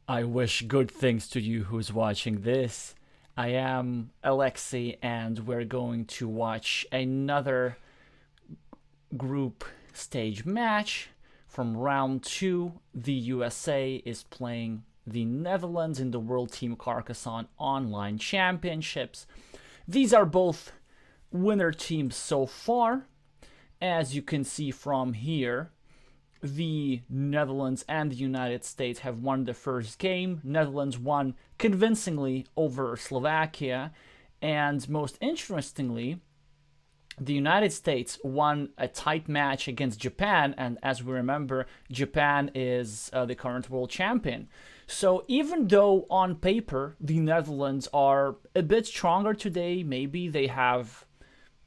I wish good things to you who's watching this. I am Alexey, and we're going to watch another group stage match from round 2. The USA is playing the Netherlands in the World Team Carcassonne Online Championships. These are both winner teams so far. As you can see from here, the Netherlands and the United States have won the first game. Netherlands won convincingly over Slovakia, and most interestingly, the United States won a tight match against Japan, and as we remember, Japan is the current world champion. So even though on paper the Netherlands are a bit stronger today, maybe they have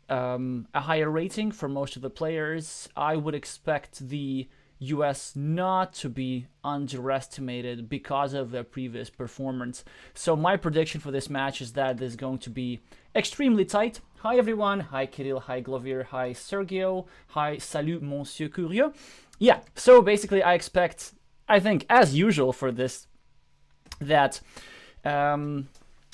a higher rating for most of the players, I would expect the US not to be underestimated because of their previous performance. So my prediction for this match is that it's going to be extremely tight. Hi everyone, hi Kirill, hi Glovier, hi Sergio, hi salut monsieur Curieux. Yeah, so basically I expect, I think as usual for this, that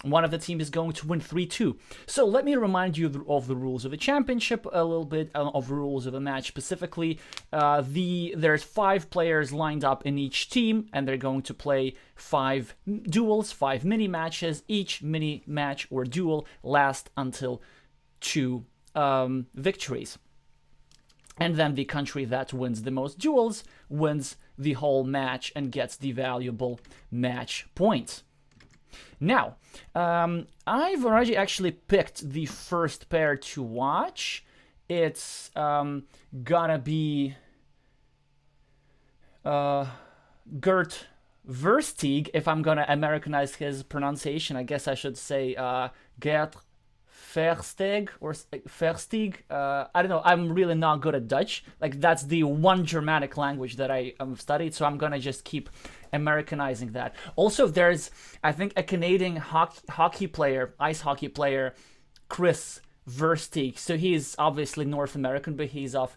one of the teams is going to win 3-2. So let me remind you of the rules of the championship a little bit, of the rules of the match specifically. There's 5 players lined up in each team, and they're going to play 5 duels, 5 mini matches. Each mini match or duel lasts until 2 victories. And then the country that wins the most duels wins the whole match and gets the valuable match points. Now, I've already actually picked the first pair to watch. It's gonna be Gert Versteeg. If I'm gonna Americanize his pronunciation, I guess I should say Gert Versteeg or Versteeg. I don't know. I'm really not good at Dutch. Like, that's the one Germanic language that I studied, so I'm gonna just keep Americanizing that. Also, there's, I think, a Canadian hockey player, ice hockey player, Chris Versteeg. So he's obviously North American, but he's of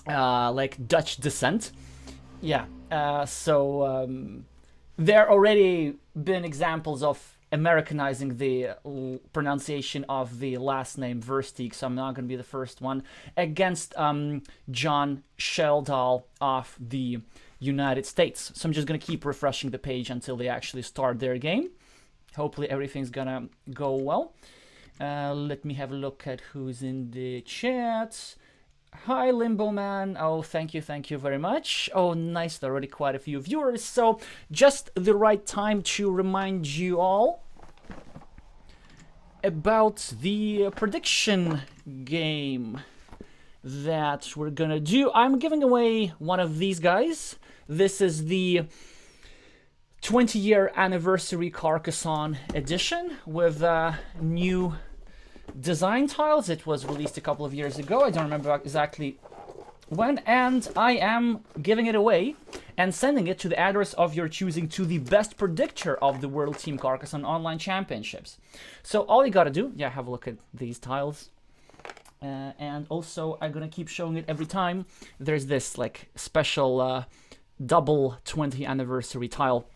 like Dutch descent. Yeah. So there already been examples of Americanizing the pronunciation of the last name Versteeg, so I'm not going to be the first one, against John Sheldal of the United States. So I'm just going to keep refreshing the page until they actually start their game. Hopefully everything's going to go well. Let me have a look at who's in the chat. Hi, Limbo Man. Oh, thank you very much. Oh, nice. There are already quite a few viewers. So, just the right time to remind you all about the prediction game that we're gonna do. I'm giving away one of these guys. This is the 20-year anniversary Carcassonne edition with new design tiles. It was released a couple of years ago. I don't remember exactly when, and I am giving it away and sending it to the address of your choosing to the best predictor of the World Team Carcassonne Online Championships. So all you gotta do, yeah, have a look at these tiles. And also, I'm gonna keep showing it every time. There's this like special double 20 anniversary tile.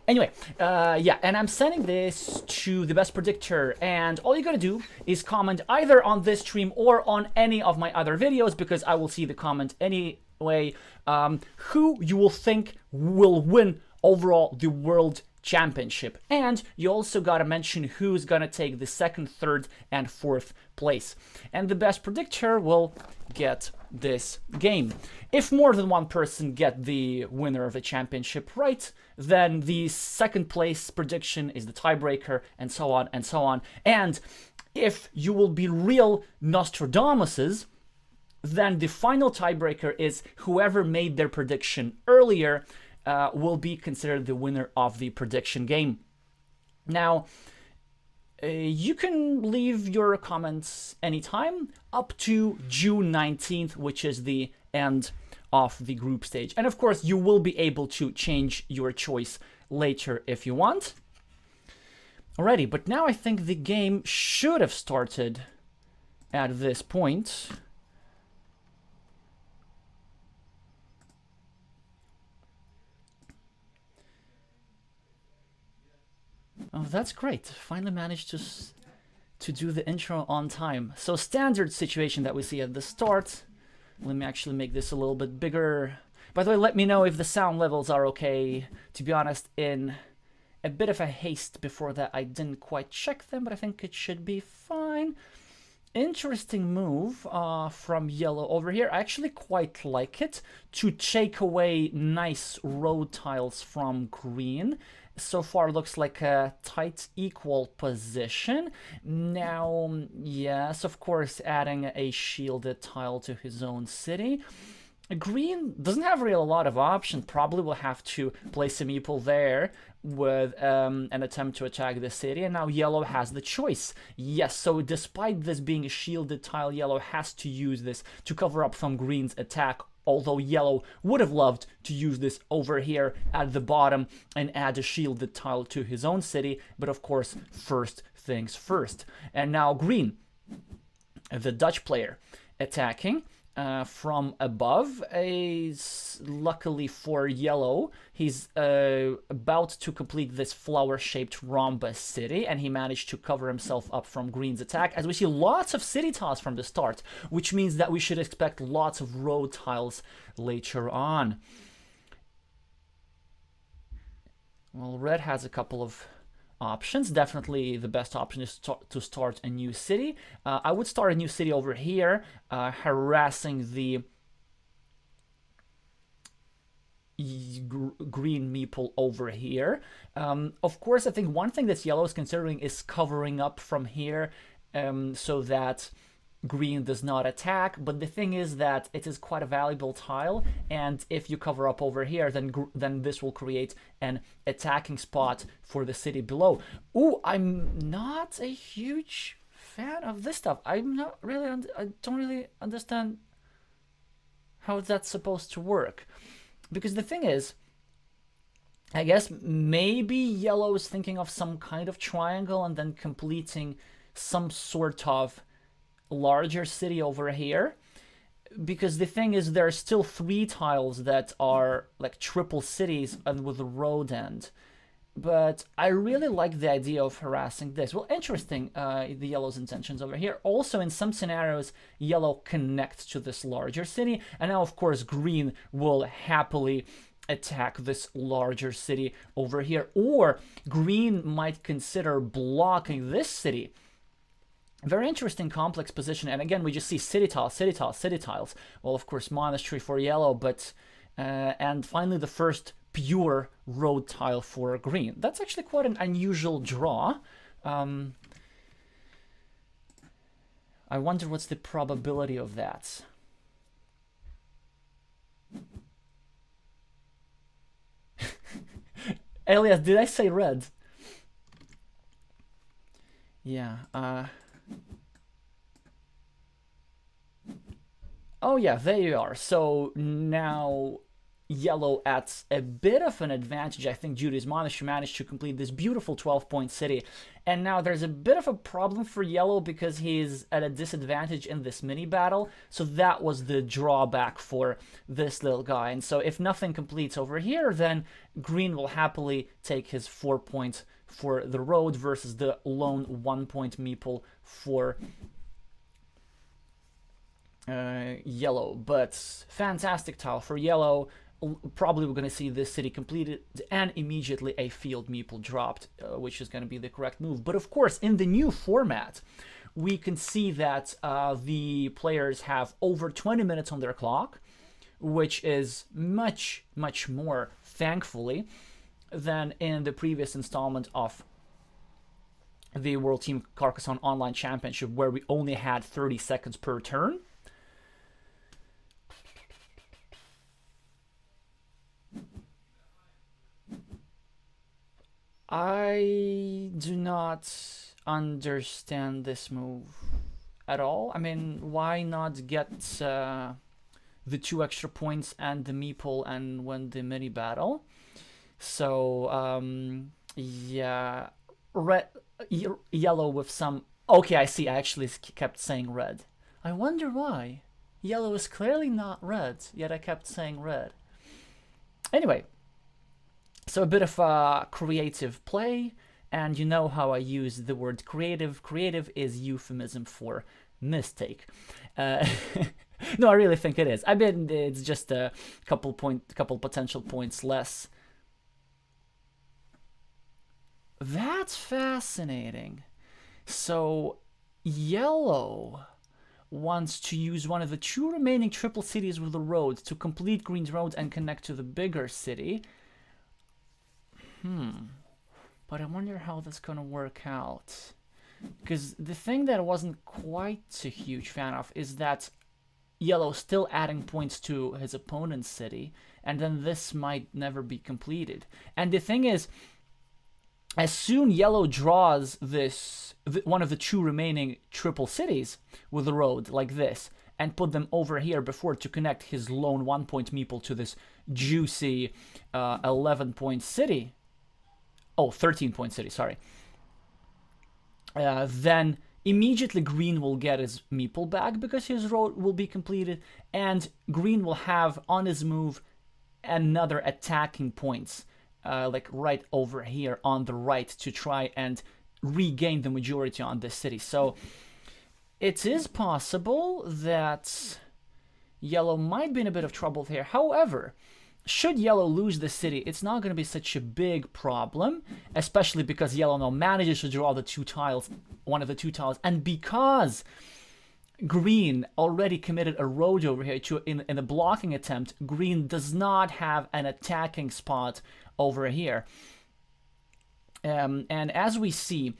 Anyway, yeah, and I'm sending this to the best predictor, and all you gotta do is comment either on this stream or on any of my other videos, because I will see the comment anyway, who you will think will win overall the World Championship. And you also gotta mention who's gonna take the 2nd, 3rd, and 4th place. And the best predictor will get this game. If more than one person get the winner of the championship right, then the 2nd place prediction is the tiebreaker, and so on and so on. And if you will be real Nostradamuses, then the final tiebreaker is whoever made their prediction earlier will be considered the winner of the prediction game. Now, you can leave your comments anytime up to June 19th, which is the end of the group stage. And of course, you will be able to change your choice later if you want. Alrighty, but now I think the game should have started at this point. Oh, that's great. Finally managed to do the intro on time. So standard situation that we see at the start. Let me actually make this a little bit bigger. By the way, let me know if the sound levels are okay. To be honest, in a bit of a haste before that, I didn't quite check them, but I think it should be fine. Interesting move from yellow over here. I actually quite like it to take away nice road tiles from green. So far looks like a tight equal position. Now, yes, of course, adding a shielded tile to his own city. Green doesn't have really a lot of options. Probably will have to place a meeple there with an attempt to attack the city, and now yellow has the choice. Yes, so despite this being a shielded tile, yellow has to use this to cover up from green's attack, although yellow would have loved to use this over here at the bottom and add a shielded tile to his own city, but of course, first things first. And now green, the Dutch player, attacking from above. Luckily for yellow, he's about to complete this flower-shaped rhombus city, and he managed to cover himself up from green's attack, as we see lots of city tiles from the start, which means that we should expect lots of road tiles later on. Well, red has a couple of options. Definitely the best option is to start a new city. I would start a new city over here, harassing the green meeple over here. Of course, I think one thing that yellow is considering is covering up from here so that green does not attack, but the thing is that it is quite a valuable tile, and if you cover up over here, then this will create an attacking spot for the city below. Ooh, I'm not a huge fan of this stuff. I'm not really, I don't really understand how that's supposed to work, because the thing is, I guess maybe yellow is thinking of some kind of triangle and then completing some sort of larger city over here, because the thing is there are still 3 tiles that are like triple cities and with a road end. But I really like the idea of harassing this. Well, interesting, the yellow's intentions over here. Also, in some scenarios, yellow connects to this larger city, and now of course green will happily attack this larger city over here, or green might consider blocking this city. Very interesting complex position, and again we just see city tiles, city tiles, city tiles. Well, of course monastery for yellow, but and finally the first pure road tile for green. That's actually quite an unusual draw. I wonder what's the probability of that. Elias, did I say red? Yeah, oh yeah, there you are. So now yellow at a bit of an advantage, I think, due to his monastery managed to complete this beautiful 12-point city. And now there's a bit of a problem for yellow because he's at a disadvantage in this mini battle. So that was the drawback for this little guy. And so if nothing completes over here, then green will happily take his 4 points for the road versus the lone 1-point meeple for yellow. But fantastic tile for yellow. Probably we're going to see this city completed and immediately a field meeple dropped, which is going to be the correct move. But of course, in the new format, we can see that the players have over 20 minutes on their clock, which is much, much more, thankfully, than in the previous installment of the World Team Carcassonne Online Championship, where we only had 30 seconds per turn. I do not understand this move at all. I mean, why not get the 2 extra points and the meeple and win the mini battle? So, yeah, yellow with some... Okay, I see. I actually kept saying red. I wonder why. Yellow is clearly not red, yet I kept saying red. Anyway, so a bit of creative play, And you know how I use the word creative. Creative is euphemism for mistake. No, I really think it is. I mean, it's just a couple potential points less. That's fascinating. So yellow wants to use one of the 2 remaining triple cities with a road to complete green's road and connect to the bigger city. But I wonder how that's gonna work out. Because the thing that I wasn't quite a huge fan of is that yellow's still adding points to his opponent's city, and then this might never be completed. And the thing is, as soon yellow draws one of the 2 remaining triple cities with a road like this, and put them over here before to connect his lone 1-point meeple to this juicy 11-point city. Oh, 13-point city, sorry. Then immediately green will get his meeple back because his road will be completed, and green will have on his move another attacking points, like right over here on the right, to try and regain the majority on this city. So it is possible that yellow might be in a bit of trouble here. However, should yellow lose the city, it's not going to be such a big problem, especially because yellow now manages to draw the 2 tiles, one of the 2 tiles, and because green already committed a road over here in a blocking attempt, green does not have an attacking spot over here. And as we see,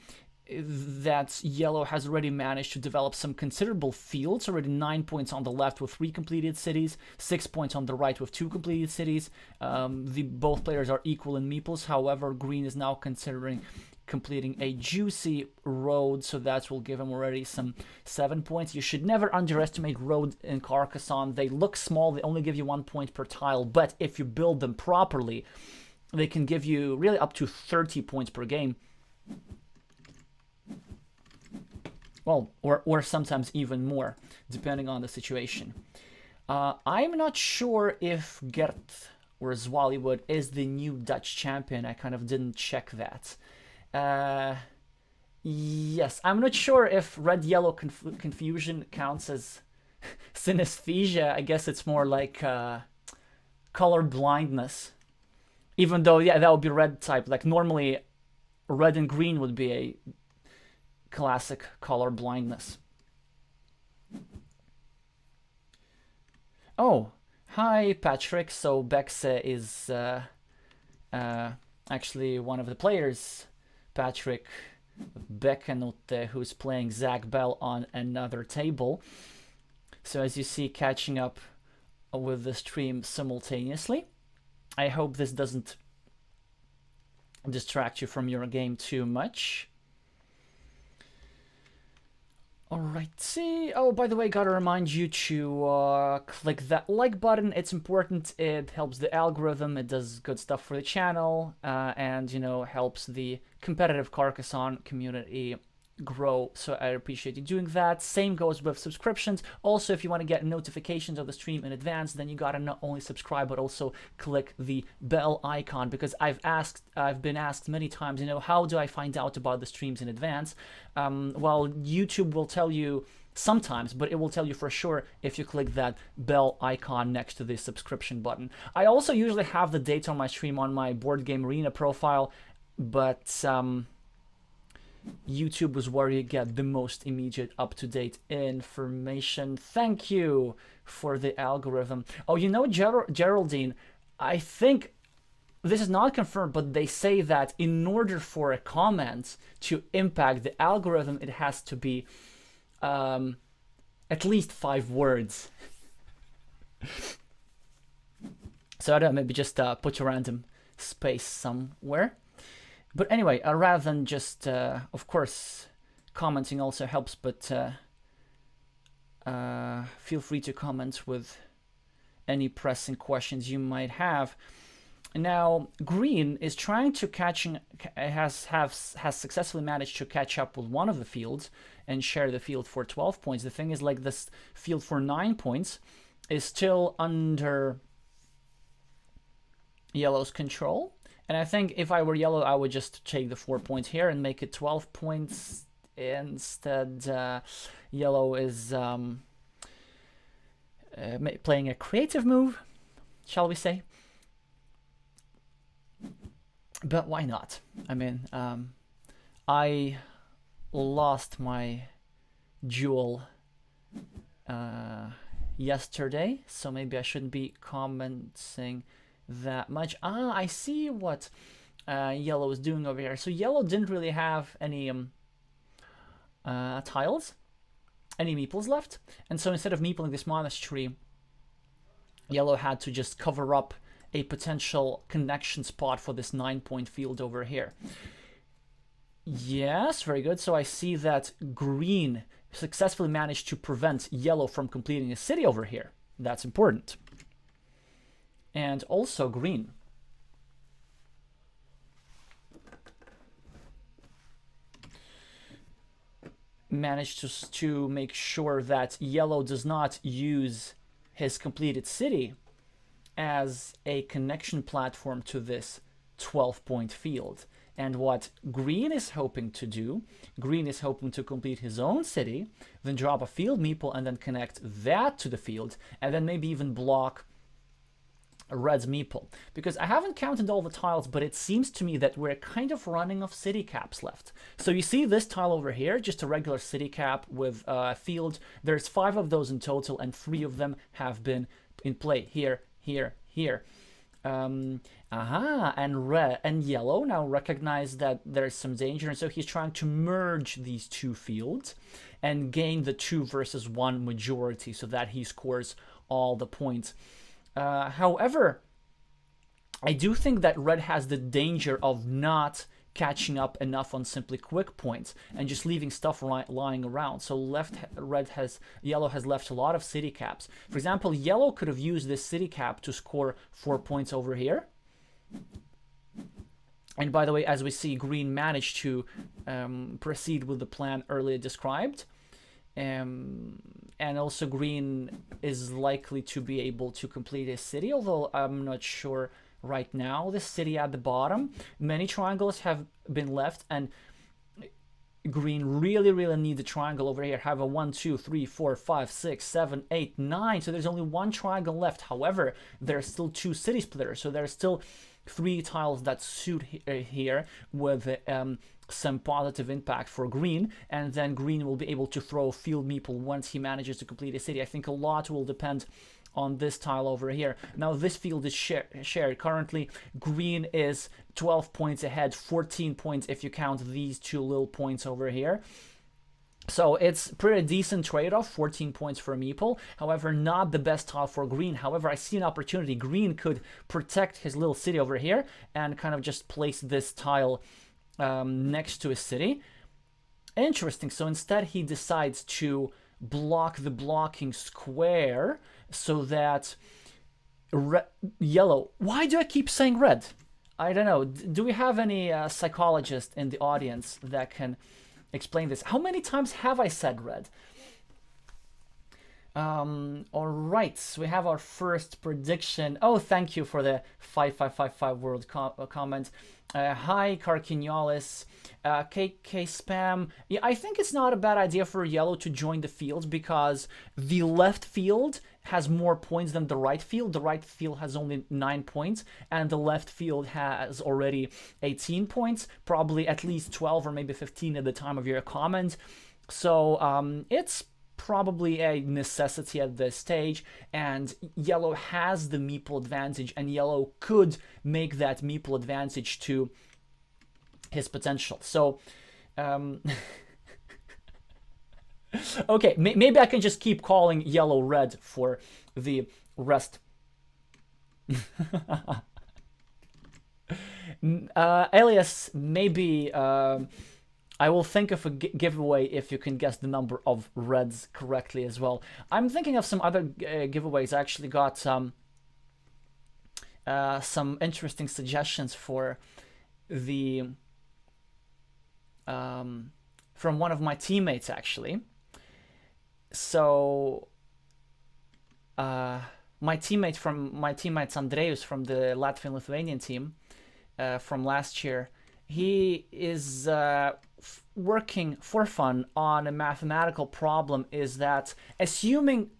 that yellow has already managed to develop some considerable fields, already 9 points on the left with 3 completed cities, 6 points on the right with 2 completed cities. Both players are equal in meeples. However, green is now considering completing a juicy road, so that will give him already some 7 points. You should never underestimate road in Carcassonne. They look small, they only give you 1 point per tile, but if you build them properly, they can give you really up to 30 points per game. Well, or sometimes even more, depending on the situation. I'm not sure if Gert or Zwaliwood is the new Dutch champion. I kind of didn't check that. Yes, I'm not sure if red-yellow confusion counts as synesthesia. I guess it's more like color blindness. Even though, yeah, that would be red type. Like normally, red and green would be a classic color blindness. Oh, hi Patrick. So Bexe is actually one of the players, Patrick Beckenote, who's playing Zach Bell on another table. So as you see, catching up with the stream simultaneously. I hope this doesn't distract you from your game too much. Alrighty. Oh, by the way, gotta remind you to click that like button. It's important. It helps the algorithm. It does good stuff for the channel, and you know, helps the competitive Carcassonne community grow. So I appreciate you doing that. Same goes with subscriptions. Also, if you want to get notifications of the stream in advance, then you gotta not only subscribe but also click the bell icon, because I've been asked many times, you know, how do I find out about the streams in advance? Well, YouTube will tell you sometimes, but it will tell you for sure if you click that bell icon next to the subscription button. I also usually have the date on my stream on my Board Game Arena profile, but YouTube was where you get the most immediate up-to-date information. Thank you for the algorithm. Oh, you know, Geraldine, I think this is not confirmed, but they say that in order for a comment to impact the algorithm, it has to be at least 5 words. So I don't know, maybe just put a random space somewhere. But anyway, rather than just, of course, commenting also helps, but feel free to comment with any pressing questions you might have. Now, green is trying to has successfully managed to catch up with one of the fields and share the field for 12 points. The thing is, like, this field for 9 points is still under yellow's control. And I think if I were yellow, I would just take the 4 points here and make it 12 points. Instead, yellow is playing a creative move, shall we say. But why not? I mean, I lost my duel yesterday, so maybe I shouldn't be commenting that much. I see what yellow is doing over here. So yellow didn't really have any tiles, any meeples left, and so instead of meepling this monastery, yellow had to just cover up a potential connection spot for this 9-point field over here. Yes, very good. So I see that green successfully managed to prevent yellow from completing a city over here. That's important. And also green managed to make sure that yellow does not use his completed city as a connection platform to this 12-point field. And what green is hoping to do, green is hoping to complete his own city, then drop a field meeple and then connect that to the field, and then maybe even block red's meeple. Because I haven't counted all the tiles, but it seems to me that we're kind of running of city caps left. So you see this tile over here, just a regular city cap with a field. There's 5 of those in total, and 3 of them have been in play. Here, here. And red and yellow now recognize that there's some danger, and so he's trying to merge these 2 fields and gain the 2 versus 1 majority so that he scores all the points. However, I do think that red has the danger of not catching up enough on simply quick points and just leaving stuff lying around. So yellow has left a lot of city caps. For example, yellow could have used this city cap to score 4 points over here. And by the way, as we see, green managed to proceed with the plan earlier described. And also green is likely to be able to complete his city, although I'm not sure right now. The city at the bottom, many triangles have been left, and green really need the triangle over here. Have a 1, 2, 3, 4, 5, 6, 7, 8, 9. So there's only 1 triangle left. However, there are still 2 city splitters, so there's still 3 tiles that suit here with some positive impact for green, and then green will be able to throw field meeple once he manages to complete a city. I think a lot will depend on this tile over here. Now this field is shared. Currently, green is 12 points ahead, 14 points if you count these 2 little points over here. So it's pretty decent trade-off, 14 points for a meeple. However, not the best tile for green. However, I see an opportunity. Green could protect his little city over here and kind of just place this tile next to his city. Interesting. So instead, he decides to block the blocking square so that yellow... Why do I keep saying red? I don't know. Do we have any psychologist in the audience that can explain this? How many times have I said red? All right, so we have our first prediction. Oh, thank you for the 5555 world comment. Hi, Carcassonne. KK Spam. Yeah, I think it's not a bad idea for yellow to join the field because the left field has more points than the right field. The right field has only 9 points, and the left field has already 18 points, probably at least 12 or maybe 15 at the time of your comment. So it's probably a necessity at this stage, and yellow has the meeple advantage, and yellow could make that meeple advantage to his potential. So okay, maybe I can just keep calling yellow red for the rest. Elias, maybe I will think of a giveaway if you can guess the number of reds correctly as well. I'm thinking of some other giveaways. I actually got some interesting suggestions for the from one of my teammates actually. So my teammate Andreas from the Latvian-Lithuanian team from last year. He is working for fun on a mathematical problem. Is that assuming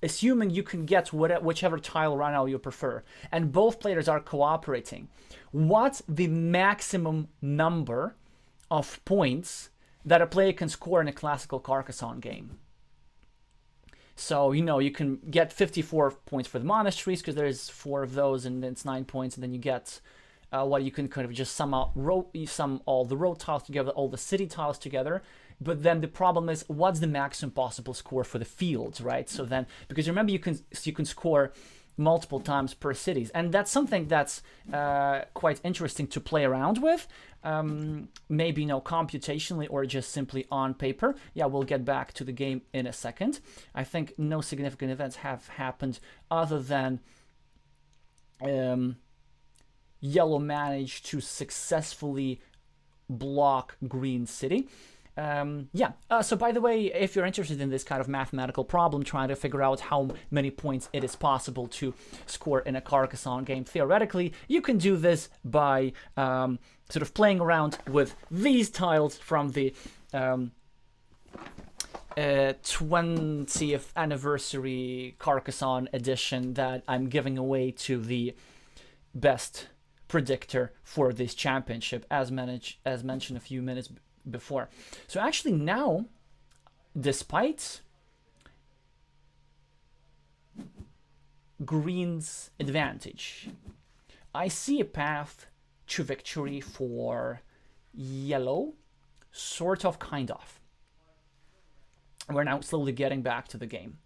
you can get whichever tile right now you prefer, and both players are cooperating, what's the maximum number of points that a player can score in a classical Carcassonne game? So, you can get 54 points for the monasteries because there's 4 of those, and then it's 9 points, and then you get you can kind of just sum all the road tiles together, all the city tiles together. But then the problem is, what's the maximum possible score for the fields, right? So then, because remember, you can score multiple times per cities, and that's something that's quite interesting to play around with. Maybe computationally or just simply on paper. Yeah, we'll get back to the game in a second. I think no significant events have happened other than yellow managed to successfully block green city. So by the way, if you're interested in this kind of mathematical problem, trying to figure out how many points it is possible to score in a Carcassonne game, theoretically, you can do this by sort of playing around with these tiles from the 20th anniversary Carcassonne edition that I'm giving away to the best predictor for this championship, as mentioned a few minutes before. So actually now, despite green's advantage, I see a path to victory for yellow, sort of, kind of. We're now slowly getting back to the game.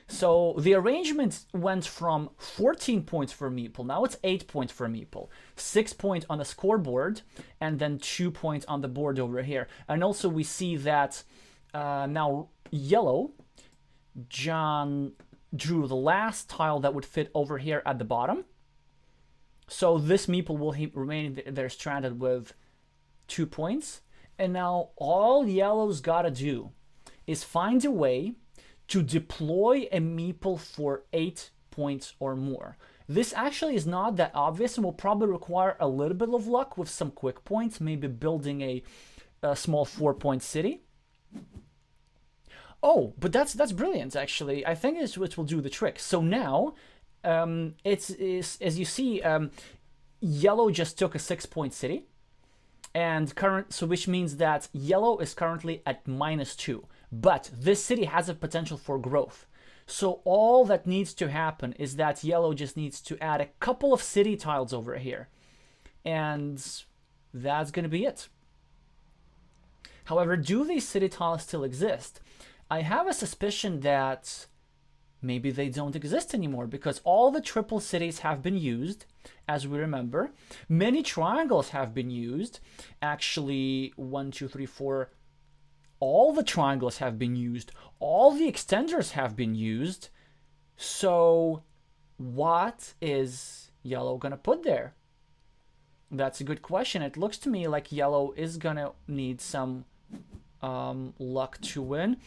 So the arrangement went from 14 points for meeple, now it's 8 points for meeple, 6 points on the scoreboard, and then 2 points on the board over here. And also we see that now yellow, John drew the last tile that would fit over here at the bottom. So this meeple will remain there stranded with 2 points. And now all yellow's gotta do is find a way to deploy a meeple for 8 points or more. This actually is not that obvious and will probably require a little bit of luck with some quick points, maybe building a small 4-point city. Oh, but that's brilliant, actually. I think this will do the trick. So now, it's as you see, yellow just took a 6-point city, and which means that yellow is currently at -2. But this city has a potential for growth. So all that needs to happen is that yellow just needs to add a couple of city tiles over here. And that's going to be it. However, do these city tiles still exist? I have a suspicion that maybe they don't exist anymore, because all the triple cities have been used, as we remember. Many triangles have been used. Actually, 1, 2, 3, 4... all the triangles have been used. All the extenders have been used. So what is yellow gonna put there? That's a good question. It looks to me like yellow is gonna need some luck to win,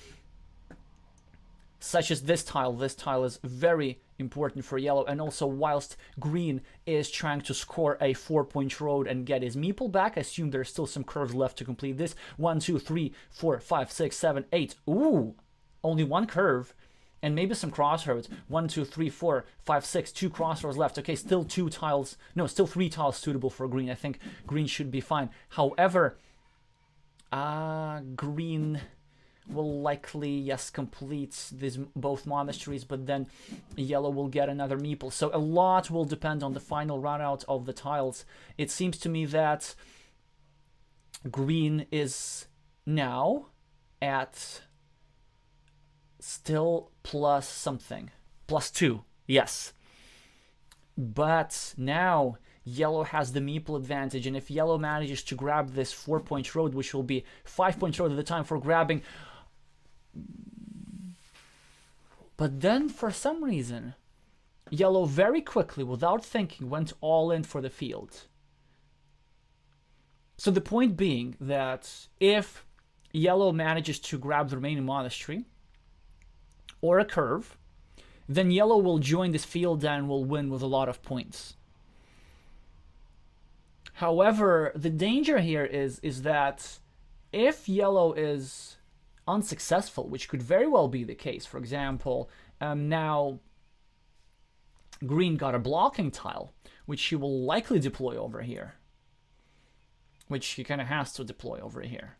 such as this tile. This tile is very important for yellow, and also whilst green is trying to score a 4-point road and get his meeple back, I assume there's still some curves left to complete this. 1, 2, 3, 4, 5, 6, 7, 8. Ooh, only one curve, and maybe some crossroads. 1, 2, 3, 4, 5, 6, 2 crossroads left. Okay, still 3 tiles suitable for green. I think green should be fine. However, green will likely, yes, complete both monasteries, but then yellow will get another meeple. So a lot will depend on the final run out of the tiles. It seems to me that green is now at still plus something. +2, yes. But now yellow has the meeple advantage, and if yellow manages to grab this 4-point road, which will be 5-point road at the time for grabbing, but then for some reason yellow very quickly, without thinking, went all in for the field. So the point being that if yellow manages to grab the remaining monastery or a curve, then yellow will join this field and will win with a lot of points. However, the danger here is that if yellow is unsuccessful, which could very well be the case, for example, now green got a blocking tile, which he will likely deploy over here, which he kind of has to deploy over here.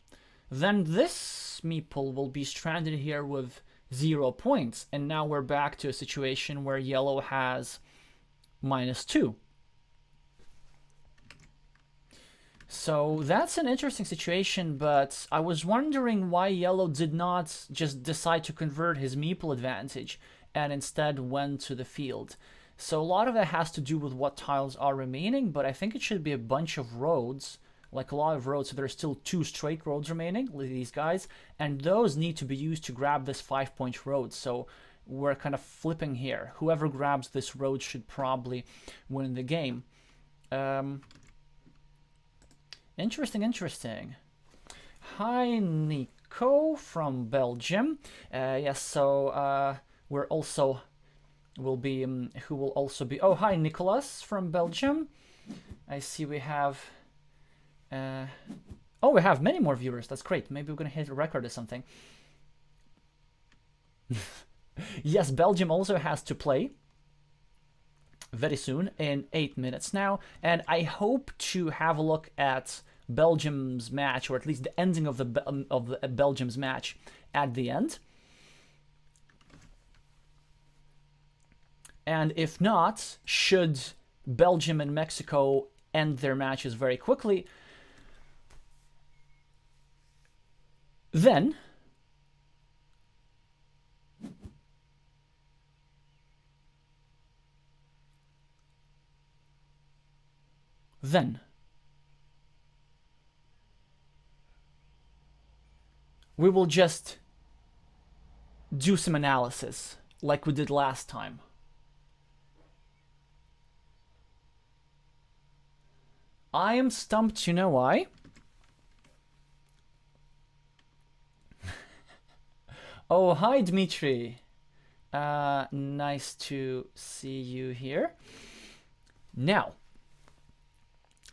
Then this meeple will be stranded here with 0 points, and now we're back to a situation where yellow has -2. So that's an interesting situation, but I was wondering why yellow did not just decide to convert his meeple advantage and instead went to the field. So a lot of that has to do with what tiles are remaining, but I think it should be a bunch of roads, like a lot of roads. So there are still 2 straight roads remaining, these guys, and those need to be used to grab this 5-point road. So we're kind of flipping here. Whoever grabs this road should probably win the game. Interesting. Hi, Nico from Belgium. Yes, so we're also will be who will also be. Oh, hi, Nicholas from Belgium. I see we have. Oh, we have many more viewers. That's great. Maybe we're gonna hit a record or something. Yes, Belgium also has to play very soon, in 8 minutes now, and I hope to have a look at Belgium's match, or at least the ending of the Belgium's match at the end. And if not, should Belgium and Mexico end their matches very quickly, then we will just do some analysis like we did last time. I am stumped, you know why? Oh, hi, Dmitry. Nice to see you here. Now,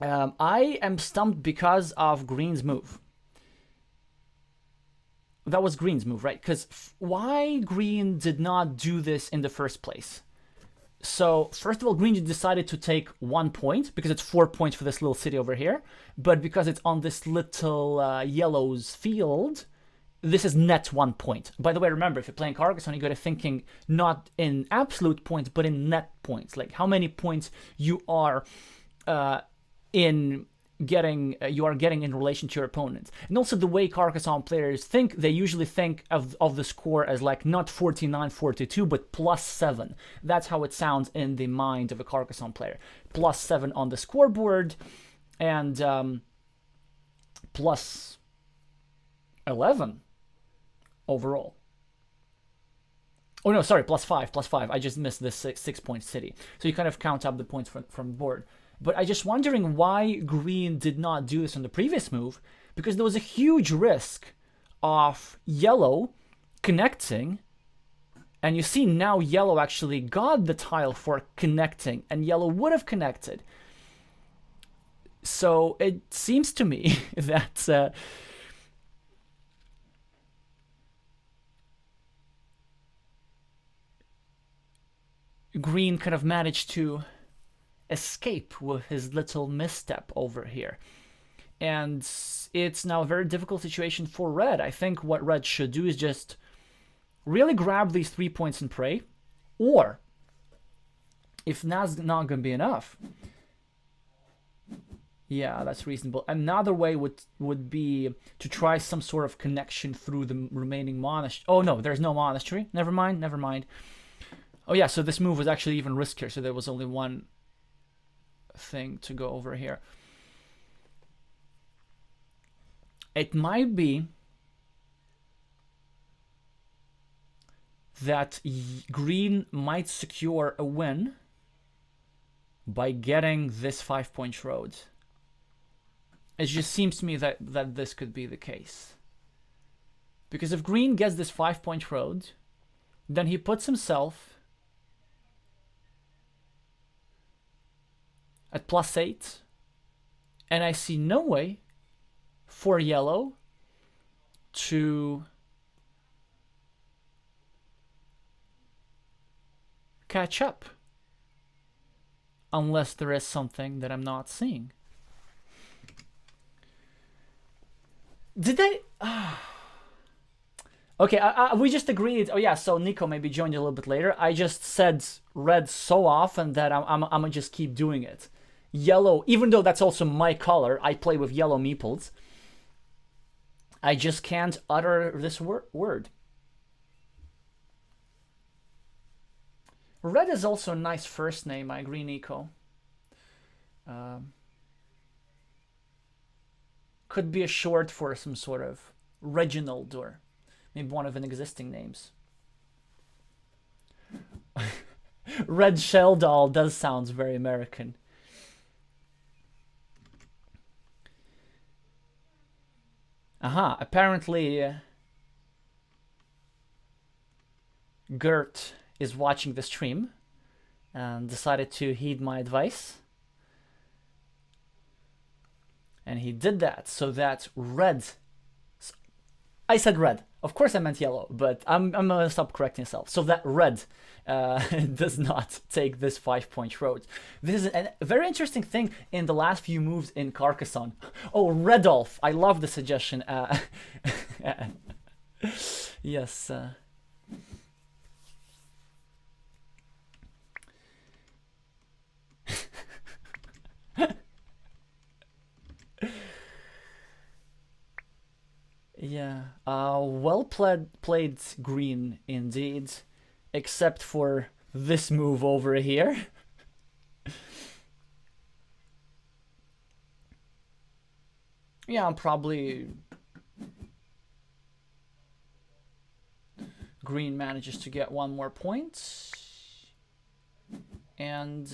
I am stumped because of Green's move. That was Green's move, right? Because why Green did not do this in the first place? So, first of all, Green decided to take 1 point, because it's 4 points for this little city over here. But because it's on this little yellow's field, this is net 1 point. By the way, remember, if you're playing Carcassonne, you got to thinking not in absolute points, but in net points. Like how many points you are getting in relation to your opponents. And also the way Carcassonne players think, they usually think of the score as like not 49-42, but +7. That's how it sounds in the mind of a Carcassonne player. +7 on the scoreboard, and +11 overall. Oh no, sorry, +5. I just missed this 6-point city. So you kind of count up the points from the board. But I'm just wondering why Green did not do this on the previous move, because there was a huge risk of yellow connecting, and you see now yellow actually got the tile for connecting, and yellow would have connected. So it seems to me that Green kind of managed to escape with his little misstep over here. And it's now a very difficult situation for Red. I think what Red should do is just really grab these 3 points and pray. Or, if that's not going to be enough, yeah, that's reasonable. Another way would be to try some sort of connection through the remaining monastery. Oh no, there's no monastery. Never mind. Oh yeah, so this move was actually even riskier, so there was only one thing to go over here. It might be that Green might secure a win by getting this 5-point road. It just seems to me that this could be the case. Because if Green gets this 5-point road, then he puts himself at +8, And I see no way for yellow to catch up unless there is something that I'm not seeing. Did I? Okay, we just agreed. Oh yeah, so Nico maybe joined a little bit later. I just said red so often that I'm gonna just keep doing it. Yellow, even though that's also my color, I play with yellow meeples. I just can't utter this word. Red is also a nice first name, I agree, Nico. Could be a short for some sort of Reginald or maybe one of an existing names. Red Shell Doll does sound very American. Aha, apparently Gert is watching the stream and decided to heed my advice. And he did that so that red... I said red. Of course I meant yellow, but I'm gonna stop correcting myself. So that red does not take this 5-point road. This is a very interesting thing in the last few moves in Carcassonne. Oh, Redolf. I love the suggestion. Yes. Yeah, well played green indeed, except for this move over here. Yeah, probably green manages to get one more point. And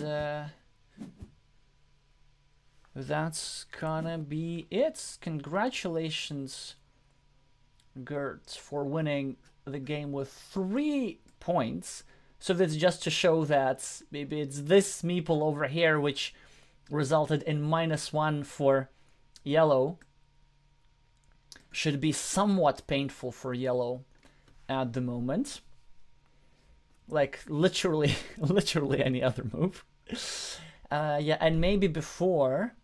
that's gonna be it. Congratulations, Gert, for winning the game with 3 points. So that's just to show that maybe it's this meeple over here which resulted in -1 for yellow. Should be somewhat painful for yellow at the moment. Like literally any other move. Yeah, and maybe before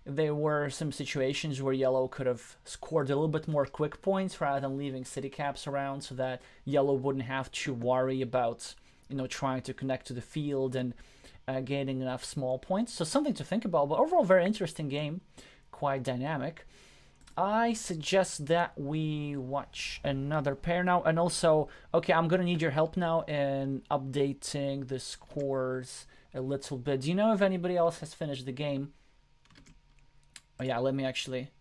there were some situations where yellow could have scored a little bit more quick points rather than leaving city caps around, so that yellow wouldn't have to worry about, you know, trying to connect to the field and gaining enough small points. So something to think about, but overall very interesting game, quite dynamic. I suggest that we watch another pair now, and also, okay, I'm gonna need your help now in updating the scores a little bit. Do you know if anybody else has finished the game? Oh yeah, let me actually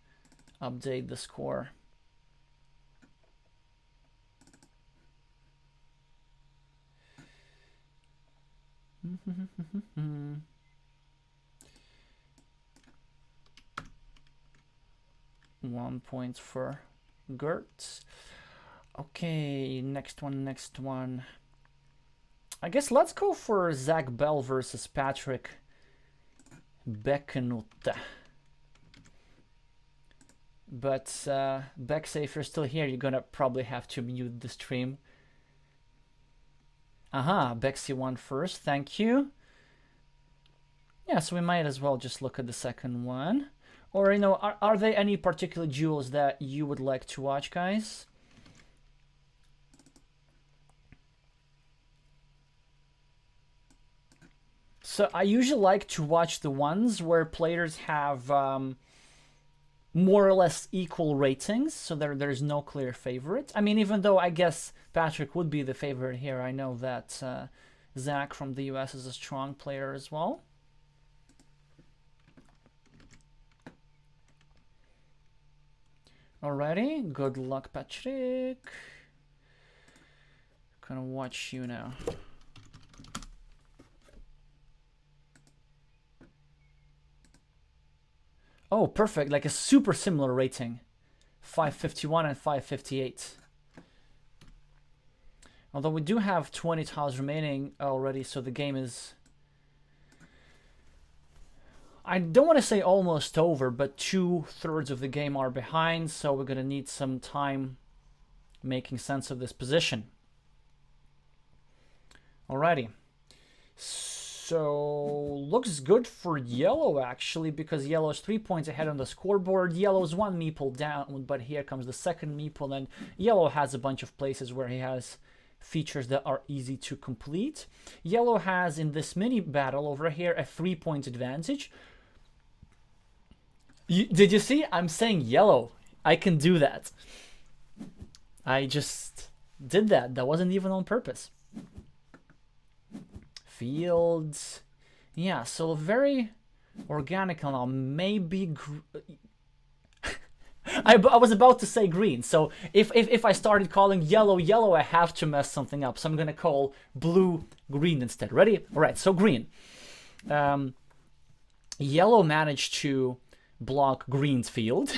update the score. One point for Gert. Okay, next one. I guess let's go for Zach Bell versus Patrick Beckenute. But Bexe, if you're still here, you're gonna probably have to mute the stream. Aha, Bexe won first, thank you. Yeah, so we might as well just look at the second one. Or, you know, are there any particular duels that you would like to watch, guys? So I usually like to watch the ones where players have more or less equal ratings, so there's no clear favorite. I mean, even though I guess Patrick would be the favorite here, I know that Zach from the US is a strong player as well. Alrighty, good luck, Patrick. Gonna watch you now. Oh, perfect, like a super similar rating. 551 and 558. Although we do have 20 tiles remaining already, so the game is... I don't want to say almost over, but 2/3 of the game are behind, so we're going to need some time making sense of this position. Alrighty. So, looks good for yellow, actually, because yellow is 3 points ahead on the scoreboard. Yellow is 1 meeple down, but here comes the second meeple, and yellow has a bunch of places where he has features that are easy to complete. Yellow has, in this mini battle over here, a 3-point advantage. Did you see? I'm saying yellow. I can do that. I just did that. That wasn't even on purpose. Fields. Yeah, so very organic now. Maybe I was about to say green. So if I started calling yellow, I have to mess something up. So I'm going to call blue green instead. Ready? All right, so green. Yellow managed to block green's field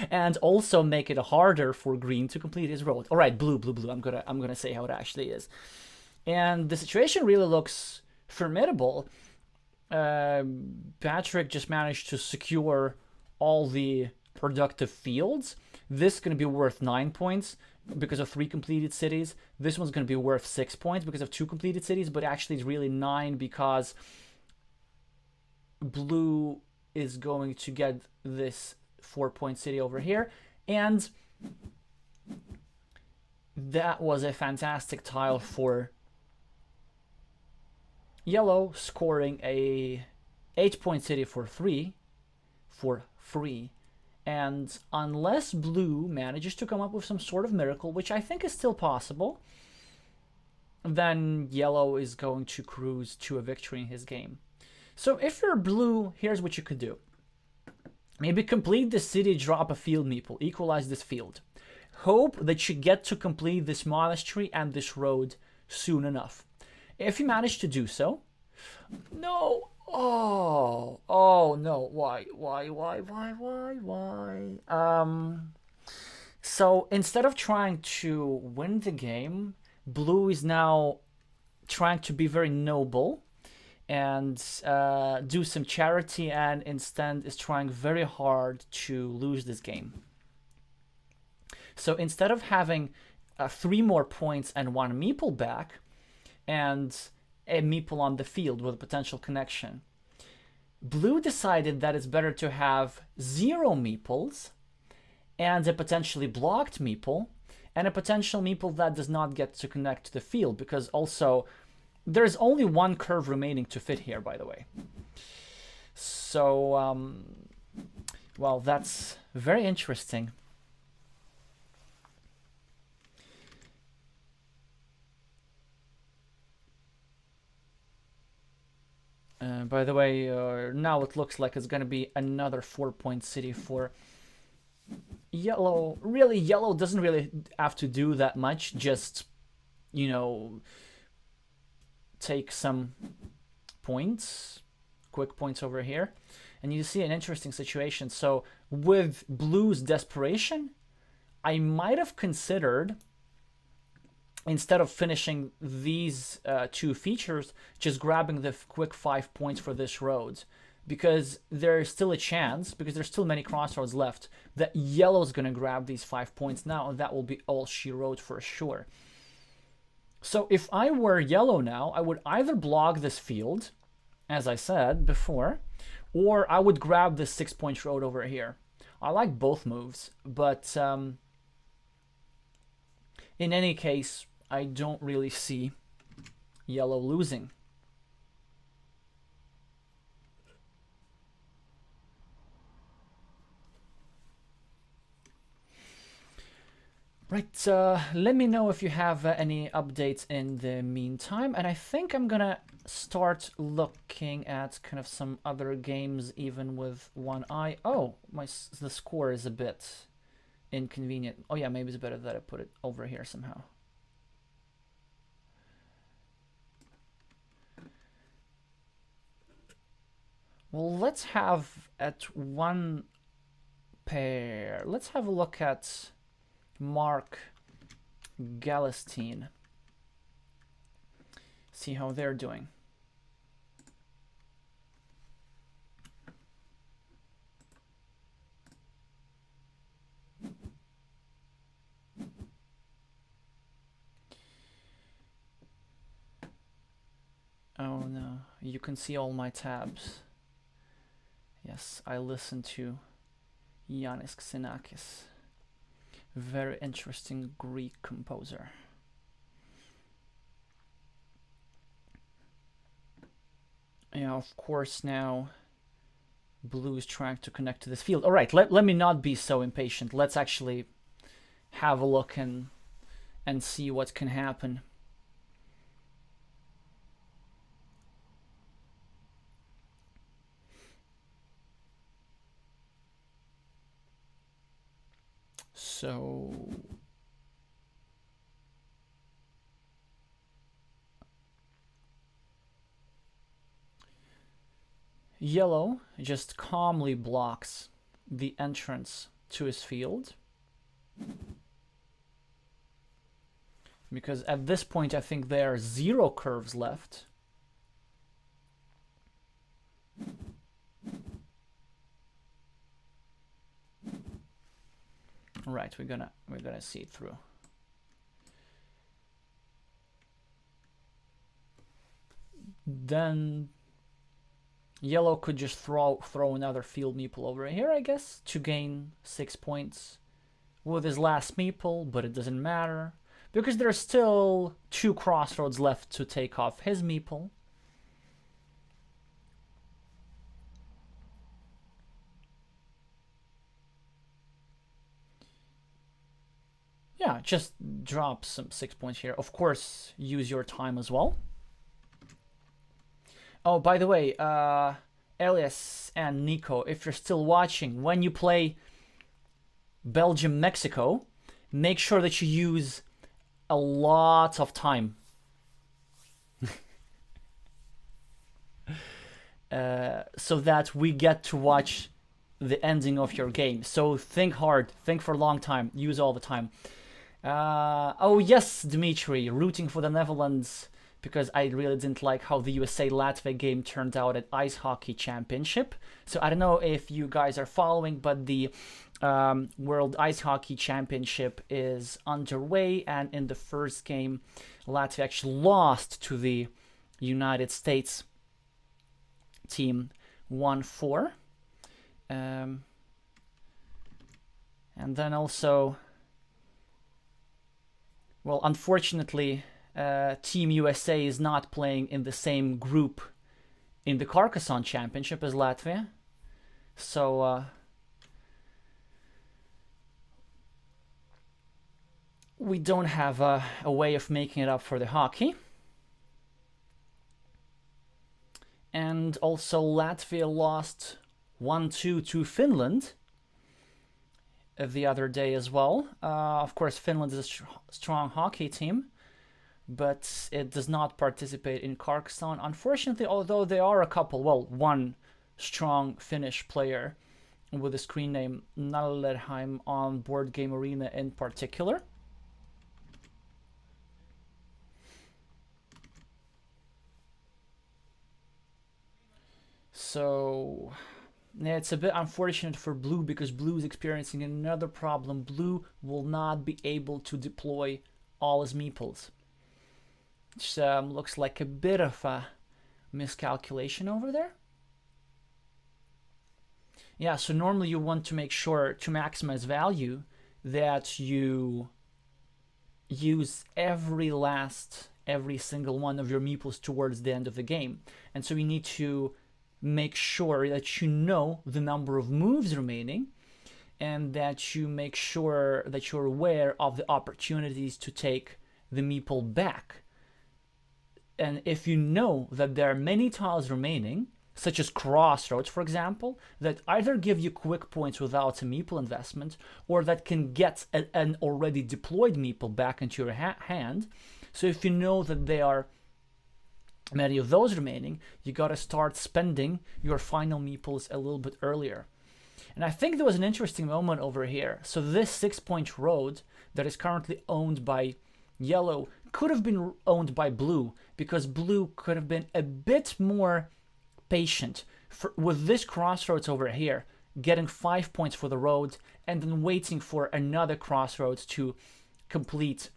and also make it harder for green to complete his road. All right, blue. I'm gonna say how it actually is. And the situation really looks formidable. Patrick just managed to secure all the productive fields. This is going to be worth 9 points because of 3 completed cities. This one's going to be worth 6 points because of 2 completed cities, but actually it's really 9 because blue is going to get this 4-point city over here. And that was a fantastic tile for yellow, scoring a 8-point city for free. And unless blue manages to come up with some sort of miracle, which I think is still possible, then yellow is going to cruise to a victory in his game. So if you're blue, here's what you could do. Maybe complete the city, drop a field meeple, equalize this field. Hope that you get to complete this monastery and this road soon enough. If you manage to do so, no, oh no, why? So instead of trying to win the game, blue is now trying to be very noble and do some charity, and instead is trying very hard to lose this game. So instead of having 3 more points and 1 meeple back, and a meeple on the field with a potential connection, blue decided that it's better to have 0 meeples and a potentially blocked meeple and a potential meeple that does not get to connect to the field, because also there's only 1 curve remaining to fit here, by the way. So, well, that's very interesting. By the way, now it looks like it's going to be another 4-point city for yellow. Really, yellow doesn't really have to do that much. Just, you know, take some points, quick points over here. And you see an interesting situation. So with blue's desperation, I might have considered, instead of finishing these 2 features, just grabbing the quick 5 points for this road, because there's still a chance, because there's still many crossroads left, that yellow's going to grab these 5 points now, and that will be all she wrote for sure. So if I were yellow now, I would either block this field, as I said before, or I would grab this 6-point road over here. I like both moves, but in any case, I don't really see yellow losing. Right, let me know if you have any updates in the meantime. And I think I'm gonna start looking at kind of some other games even with one eye. Oh, the score is a bit inconvenient. Oh yeah, maybe it's better that I put it over here somehow. Well, let's have at one pair. Let's have a look at Mark Galestine. See how they're doing. you can see all my tabs. Yes, I listen to Yannis Xenakis. Very interesting Greek composer. Yeah, of course now blue is trying to connect to this field. All right, let me not be so impatient. Let's actually have a look and see what can happen. So yellow just calmly blocks the entrance to his field, because at this point I think there are 0 curves left. Right, we're gonna see it through. Then yellow could just throw another field meeple over here, I guess, to gain 6 points with his last meeple, but it doesn't matter because there's still 2 crossroads left to take off his meeple. Yeah, just drop some 6 points here. Of course, use your time as well. Oh, by the way, Elias and Nico, if you're still watching, when you play Belgium, Mexico, make sure that you use a lot of time. So that we get to watch the ending of your game. So think hard, think for a long time, use all the time. Oh yes, Dmitry, rooting for the Netherlands because I really didn't like how the USA-Latvia game turned out at Ice Hockey Championship. So I don't know if you guys are following, but the World Ice Hockey Championship is underway, and in the first game, Latvia actually lost to the United States team 1-4. And then also, well, unfortunately, Team USA is not playing in the same group in the Carcassonne Championship as Latvia. So we don't have a way of making it up for the hockey. And also Latvia lost 1-2 to Finland the other day as well. Of course, Finland is a strong hockey team, but it does not participate in Carcassonne, unfortunately, although there are a couple, well, one strong Finnish player with the screen name Nallerheim on Board Game Arena in particular. So yeah, it's a bit unfortunate for blue because blue is experiencing another problem. Blue will not be able to deploy all his meeples, which looks like a bit of a miscalculation over there. Yeah, so normally you want to make sure to maximize value that you use every single one of your meeples towards the end of the game. And so you need to make sure that you know the number of moves remaining and that you make sure that you're aware of the opportunities to take the meeple back. And if you know that there are many tiles remaining, such as crossroads, for example, that either give you quick points without a meeple investment, or that can get an already deployed meeple back into your hand. So if you know that there are many of those remaining, you gotta start spending your final meeples a little bit earlier. And I think there was an interesting moment over here. So this 6-point road that is currently owned by yellow could have been owned by blue, because blue could have been a bit more patient with this crossroads over here, getting 5 points for the road and then waiting for another crossroads to complete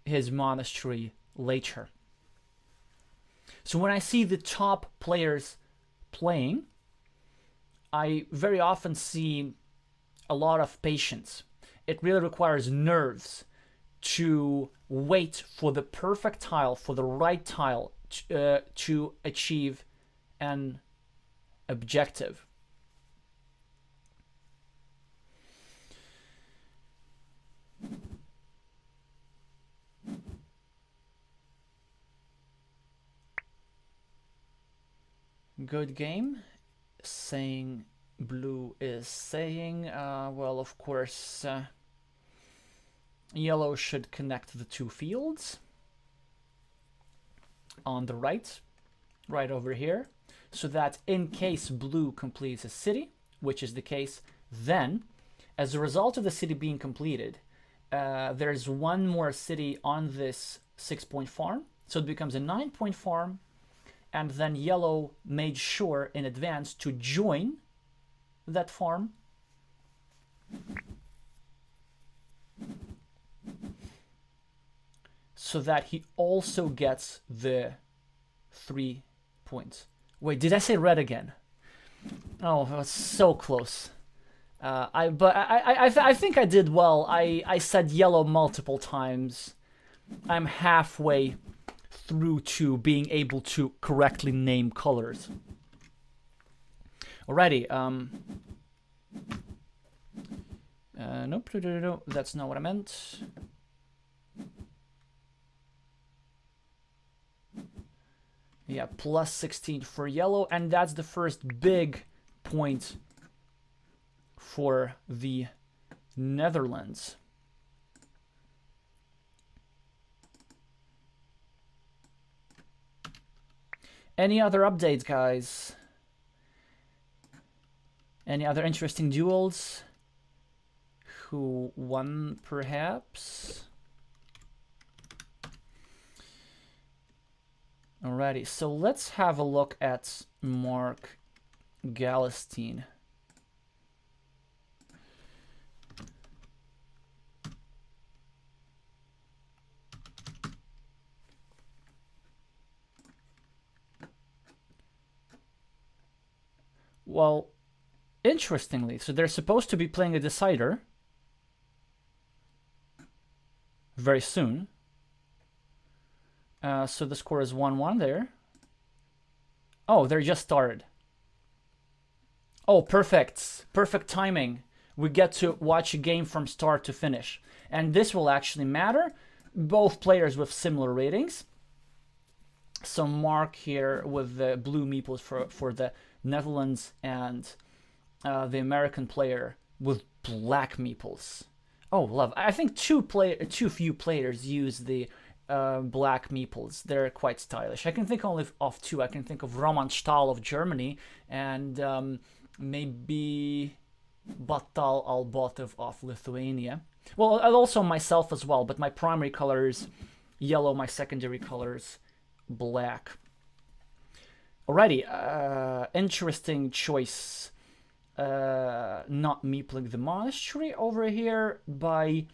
his monastery later. So when I see the top players playing, I very often see a lot of patience. It really requires nerves to wait for the perfect tile, for the right tile to achieve an objective. Good game. Saying blue is saying, well, of course, yellow should connect the two fields on the right over here, so that in case blue completes a city, which is the case, then as a result of the city being completed, there's one more city on this 6-point farm, so it becomes a 9-point farm, and then yellow made sure in advance to join that farm. So that he also gets the 3 points. Wait, did I say red again? Oh, I was so close. I think I did well. I said yellow multiple times. I'm halfway through to being able to correctly name colors. Alrighty. Nope, that's not what I meant. Yeah, plus 16 for yellow, and that's the first big point for the Netherlands. Any other updates, guys? Any other interesting duels? Who won, perhaps? Alrighty, so let's have a look at Mark Galestein. Well, interestingly, so they're supposed to be playing a decider very soon. So the score is 1-1 there. Oh, they're just started. Oh, perfect. Perfect timing. We get to watch a game from start to finish. And this will actually matter. Both players with similar ratings. So Mark here with the blue meeples for the Netherlands, and the American player with black meeples. Oh, love. I think too few players use the black meeples. They're quite stylish. I can think only of two. I can think of Roman Stahl of Germany and maybe Batal Albotov of Lithuania. Well, also myself as well, but my primary color is yellow, my secondary color is black. Alrighty, interesting choice. Not meepling the monastery over here by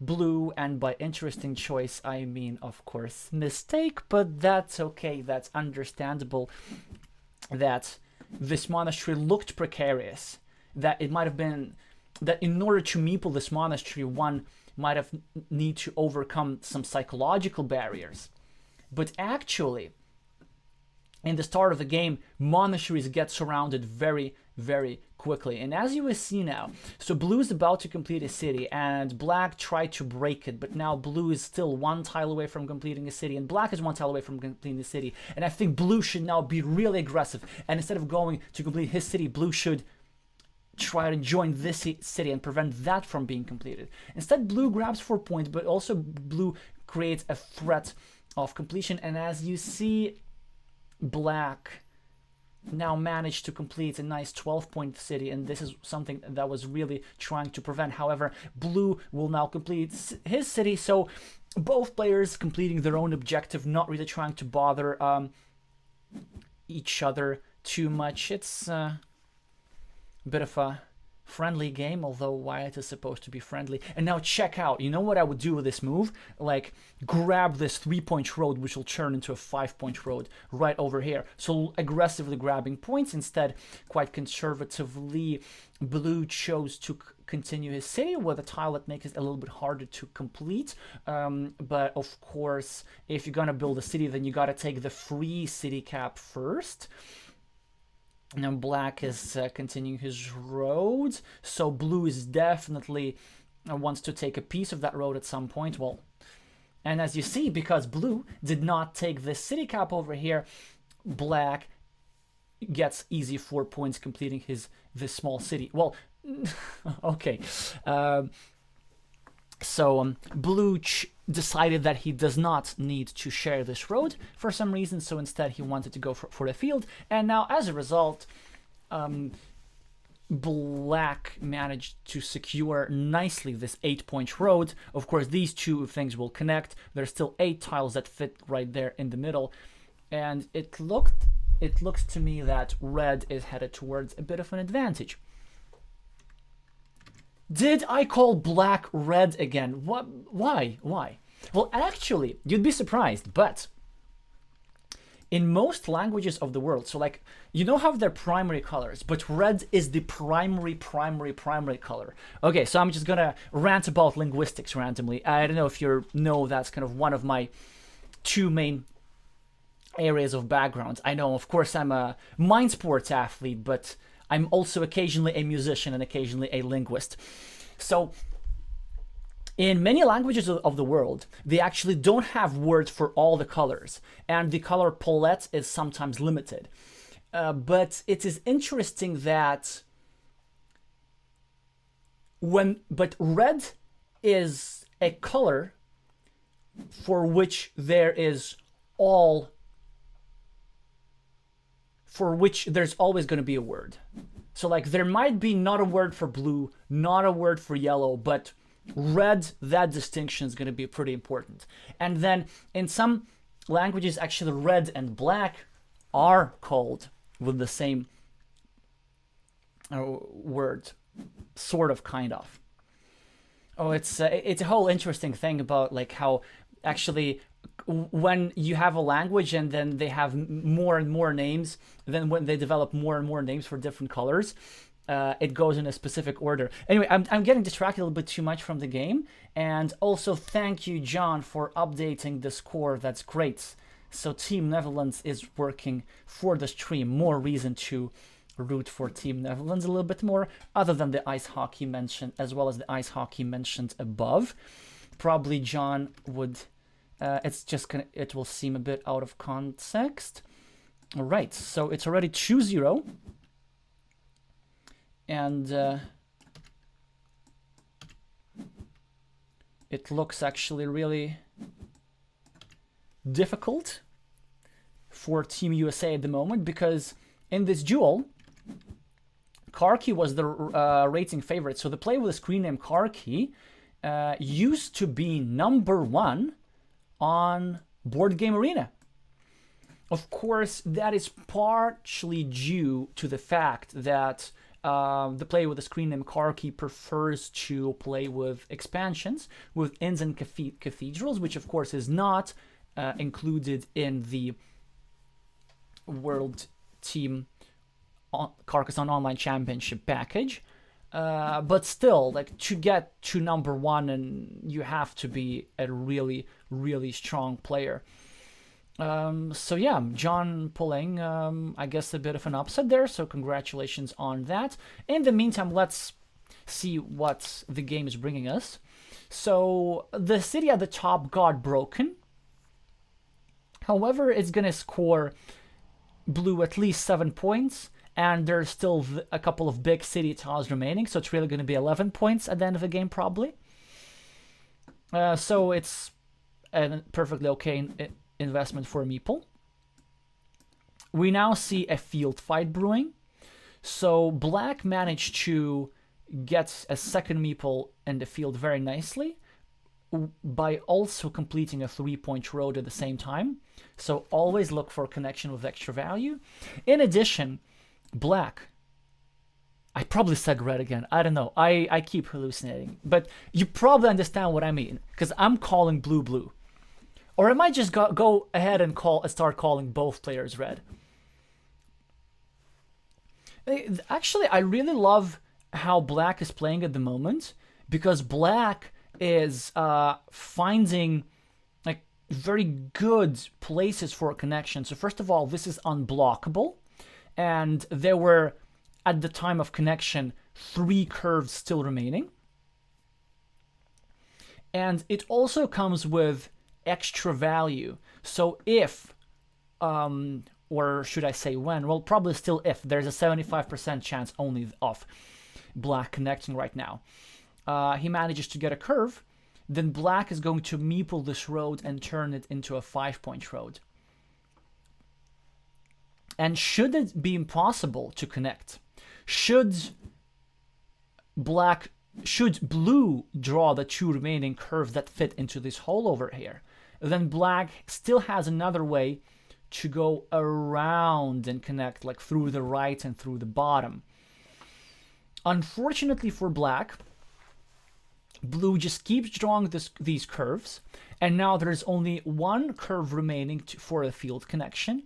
blue, and by interesting choice I mean, of course, mistake, but that's okay, that's understandable, that this monastery looked precarious, that it might have been that in order to meeple this monastery one might have need to overcome some psychological barriers, but actually in the start of the game monasteries get surrounded very, very quickly. And as you will see now, so blue is about to complete a city and black tried to break it, but now blue is still one tile away from completing a city and black is one tile away from completing the city. And I think blue should now be really aggressive, and instead of going to complete his city, blue should try to join this city and prevent that from being completed. Instead, blue grabs 4 points, but also blue creates a threat of completion. And as you see, black now managed to complete a nice 12-point city, and this is something that was really trying to prevent. However, blue will now complete his city, so both players completing their own objective, not really trying to bother each other too much. It's a bit of a friendly game, although white is supposed to be friendly. And now check out, you know what I would do with this move? Like, grab this 3-point road, which will turn into a 5-point road right over here. So aggressively grabbing points. Instead, quite conservatively, blue chose to continue his city with a tile that makes it a little bit harder to complete. But of course, if you're gonna build a city, then you gotta take the free city cap first. Now black is continuing his road, so blue is definitely wants to take a piece of that road at some point. Well, and as you see, because blue did not take this city cap over here, black gets easy 4 points completing this small city. Well, okay. So blue decided that he does not need to share this road for some reason, so instead he wanted to go for the field, and now as a result, black managed to secure nicely this 8-point road. Of course, these two things will connect. There's still 8 tiles that fit right there in the middle, and it looks to me that red is headed towards a bit of an advantage. Did I call black red again? What? Why? Why? Well, actually, you'd be surprised, but in most languages of the world, so like, you know how they're primary colors, but red is the primary color. Okay, so I'm just gonna rant about linguistics randomly. I don't know if you know that's kind of one of my 2 main areas of background. I know, of course, I'm a mind sports athlete, but I'm also occasionally a musician and occasionally a linguist. So in many languages of the world, they actually don't have words for all the colors, and the color palette is sometimes limited. But it is interesting that red is a color for which there's always going to be a word. So like, there might be not a word for blue, not a word for yellow, but red, that distinction is going to be pretty important. And then in some languages, actually red and black are called with the same word, sort of, kind of. Oh, it's a whole interesting thing about like how actually when you have a language and then they have more and more names, then when they develop more and more names for different colors, it goes in a specific order. Anyway, I'm getting distracted a little bit too much from the game. And also thank you, John, for updating the score. That's great. So Team Netherlands is working for the stream. More reason to root for Team Netherlands a little bit more, other than the ice hockey mentioned, as well as the ice hockey mentioned above. Probably John would... it will seem a bit out of context. All right, so it's already 2-0. And it looks actually really difficult for Team USA at the moment, because in this duel, Karki was the rating favorite. So the player with the screen name Karki used to be #1 on Board Game Arena. Of course, that is partially due to the fact that the player with the screen name Karki prefers to play with expansions, with inns and cathedrals, which of course is not included in the World Team Carcassonne Online Championship package. But still, like, to get to #1, and you have to be a really, really strong player. So yeah, John pulling, I guess, a bit of an upset there, so congratulations on that. In the meantime, let's see what the game is bringing us. So the city at the top got broken. However, it's gonna score blue at least 7 points, and there's still a couple of big city tiles remaining, so it's really gonna be 11 points at the end of the game, probably. So it's a perfectly okay investment for a meeple. We now see a field fight brewing. So black managed to get a second meeple in the field very nicely by also completing a 3-point road at the same time. So always look for a connection with extra value. In addition, black I probably said red again. I don't know. I keep hallucinating. But you probably understand what I mean, because I'm calling blue blue. Or I might just go ahead and start calling both players red. Actually, I really love how black is playing at the moment, because black is finding like very good places for a connection. So first of all, this is unblockable, and there were, at the time of connection, 3 curves still remaining. And it also comes with extra value. So if, or should I say when, well, probably still if, there's a 75% chance only of black connecting right now. He manages to get a curve, then black is going to meeple this road and turn it into a 5-point road. And should it be impossible to connect, should blue draw the 2 remaining curves that fit into this hole over here, then black still has another way to go around and connect, like through the right and through the bottom. Unfortunately for black, blue just keeps drawing these curves, and now there's only 1 curve remaining for a field connection,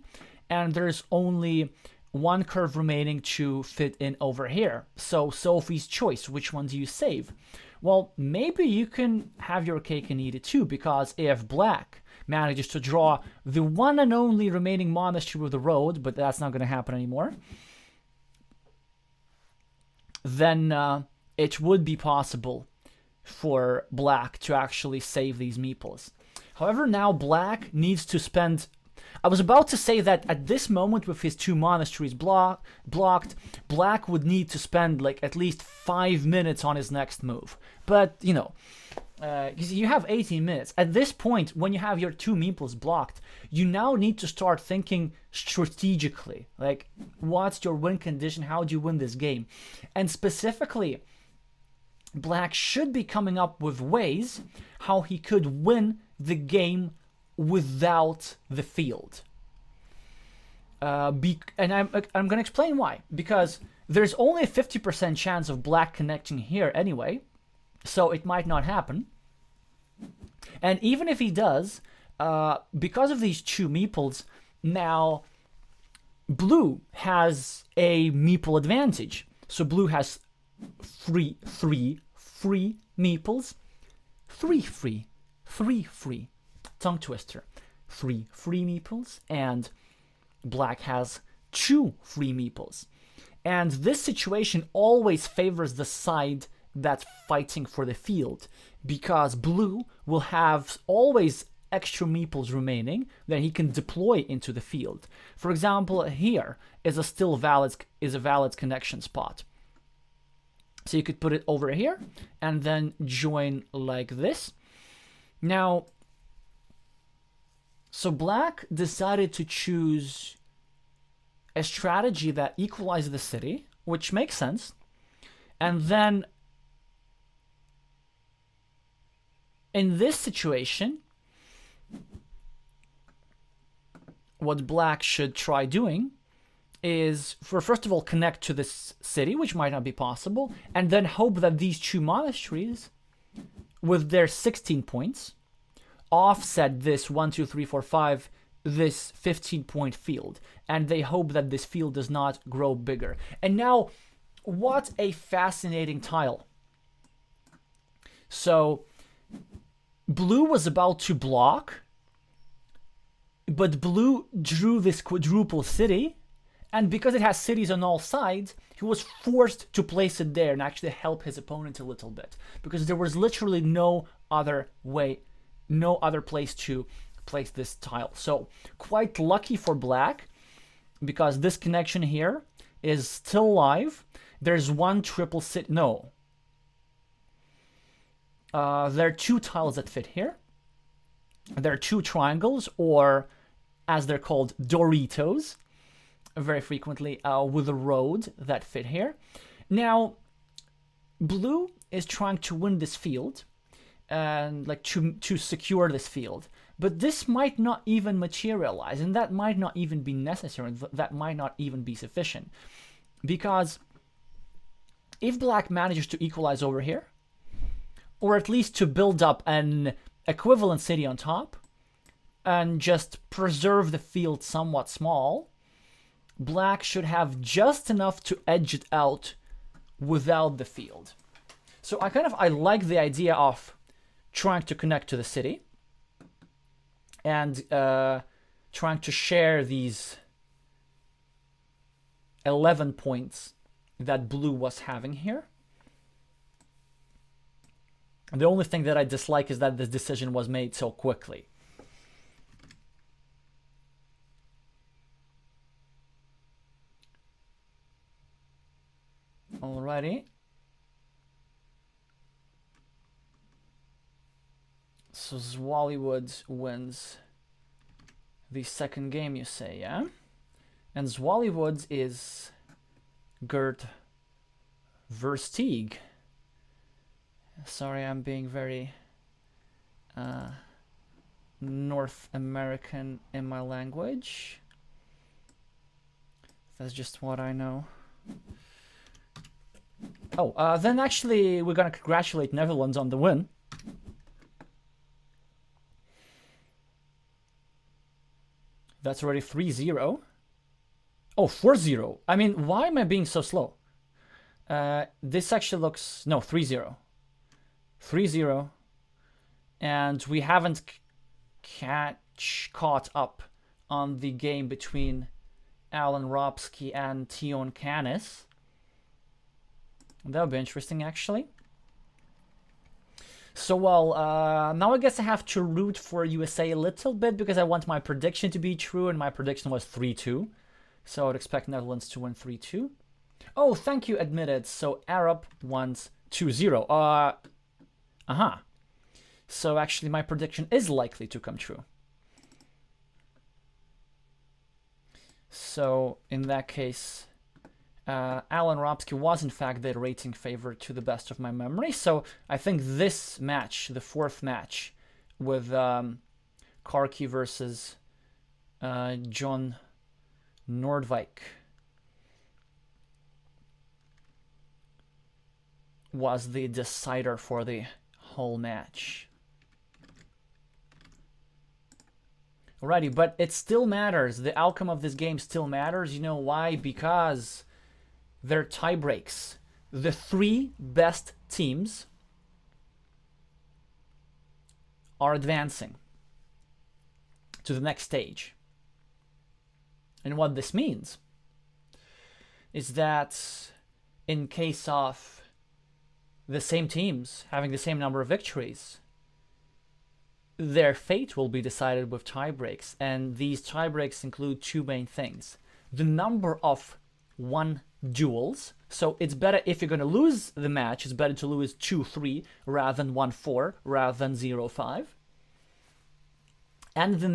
and there's only 1 curve remaining to fit in over here. So Sophie's choice, which one do you save? Well, maybe you can have your cake and eat it too, because if black manages to draw the one and only remaining monastery with the road, but that's not going to happen anymore, then it would be possible for black to actually save these meeples. However, now black needs to spend... I was about to say that at this moment, with his 2 monasteries blocked, black would need to spend like at least 5 minutes on his next move. But, you know, you have 18 minutes. At this point, when you have your 2 meeples blocked, you now need to start thinking strategically. Like, what's your win condition? How do you win this game? And specifically, black should be coming up with ways how he could win the game without the field. And I'm going to explain why. Because there's only a 50% chance of black connecting here anyway, so it might not happen. And even if he does, because of these 2 meeples, now blue has a meeple advantage. So blue has three free meeples. 3 free. Tongue twister. 3 free meeples, and black has 2 free meeples. And this situation always favors the side that's fighting for the field, because blue will have always extra meeples remaining that he can deploy into the field. For example, here is a valid connection spot. So you could put it over here and then join like this. Now, so black decided to choose a strategy that equalizes the city, which makes sense. And then in this situation, what black should try doing is, first of all, connect to this city, which might not be possible, and then hope that these 2 monasteries, with their 16 points, offset this 1, 2, 3, 4, 5, this 15-point field, and they hope that this field does not grow bigger. And now, what a fascinating tile. So blue was about to block, but blue drew this quadruple city, and because it has cities on all sides, he was forced to place it there and actually help his opponent a little bit, because there was literally no other way, no other place to place this tile. So quite lucky for black, because this connection here is still live. There's 1 triple city. No. There are 2 tiles that fit here. There are 2 triangles, or as they're called, Doritos, very frequently, with a road that fit here. Now, blue is trying to win this field and like to secure this field, but this might not even materialize, and that might not even be necessary, that might not even be sufficient, because if black manages to equalize over here, or at least to build up an equivalent city on top, and just preserve the field somewhat small, black should have just enough to edge it out without the field. So I like the idea of trying to connect to the city and trying to share these 11 points that blue was having here. The only thing that I dislike is that this decision was made so quickly. Alrighty. So Zwollywood wins the second game, you say, yeah? And Zwollywood is Gert Versteeg. Sorry, I'm being very North American in my language. That's just what I know. Oh, then actually we're gonna congratulate Netherlands on the win. That's already 3-0. Oh, 4-0. I mean, why am I being so slow? This actually looks... No, 3-0. 3-0. And we haven't caught up on the game between Alan Ropsky and Tion Canis. That would be interesting, actually. So, well, now I guess I have to root for USA a little bit because I want my prediction to be true, and my prediction was 3-2. So I would expect Netherlands to win 3-2. Oh, thank you, admitted. So Arab wins 2-0. So actually my prediction is likely to come true. So in that case, Alan Ropsky was in fact the rating favorite to the best of my memory. So I think this match, the fourth match with Karki versus John Nordvik, was the decider for the whole match. Alrighty, but it still matters. The outcome of this game still matters. You know why? Because they're tie breaks. The three best teams are advancing to the next stage. And what this means is that in case of the same teams having the same number of victories, their fate will be decided with tie breaks. And these tie breaks include two main things: the number of won duels. So it's better, if you're going to lose the match, it's better to lose 2-3 rather than 1-4 rather than 0-5. And the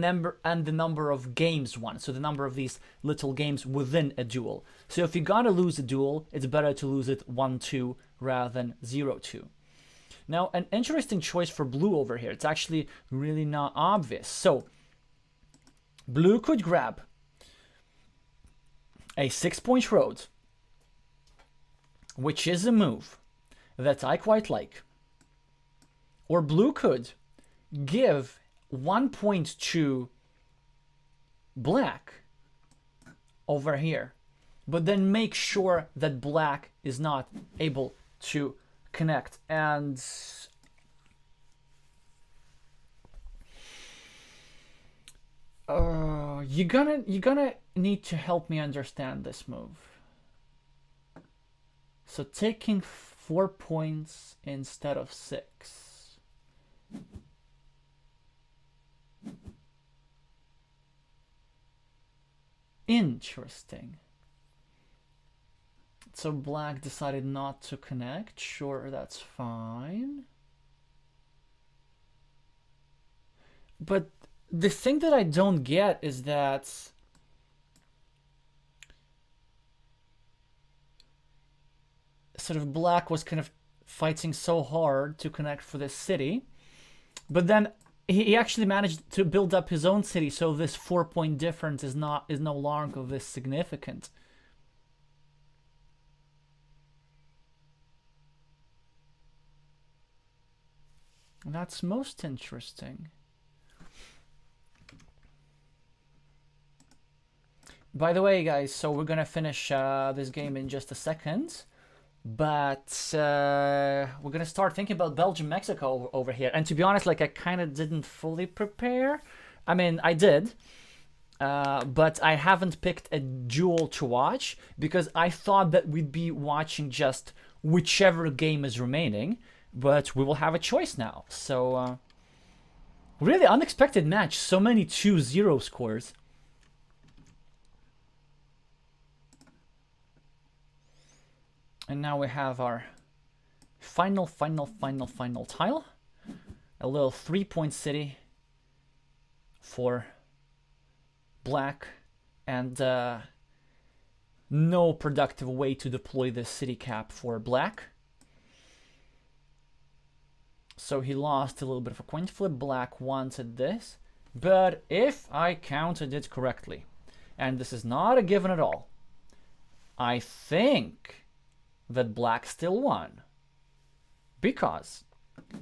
number of games won. So the number of these little games within a duel. So if you gotta lose a duel, it's better to lose it 1-2 rather than 0-2. Now, an interesting choice for blue over here. It's actually really not obvious. So blue could grab a 6-point road, which is a move that I quite like. Or blue could give 1 point to black over here, but then make sure that black is not able to connect. And you're gonna need to help me understand this move. So taking 4 points instead of 6. Interesting. So black decided not to connect. Sure, that's fine. But the thing that I don't get is that sort of black was kind of fighting so hard to connect for this city, but then he actually managed to build up his own city, so this 4-point difference is no longer this significant. That's most interesting. By the way, guys, so we're gonna finish this game in just a second, but we're gonna start thinking about Belgium, Mexico over here. And to be honest, like I kind of didn't fully prepare. I mean, I did, but I haven't picked a duel to watch because I thought that we'd be watching just whichever game is remaining, but we will have a choice now. So, really unexpected match. So many 2-0 scores. And now we have our final tile. A little 3-point city for black, and no productive way to deploy the city cap for black. So he lost a little bit of a coin flip. Black wanted this, but if I counted it correctly, and this is not a given at all, I think that black still won, because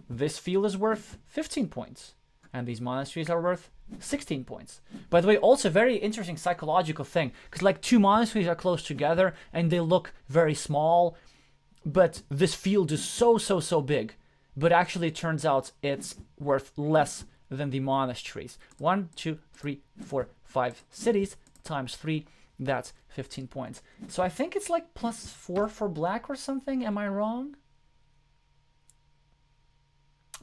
this field is worth 15 points and these monasteries are worth 16 points. By the way, also very interesting psychological thing, because like two monasteries are close together and they look very small, but this field is so big, but actually it turns out it's worth less than the monasteries. 1, 2, 3, 4, 5 cities times 3, that's 15 points. So I think it's like +4 for black or something. Am I wrong?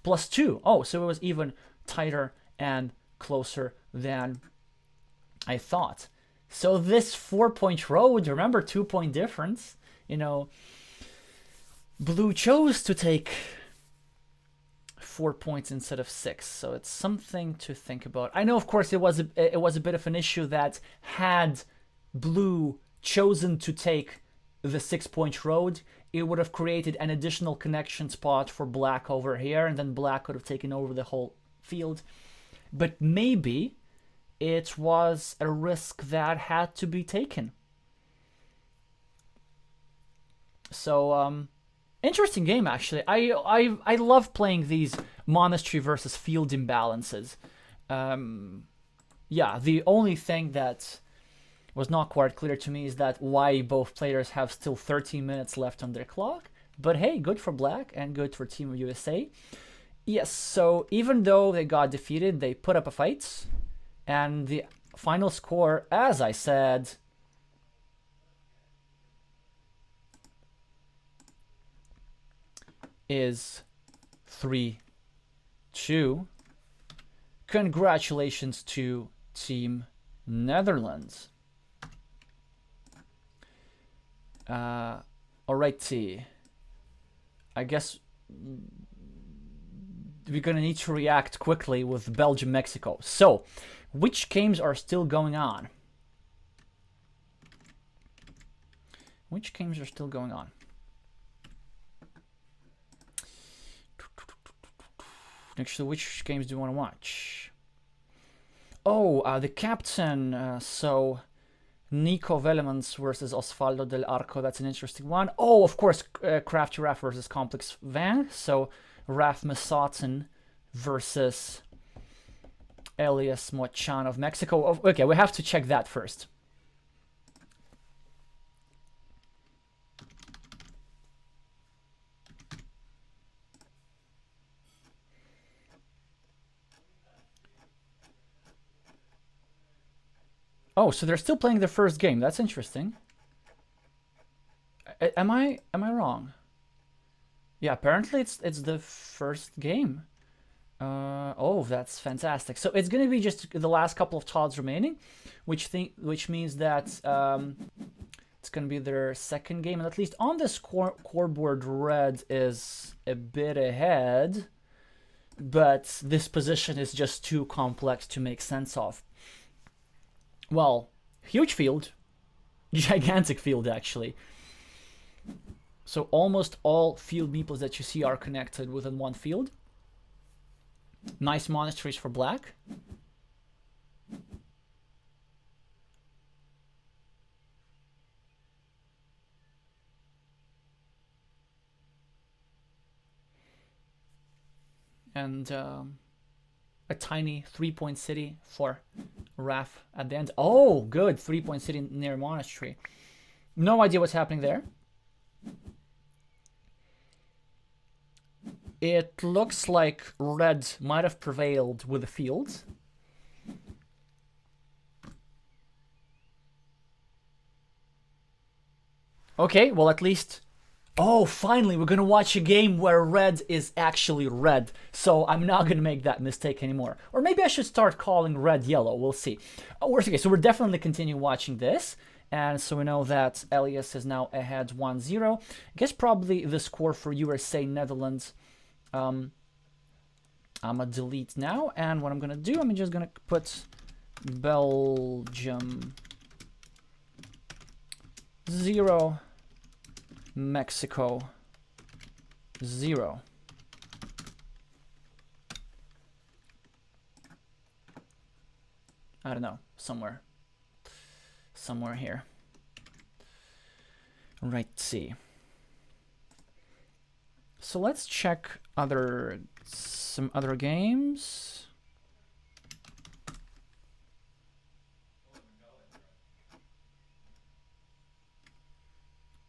+2. Oh, so it was even tighter and closer than I thought. So this 4-point road, remember, 2-point difference, you know, blue chose to take 4 points instead of 6, so it's something to think about. I know, of course, it was a bit of an issue that had blue chosen to take the 6-point road, it would have created an additional connection spot for black over here, and then black could have taken over the whole field. But maybe it was a risk that had to be taken. So interesting game, actually. I love playing these monastery versus field imbalances. Yeah, the only thing that was not quite clear to me is that why both players have still 13 minutes left on their clock. But hey, good for black and good for Team USA. Yes, so even though they got defeated, they put up a fight. And the final score, as I said, is 3-2. Congratulations to Team Netherlands. Alrighty. I guess we're gonna need to react quickly with Belgium, Mexico. So, which games are still going on? Which games are still going on? Actually, which games do you want to watch? Oh, the captain. So, Nico Vellemans versus Osvaldo del Arco. That's an interesting one. Oh, of course, Crafty Raf versus Complex Van. So, Raf Masotin versus Elias Mochan of Mexico. Oh, okay, we have to check that first. Oh, so they're still playing their first game. That's interesting. Am I wrong? Yeah, apparently it's the first game. Oh, that's fantastic. So it's gonna be just the last couple of tiles remaining, which means that it's gonna be their second game, and at least on the scoreboard, red is a bit ahead, but this position is just too complex to make sense of. Well, huge field, gigantic field actually. So almost all field meeples that you see are connected within one field. Nice monasteries for black. And a tiny 3-point city for Raf at the end. Oh, good. 3-point city near monastery. No idea what's happening there. It looks like red might have prevailed with the fields. Okay, well, at least... Oh, finally, we're going to watch a game where red is actually red. So I'm not going to make that mistake anymore. Or maybe I should start calling red yellow. We'll see. Oh, okay, so we're definitely continuing watching this. And so we know that Elias is now ahead 1-0. I guess probably the score for USA Netherlands. I'm going to delete now. And what I'm going to do, I'm just going to put Belgium 0. Mexico 0. I don't know, somewhere here. Right, see. So let's check some other games.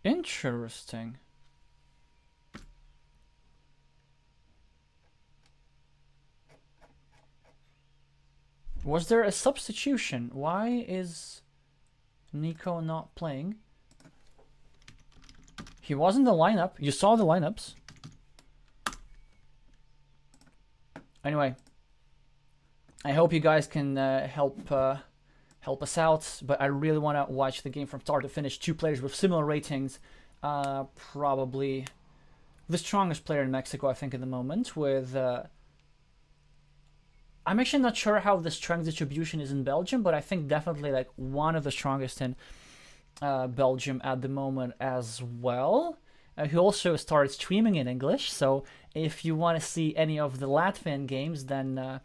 Interesting. Was there a substitution? Why is Nico not playing? He was in the lineup. You saw the lineups. Anyway, I hope you guys can help us out, but I really want to watch the game from start to finish. Two players with similar ratings. Probably the strongest player in Mexico, I think, at the moment. With I'm actually not sure how the strength distribution is in Belgium, but I think definitely like one of the strongest in Belgium at the moment as well. He also started streaming in English, so if you want to see any of the Latvian games, then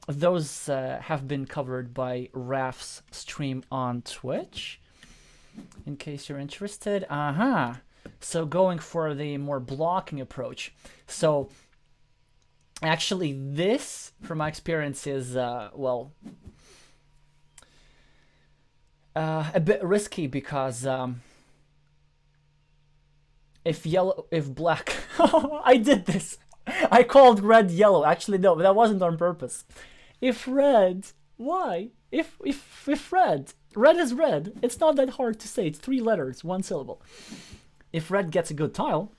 those have been covered by Raf's stream on Twitch, in case you're interested. So going for the more blocking approach. So actually this, from my experience, is, well, a bit risky because if black... I did this! I called red yellow. Actually, no, that wasn't on purpose. If red, why? If red is red, it's not that hard to say. It's 3 letters, 1 syllable. If red gets a good tile,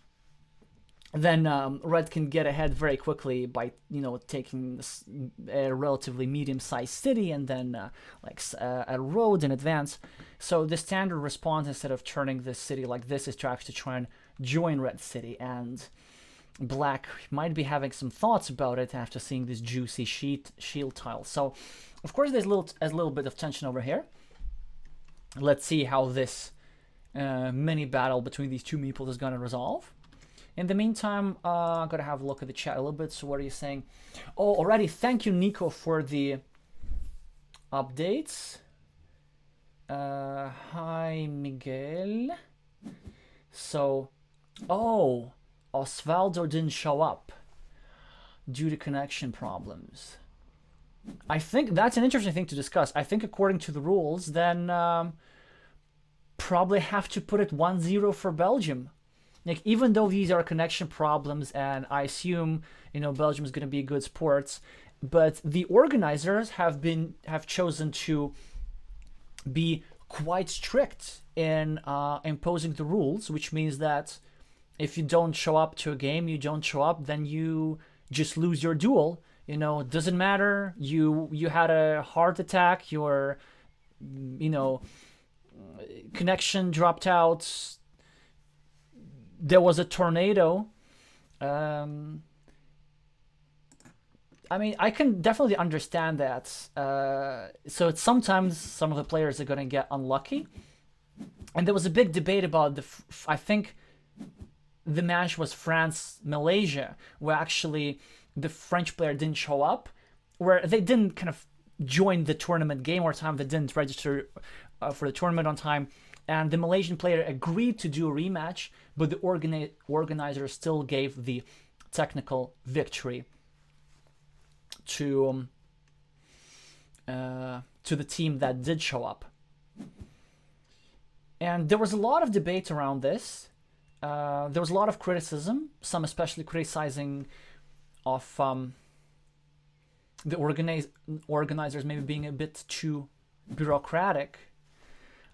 then red can get ahead very quickly by, you know, taking a relatively medium-sized city and then like a road in advance. So the standard response, instead of turning this city like this, is to actually try and join red city, and black might be having some thoughts about it after seeing this juicy shield tile. So of course there's a little bit of tension over here. Let's see how this mini battle between these two meeples is going to resolve. In the meantime, I'm going to have a look at the chat a little bit. So what are you saying? Oh, already, thank you, Nico, for the updates. Hi, Miguel. So, oh, Osvaldo didn't show up due to connection problems. I think that's an interesting thing to discuss. I think according to the rules, then probably have to put it 1-0 for Belgium. Like, even though these are connection problems, and I assume, you know, Belgium is going to be good sports, but the organizers have chosen to be quite strict in imposing the rules, which means that if you don't show up to a game, you don't show up, then you just lose your duel. You know, it doesn't matter. You had a heart attack, your, you know, connection dropped out, there was a tornado. I mean, I can definitely understand that. So it's sometimes some of the players are going to get unlucky. And there was a big debate about I think the match was France-Malaysia, where actually the French player didn't show up, where they didn't kind of join the tournament game on time, they didn't register for the tournament on time, and the Malaysian player agreed to do a rematch, but the organizer still gave the technical victory to the team that did show up. And there was a lot of debate around this. There was a lot of criticism, some especially criticizing of the organizers maybe being a bit too bureaucratic.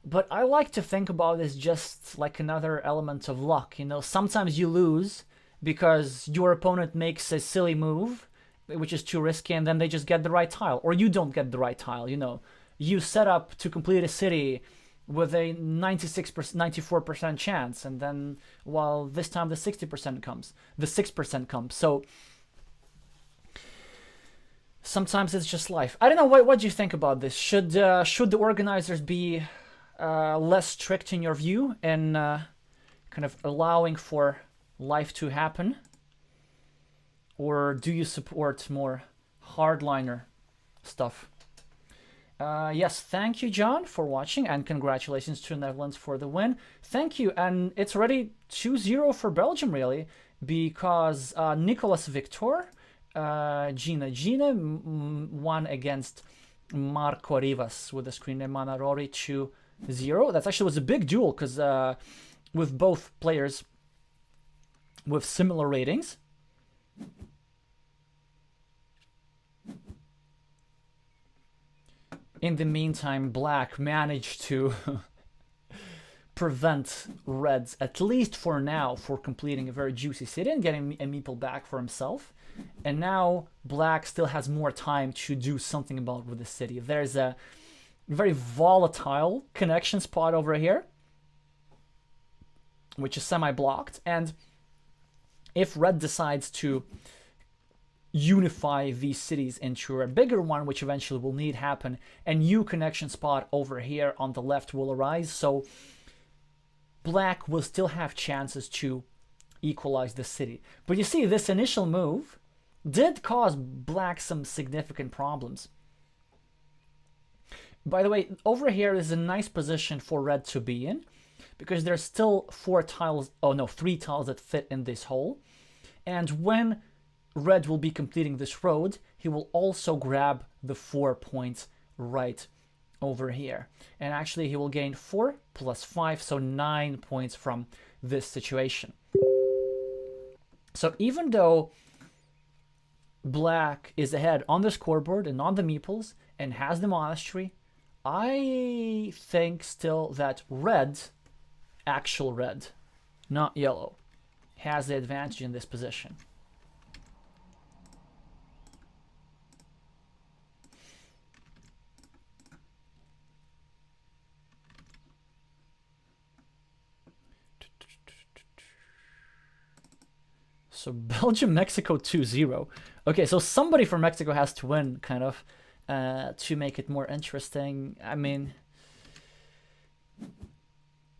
But I like to think about this just like another element of luck. You know, sometimes you lose because your opponent makes a silly move, which is too risky, and then they just get the right tile, or you don't get the right tile. You know, you set up to complete a city with a 96%, 94% chance, and then, well, this time the 60% comes, the 6% comes. So sometimes it's just life. I don't know. What do you think about this? Should the organizers be less strict in your view and kind of allowing for life to happen, or do you support more hardliner stuff? Yes, thank you, John, for watching, and congratulations to the Netherlands for the win. Thank you, and it's already 2-0 for Belgium, really, because Nicolas Victor, Gina won against Marco Rivas with the screen name Manarori 2-0. That actually was a big duel, because with both players with similar ratings. In the meantime, Black managed to prevent Reds, at least for now, for completing a very juicy city and getting a meeple back for himself. And now Black still has more time to do something about with the city. There's a very volatile connection spot over here, which is semi-blocked. And if Red decides to unify these cities into a bigger one, which eventually will need happen, a new connection spot over here on the left will arise. So Black will still have chances to equalize the city. But you see, this initial move did cause Black some significant problems. By the way, over here is a nice position for Red to be in, because there's still 3 tiles that fit in this hole. And when Red will be completing this road, he will also grab the 4 points right over here. And actually he will gain 4 plus 5, so 9 points from this situation. So even though Black is ahead on the scoreboard and on the meeples and has the monastery, I think still that Red, actual Red, not yellow, has the advantage in this position. So Belgium, Mexico 2-0. Okay, so somebody from Mexico has to win, kind of, to make it more interesting. I mean,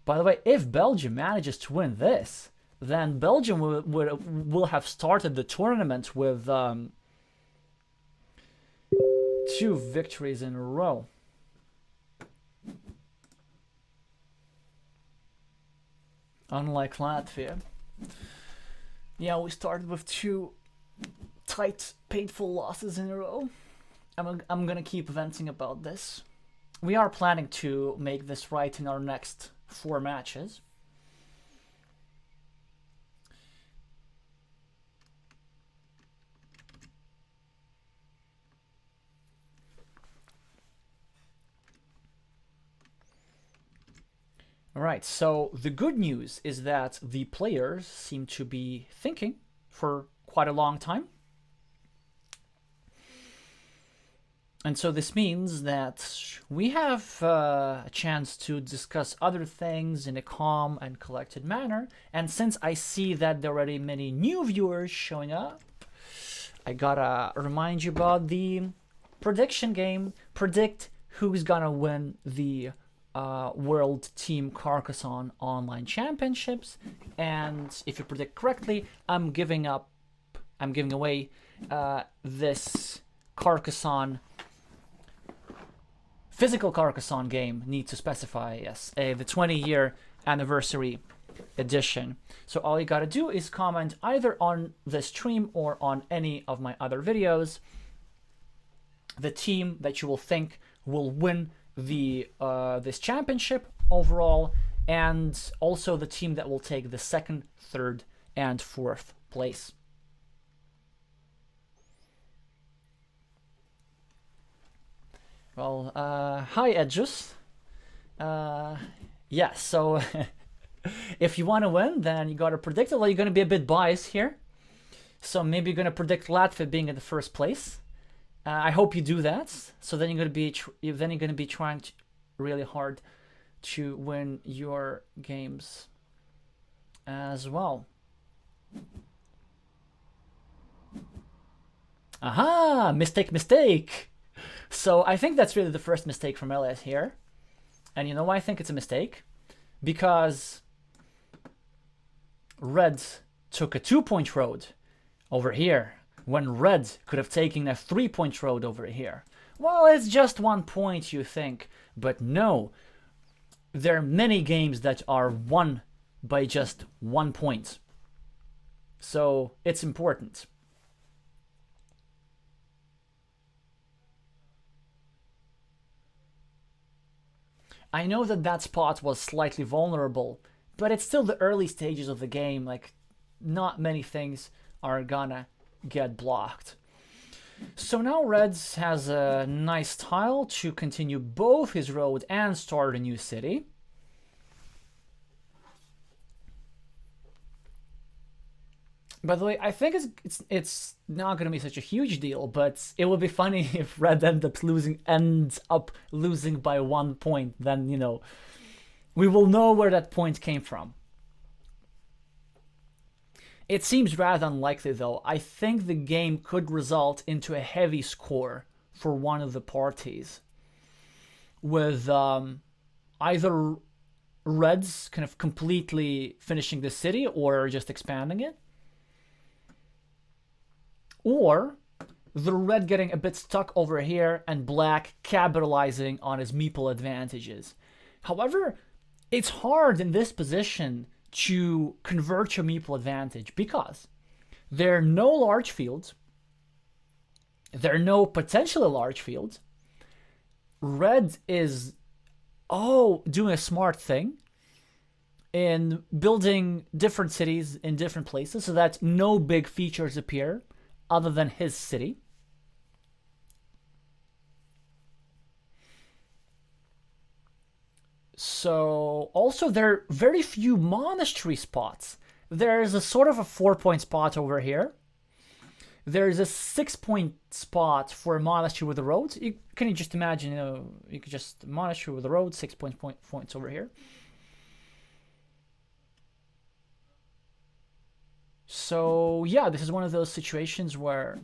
by the way, if Belgium manages to win this, then Belgium will have started the tournament with 2 victories in a row. Unlike Latvia. Yeah, we started with 2 tight, painful losses in a row. I'm gonna keep venting about this. We are planning to make this right in our next 4 matches. Alright, so the good news is that the players seem to be thinking for quite a long time. And so this means that we have a chance to discuss other things in a calm and collected manner. And since I see that there are already many new viewers showing up, I gotta remind you about the prediction game. Predict who's gonna win the World Team Carcassonne Online Championships, and if you predict correctly, I'm giving away this Carcassonne, physical Carcassonne game. Need to specify, yes, the 20-year anniversary edition. So all you gotta do is comment either on the stream or on any of my other videos the team that you will think will win the this championship overall, and also the team that will take the second, third, and fourth place. Well, hi Edjus. Yeah, so if you want to win, then you got to predict it. Well, you're going to be a bit biased here. So maybe you're going to predict Latvia being in the first place. I hope you do that. So then you're going to be trying really hard to win your games as well. Aha! Mistake! So I think that's really the first mistake from Elias here. And you know why I think it's a mistake? Because Red took a 2-point road over here, when Red could have taken a 3-point road over here. Well, it's just 1 point, you think. But no, there are many games that are won by just 1 point. So it's important. I know that spot was slightly vulnerable, but it's still the early stages of the game. Like, not many things are gonna get blocked. So now Reds has a nice tile to continue both his road and start a new city. By the way, I think it's not going to be such a huge deal, but it would be funny if Red ends up losing by 1 point. Then, you know, we will know where that point came from. It seems rather unlikely, though. I think the game could result into a heavy score for one of the parties, with either Reds kind of completely finishing the city or just expanding it, or the Red getting a bit stuck over here and Black capitalizing on his meeple advantages. However, it's hard in this position to convert your meeple advantage because there are no large fields, there are no potentially large fields. Red is doing a smart thing in building different cities in different places so that no big features appear other than his city. So also there are very few monastery spots. There's a sort of a 4-point spot over here. There's a 6-point spot for a monastery with a road. Can you just imagine, you know, you could just monastery with a road, 6 points over here. So yeah, this is one of those situations where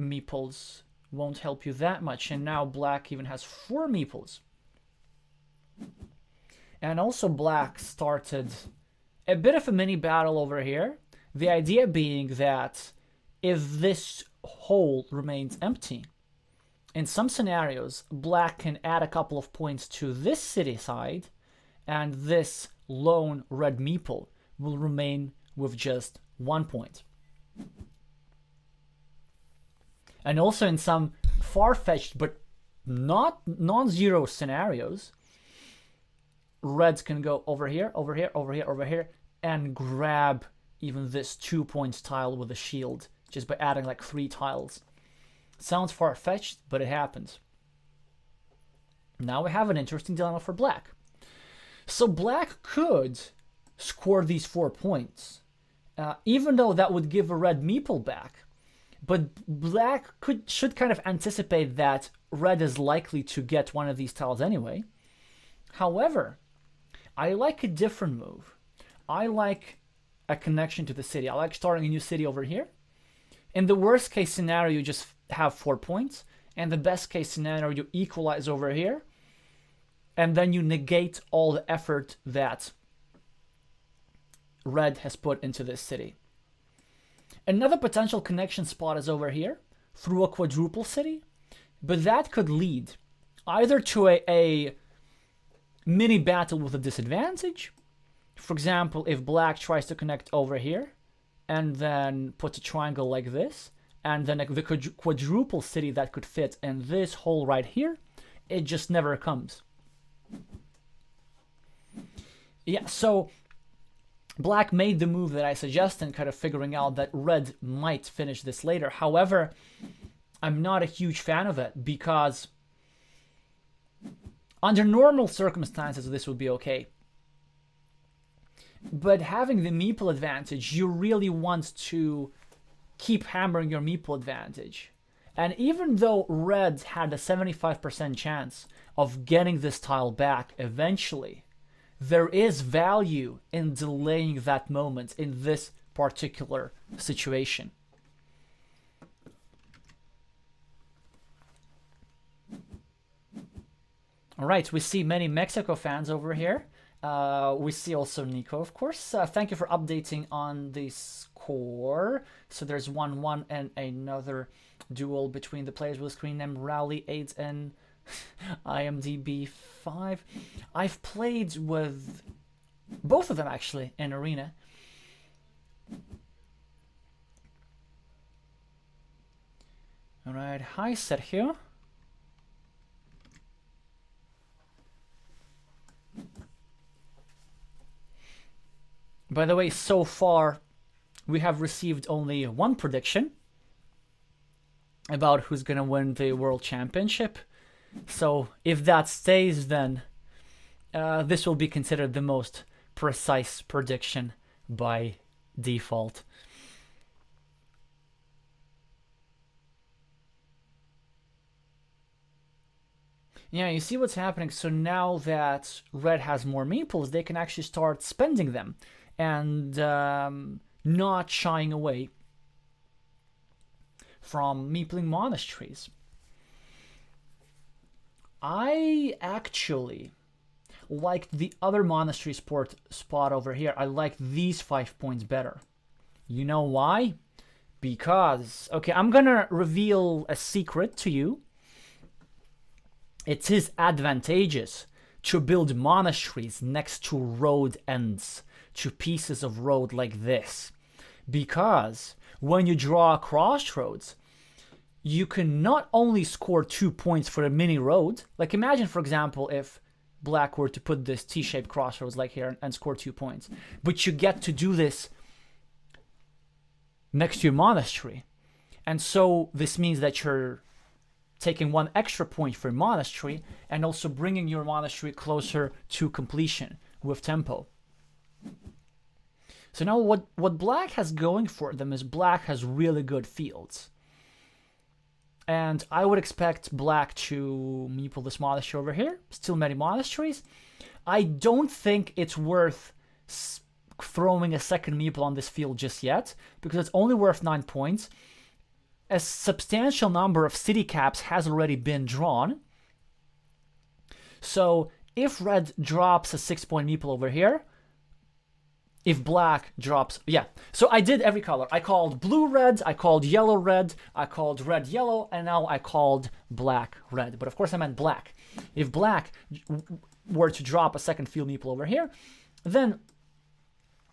meeples won't help you that much. And now Black even has 4 meeples. And also Black started a bit of a mini battle over here. The idea being that if this hole remains empty, in some scenarios, Black can add a couple of points to this city side, and this lone red meeple will remain with just 1 point. And also in some far-fetched but not non-zero scenarios, Reds can go over here, over here, over here, over here, and grab even this 2-point tile with a shield just by adding like 3 tiles. Sounds far-fetched, but it happens. Now we have an interesting dilemma for Black. So Black could score these 4 points, even though that would give a red meeple back. But Black should kind of anticipate that Red is likely to get one of these tiles anyway. However, I like a different move. I like a connection to the city. I like starting a new city over here. In the worst case scenario, you just have 4 points. And the best case scenario, you equalize over here. And then you negate all the effort that Red has put into this city. Another potential connection spot is over here through a quadruple city. But that could lead either to a mini battle with a disadvantage. For example, if Black tries to connect over here and then puts a triangle like this, and then the quadruple city that could fit in this hole right here, it just never comes. Yeah, so black made the move that I suggested, kind of figuring out that red might finish this later. However, I'm not a huge fan of it, because under normal circumstances this would be okay. But having the meeple advantage, you really want to keep hammering your meeple advantage. And even though red had a 75% chance of getting this tile back eventually, there is value in delaying that moment in this particular situation. All right, we see many Mexico fans over here. We see also Nico, of course. Thank you for updating on the score. So there's 1-1 and another duel between the players with screen name Rally 8 and IMDb 5. I've played with both of them actually in Arena. All right, hi Sergio. By the way, so far we have received only one prediction about who's gonna win the World Championship. So if that stays, then this will be considered the most precise prediction by default. Yeah, you see what's happening. So now that red has more meeples, they can actually start spending them and not shying away from meepling monasteries. I actually liked the other monastery spot over here. I like these 5 points better. You know why? Because, okay, I'm gonna reveal a secret to you. It is advantageous to build monasteries next to road ends, to pieces of road like this. Because when you draw a crossroads, you can not only score 2 points for a mini road, like imagine, for example, if black were to put this T-shaped crossroads like here and score 2 points, but you get to do this next to your monastery. And so this means that you're taking 1 extra point for your monastery and also bringing your monastery closer to completion with tempo. So now what black has going for them is black has really good fields. And I would expect black to meeple this monastery over here. Still many monasteries. I don't think it's worth throwing a second meeple on this field just yet, because it's only worth 9 points. A substantial number of city caps has already been drawn. So if red drops a 6-point meeple over here, if black drops, yeah. So I did every color. I called blue red, I called yellow red, I called red yellow, and now I called black red. But of course I meant black. If black were to drop a second field meeple over here, then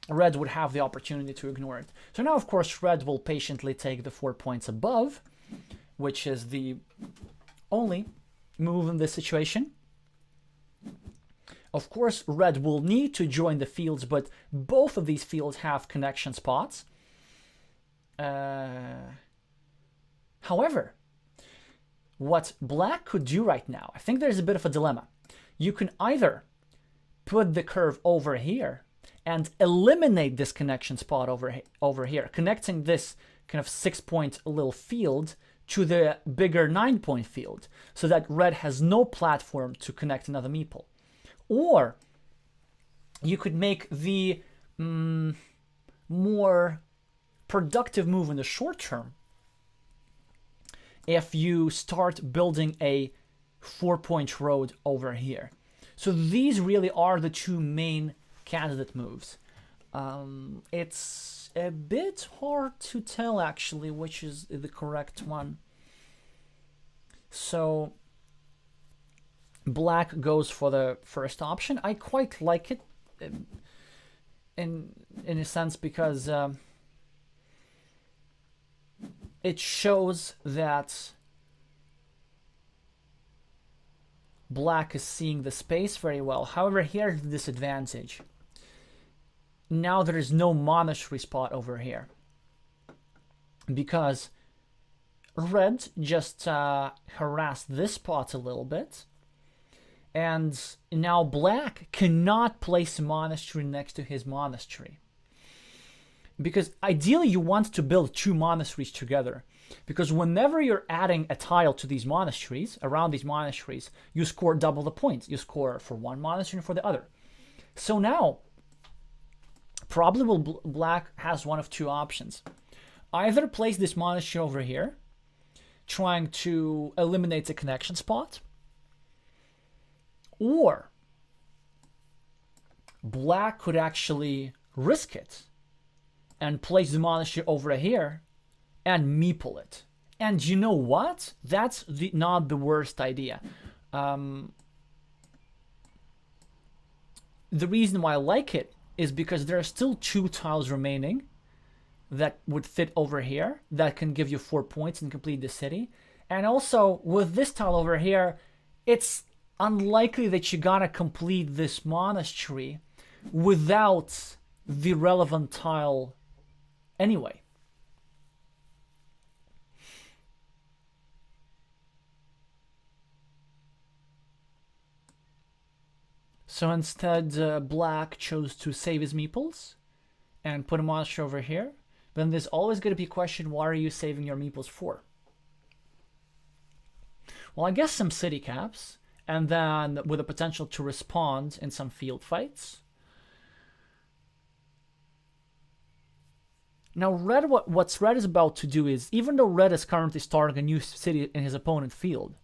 red would have the opportunity to ignore it. So now, of course, red will patiently take the 4 points above, which is the only move in this situation. Of course, red will need to join the fields, but both of these fields have connection spots. However, what black could do right now, I think there's a bit of a dilemma. You can either put the curve over here and eliminate this connection spot over here, connecting this kind of 6-point little field to the bigger 9-point field, so that red has no platform to connect another meeple. Or you could make the more productive move in the short term if you start building a 4-point road over here. So these really are the two main candidate moves. It's a bit hard to tell actually which is the correct one. So black goes for the first option. I quite like it in a sense, because it shows that black is seeing the space very well. However, here's the disadvantage. Now there is no monastery spot over here, because red just harassed this spot a little bit, and now black cannot place a monastery next to his monastery. Because ideally you want to build two monasteries together, because whenever you're adding a tile to these monasteries, around these monasteries, you score double the points. You score for one monastery and for the other. So now, probably black has one of two options. Either place this monastery over here, trying to eliminate the connection spot, or black could actually risk it and place the monastery over here and meeple it. And you know what? That's not the worst idea. The reason why I like it is because there are still two tiles remaining that would fit over here that can give you 4 points and complete the city. And also, with this tile over here, it's unlikely that you're gonna complete this monastery without the relevant tile anyway. So instead, black chose to save his meeples and put a monastery over here. Then there's always going to be a question, what are you saving your meeples for? Well, I guess some city caps, and then with the potential to respond in some field fights. Now, red, what red is about to do is, even though red is currently starting a new city in his opponent's field,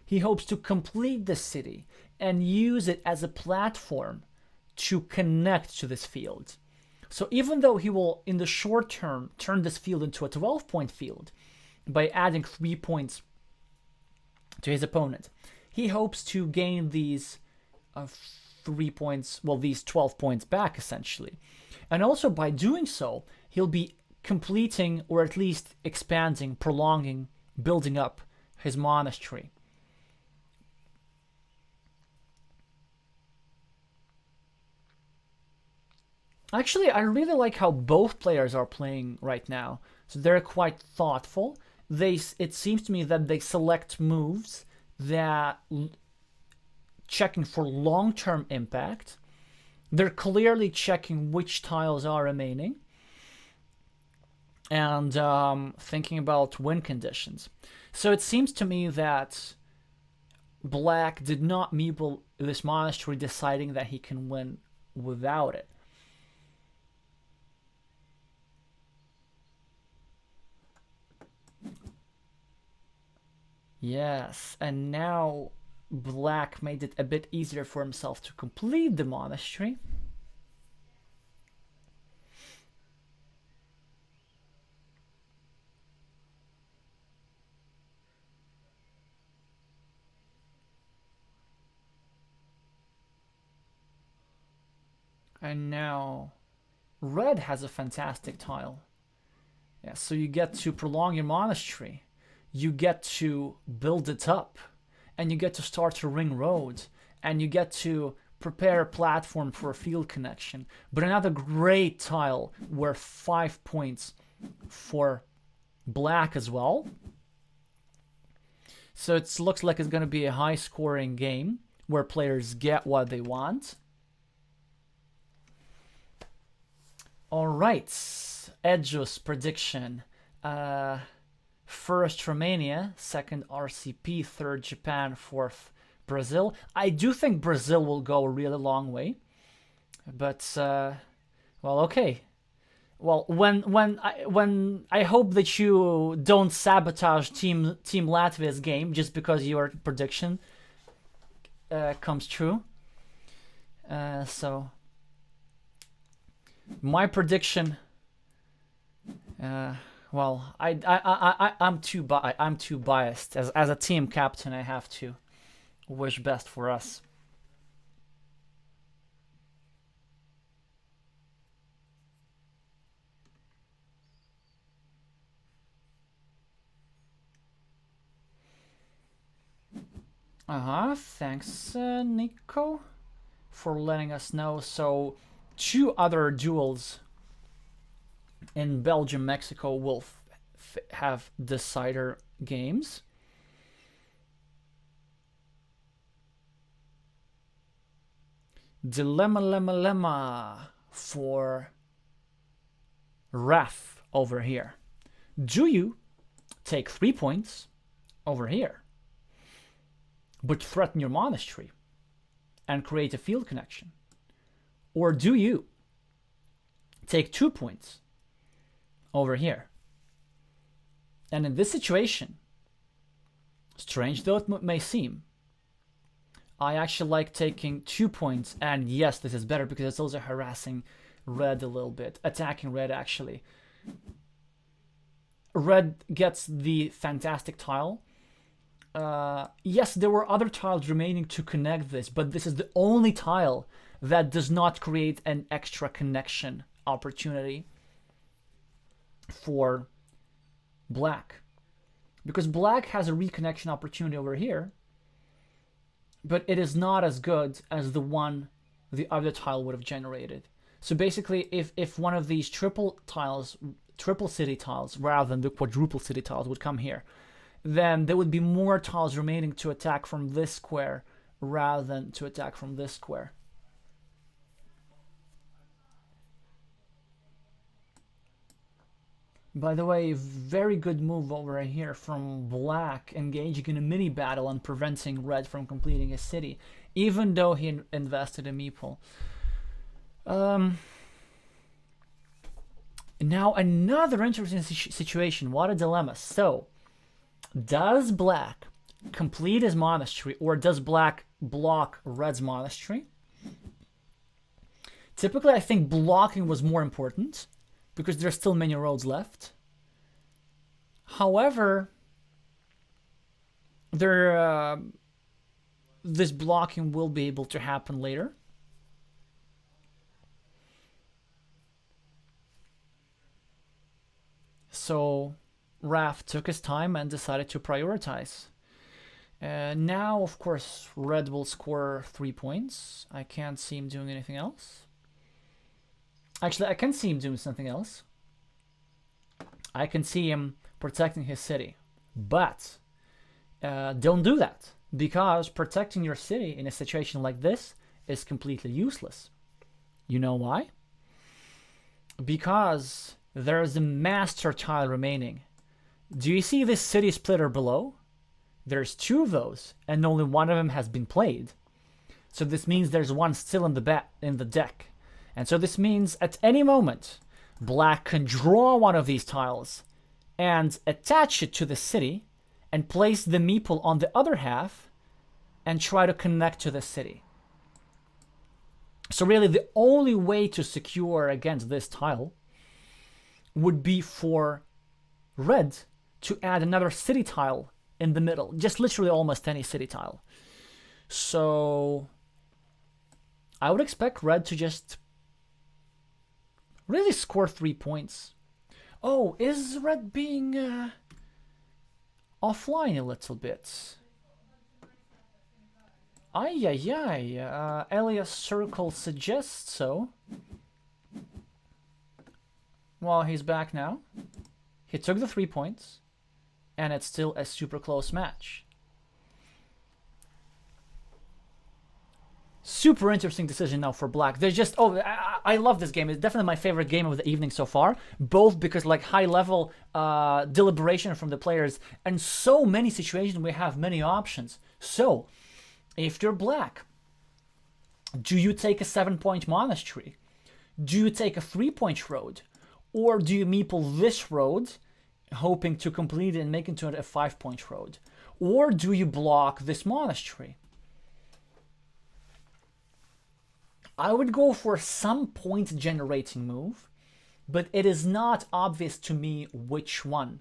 he hopes to complete the city and use it as a platform to connect to this field. So even though he will, in the short term, turn this field into a 12-point field by adding 3 points to his opponent, he hopes to gain these 3 points, well, these 12 points back, essentially. And also, by doing so, he'll be completing, or at least expanding, prolonging, building up his monastery. Actually, I really like how both players are playing right now. So they're quite thoughtful. It seems to me that they select moves that checking for long-term impact. They're clearly checking which tiles are remaining and thinking about win conditions. So it seems to me that black did not meeple this monastery, deciding that he can win without it. Yes, and now black made it a bit easier for himself to complete the monastery. And now red has a fantastic tile. Yeah, so you get to prolong your monastery. You get to build it up, and you get to start to ring roads, and you get to prepare a platform for a field connection. But another great tile worth 5 points for black as well. So it looks like it's going to be a high scoring game where players get what they want. All right, Edjo's prediction. First Romania, second RCP, third Japan, fourth Brazil. I do think Brazil will go a really long way, but well, okay. Well, when I hope that you don't sabotage Team Latvia's game just because your prediction comes true. So my prediction. Well, I'm too biased. As a team captain, I have to wish best for us. Thanks, Nico, for letting us know. So, 2 other duels in Belgium, Mexico will have decider games. Dilemma for Raf over here. Do you take 3 points over here, but threaten your monastery and create a field connection? Or do you take 2 points over here? And in this situation, strange though it may seem, I actually like taking 2 points, and yes, this is better because it's also harassing red a little bit, attacking red actually. Red gets the fantastic tile. Yes, there were other tiles remaining to connect this, but this is the only tile that does not create an extra connection opportunity for black. Because black has a reconnection opportunity over here, but it is not as good as the one the other tile would have generated. So basically, if one of these triple city tiles, rather than the quadruple city tiles, would come here, then there would be more tiles remaining to attack from this square rather than to attack from this square. By the way, very good move over here from black, engaging in a mini battle and preventing red from completing a city, even though he invested a meeple. Now another interesting situation. What a dilemma. So, does black complete his monastery, or does black block red's monastery? Typically, I think blocking was more important, because there's still many roads left. However, this blocking will be able to happen later. So Raf took his time and decided to prioritize. Now, of course, red will score 3 points. I can't see him doing anything else. Actually, I can see him doing something else. I can see him protecting his city. But don't do that, because protecting your city in a situation like this is completely useless. You know why? Because there is a master tile remaining. Do you see this city splitter below? There's 2 of those, and only one of them has been played. So this means there's one still in the deck. And so this means at any moment, black can draw one of these tiles and attach it to the city and place the meeple on the other half and try to connect to the city. So really the only way to secure against this tile would be for red to add another city tile in the middle. Just literally almost any city tile. So I would expect red to just really score 3 points. Oh, is red being offline a little bit? Elias Circle suggests so. Well, he's back now. He took the 3 points, and it's still a super close match. Super interesting decision now for black. There's just, I love this game. It's definitely my favorite game of the evening so far. Both because like high level deliberation from the players, and so many situations we have many options. So, if you're black, do you take a 7-point monastery? Do you take a 3-point road? Or do you meeple this road, hoping to complete it and make it into a 5-point road? Or do you block this monastery? I would go for some point generating move, but it is not obvious to me which one.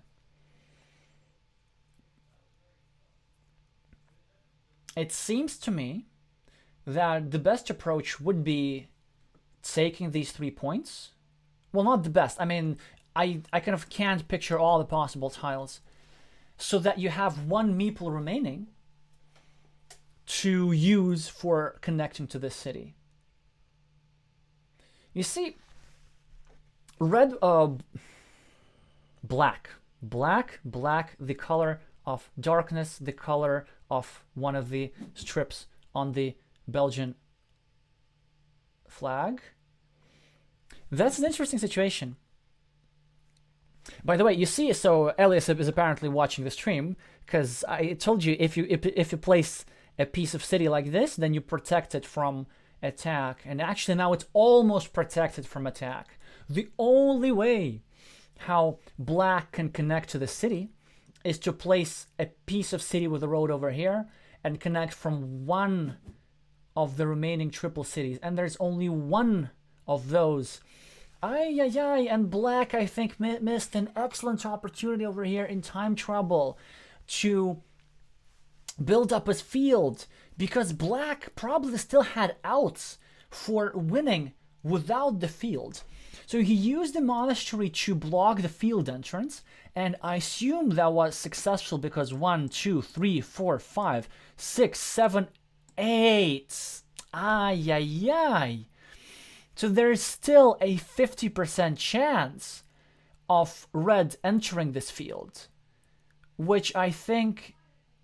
It seems to me that the best approach would be taking these 3 points. Well, not the best. I mean, I kind of can't picture all the possible tiles. So that you have one meeple remaining. to use for connecting to this city. You see, red, black, the color of darkness, the color of one of the strips on the Belgian flag. That's an interesting situation. By the way, you see, so Elias is apparently watching the stream, because I told you if you place a piece of city like this, then you protect it from attack. And actually now it's almost protected from attack. The only way how black can connect to the city is to place a piece of city with a road over here and connect from one of the remaining triple cities. And there's only one of those. And black, I think, missed an excellent opportunity over here in time trouble to build up his field, because black probably still had outs for winning without the field. So he used the monastery to block the field entrance, and I assume that was successful because 1, 2, 3, 4, 5, 6, 7, 8. So there's still a 50% chance of red entering this field, which I think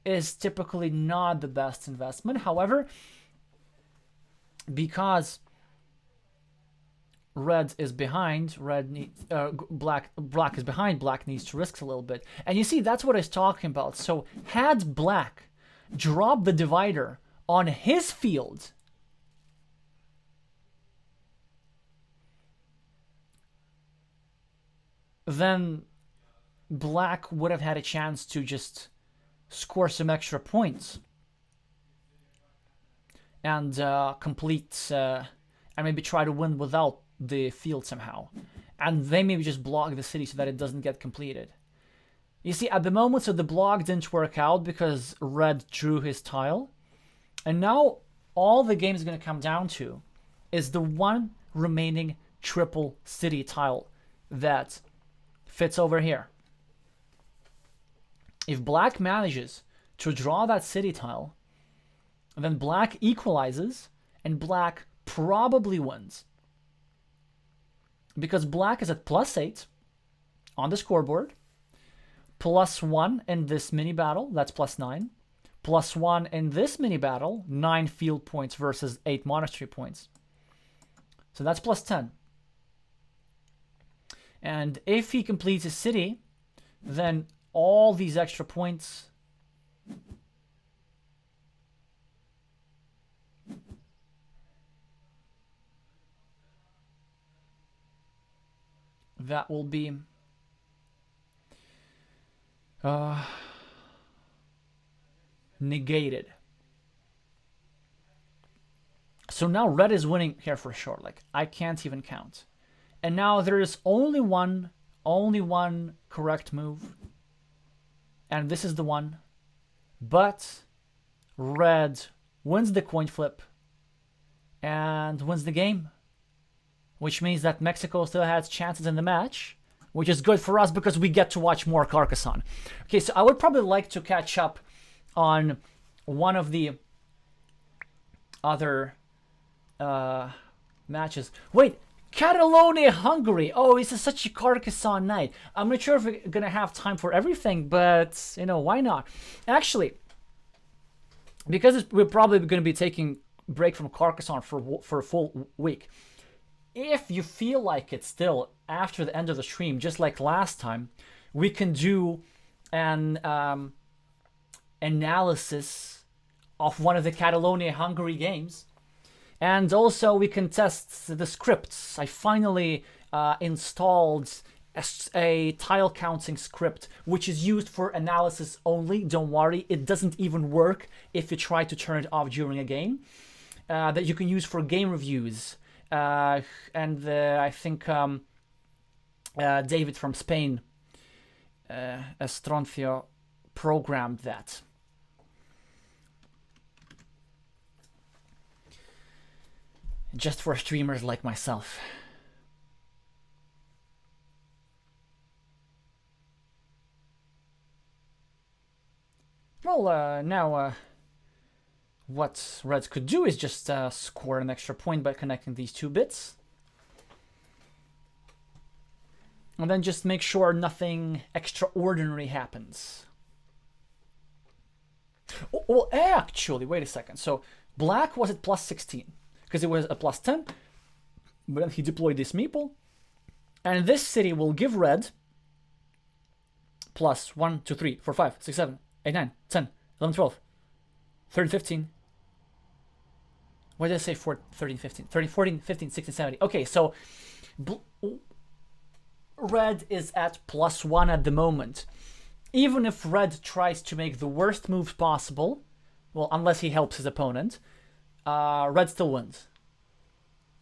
is typically not the best investment. However, because red is behind, black is behind, black needs to risk a little bit. And you see, that's what I was talking about. So had black dropped the divider on his field, then black would have had a chance to just score some extra points and complete and maybe try to win without the field somehow. And they maybe just block the city so that it doesn't get completed. You see, at the moment, so the block didn't work out because red drew his tile. And now all the game is going to come down to is the one remaining triple city tile that fits over here. If black manages to draw that city tile, then black equalizes and black probably wins. Because black is at +8 on the scoreboard, +1 in this mini battle, that's +9, +1 in this mini battle, 9 field points versus 8 monastery points. So that's +10. And if he completes his city, then all these extra points that will be negated. So now red is winning here for sure. Like, I can't even count. And now there is only one correct move. And this is the one. But red wins the coin flip and wins the game. Which means that Mexico still has chances in the match, which is good for us because we get to watch more Carcassonne. Okay, so I would probably like to catch up on one of the other matches. Wait, Catalonia, Hungary. Oh, this is such a Carcassonne night. I'm not sure if we're going to have time for everything, but, you know, why not? Actually, because we're probably going to be taking a break from Carcassonne for a full week, if you feel like it still after the end of the stream, just like last time, we can do an analysis of one of the Catalonia Hungary games. And also we can test the scripts. I finally installed a tile counting script, which is used for analysis only. Don't worry, it doesn't even work if you try to turn it off during a game. That you can use for game reviews. I think David from Spain, Estroncio, programmed that. Just for streamers like myself. Well, now what Reds could do is just score an extra point by connecting these two bits. And then just make sure nothing extraordinary happens. Oh, well, actually, wait a second. So black was at plus 16 because it was a plus 10. But then he deployed this meeple. And this city will give red plus 1, 2, 3, 4, 5, 6, 7, 8, 9, 10, 11, 12, 13, 15. Why did I say 13, 15? 13, 14, 15, 16, 17. Okay, so red is at plus 1 at the moment. Even if red tries to make the worst moves possible, well, unless he helps his opponent, red still wins.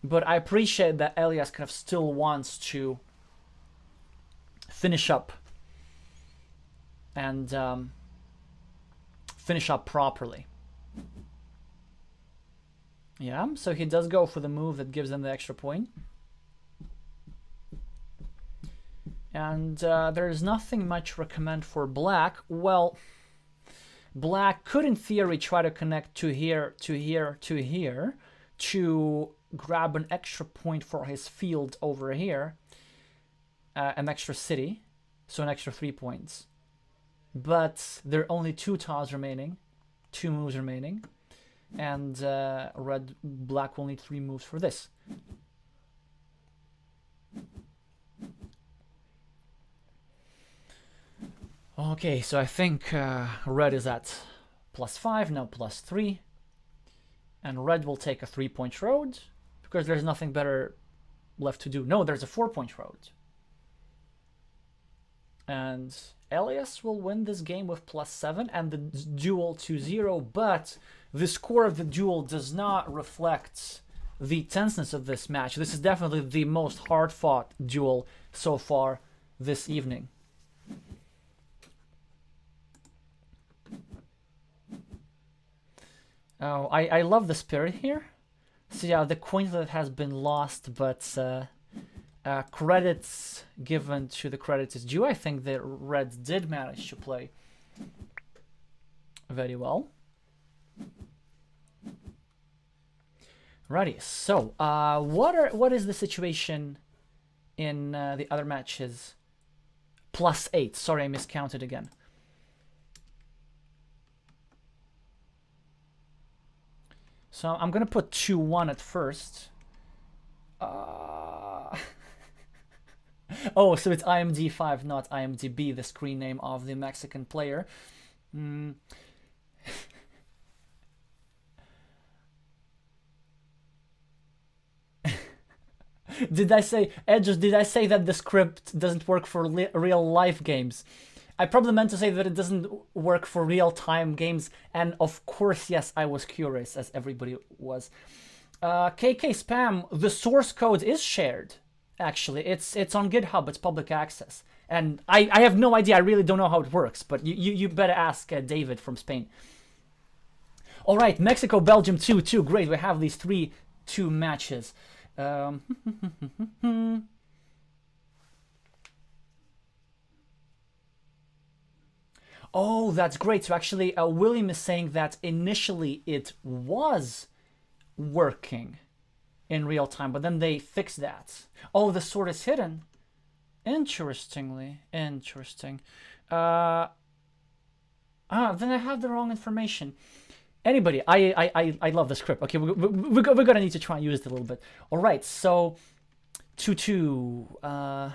But I appreciate that Elias kind of still wants to finish up and finish up properly. Yeah, so he does go for the move that gives them the extra point. And there's nothing much recommend for black. Well, black could in theory try to connect to here, to here, to here, to grab an extra point for his field over here, an extra city, so an extra 3 points. But there are only 2 tiles remaining, 2 moves remaining, and black will need 3 moves for this. Okay, so I think red is at plus 5, now plus 3. And red will take a 3-point road because there's nothing better left to do. No, there's a 4-point road. And Elias will win this game with plus 7 and the duel 2-0, but the score of the duel does not reflect the tenseness of this match. This is definitely the most hard-fought duel so far this evening. Oh, I love the spirit here. So yeah, the coin that has been lost, but credits given to the credits is due. I think the Reds did manage to play very well. Righty, so what is the situation in the other matches? Plus 8. Sorry, I miscounted again. So I'm gonna put 2-1 at first. Oh, so it's IMD5, not IMDb, the screen name of the Mexican player. Did I say, Edges, did I say that the script doesn't work for real life games? I probably meant to say that it doesn't work for real-time games, and of course, yes, I was curious, as everybody was. KK Spam, the source code is shared, actually. It's on GitHub, it's public access. And I have no idea, I really don't know how it works, but you better ask David from Spain. All right, Mexico, Belgium 2-2, great, we have these 3-2 matches. Oh, that's great. So actually, William is saying that initially it was working in real time, but then they fixed that. Oh, the sword is hidden. Interesting. Then I have the wrong information. Anybody, I love the script. Okay, we're gonna need to try and use it a little bit. All right, so 2-2.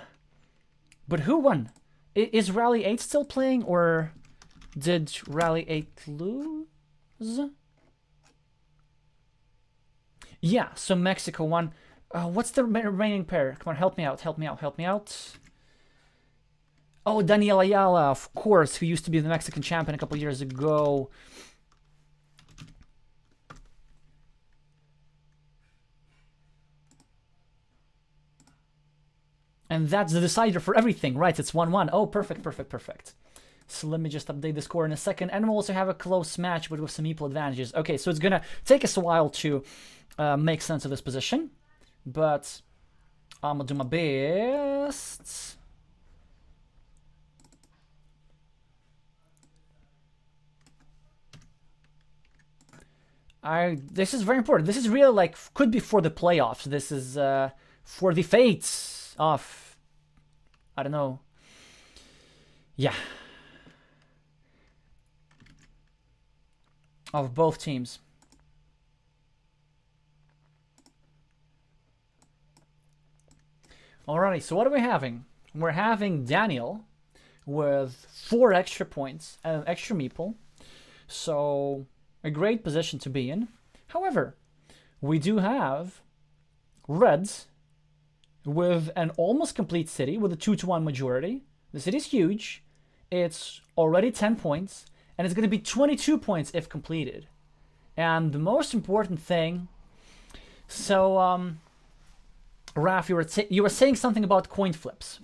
But who won? Is Rally 8 still playing, or did Rally 8 lose? Yeah, so Mexico won. What's the remaining pair? Come on, help me out. Oh, Daniel Ayala, of course, who used to be the Mexican champion a couple years ago. And that's the decider for everything, right? It's 1-1. Oh, perfect. So let me just update the score in a second. And we'll also have a close match, but with some equal advantages. Okay, so it's going to take us a while to make sense of this position. But I'm going to do my best. This is very important. This is really like could be for the playoffs. This is for the fates of, I don't know. Yeah. Of both teams. Alrighty, so what are we having? We're having Daniel with 4 extra points and an extra meeple. So a great position to be in. However, we do have Reds with an almost complete city with a 2-1 majority. The city's huge. It's already 10 points, and it's going to be 22 points if completed. And the most important thing, so Raf, you were saying something about coin flips.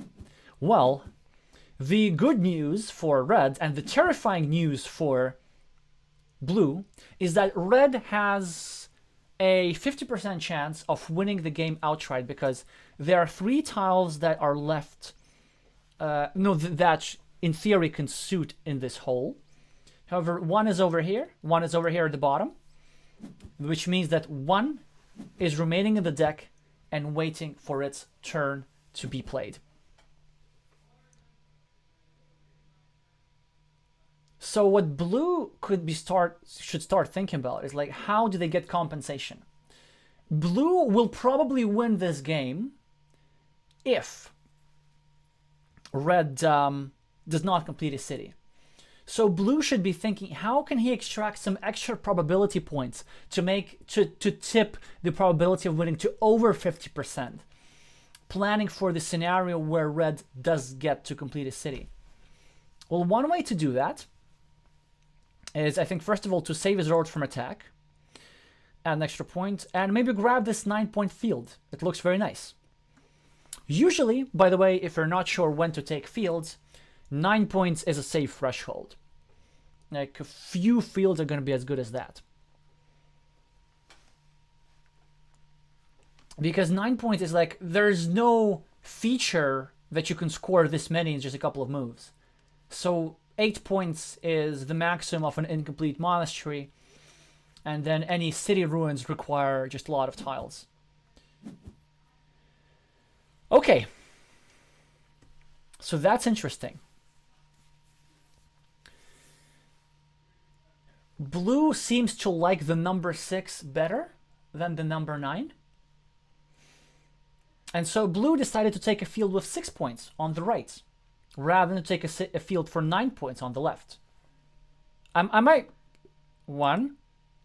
Well, the good news for Red and the terrifying news for Blue is that Red has a 50% chance of winning the game outright because there are 3 tiles that are left, that in theory can suit in this hole. However, one is over here at the bottom, which means that 1 is remaining in the deck and waiting for its turn to be played. So what Blue should start thinking about is like, how do they get compensation? Blue will probably win this game if Red does not complete a city. So Blue should be thinking, how can he extract some extra probability points to tip the probability of winning to over 50%, planning for the scenario where Red does get to complete a city. Well, one way to do that is, I think, first of all, to save his road from attack, add an extra point, and maybe grab this 9-point field. It looks very nice. Usually, by the way, if you're not sure when to take fields, 9 points is a safe threshold. Like, a few fields are going to be as good as that. Because 9 points is like, there's no feature that you can score this many in just a couple of moves. So 8 points is the maximum of an incomplete monastery, and then any city ruins require just a lot of tiles. Okay, so that's interesting. Blue seems to like the number 6 better than the number 9. And so Blue decided to take a field with 6 points on the right, rather than take a field for 9 points on the left. I might... 1,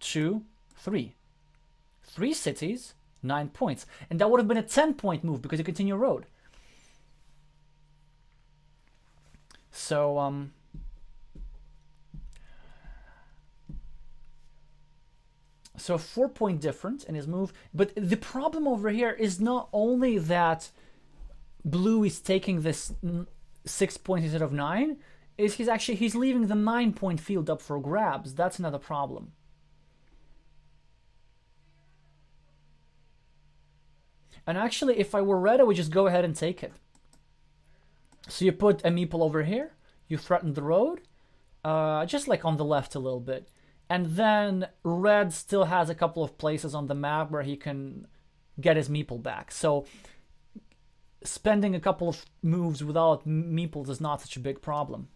2, 3. 3 cities, 9 points. And that would have been a 10-point move because you continue road. So, So 4-point difference in his move. But the problem over here is not only that Blue is taking this 6 points instead of 9, is he's leaving the 9-point field up for grabs. That's another problem. And actually, if I were Red, I would just go ahead and take it. So you put a meeple over here, you threaten the road, just like on the left a little bit. And then Red still has a couple of places on the map where he can get his meeple back. So spending a couple of moves without meeples is not such a big problem.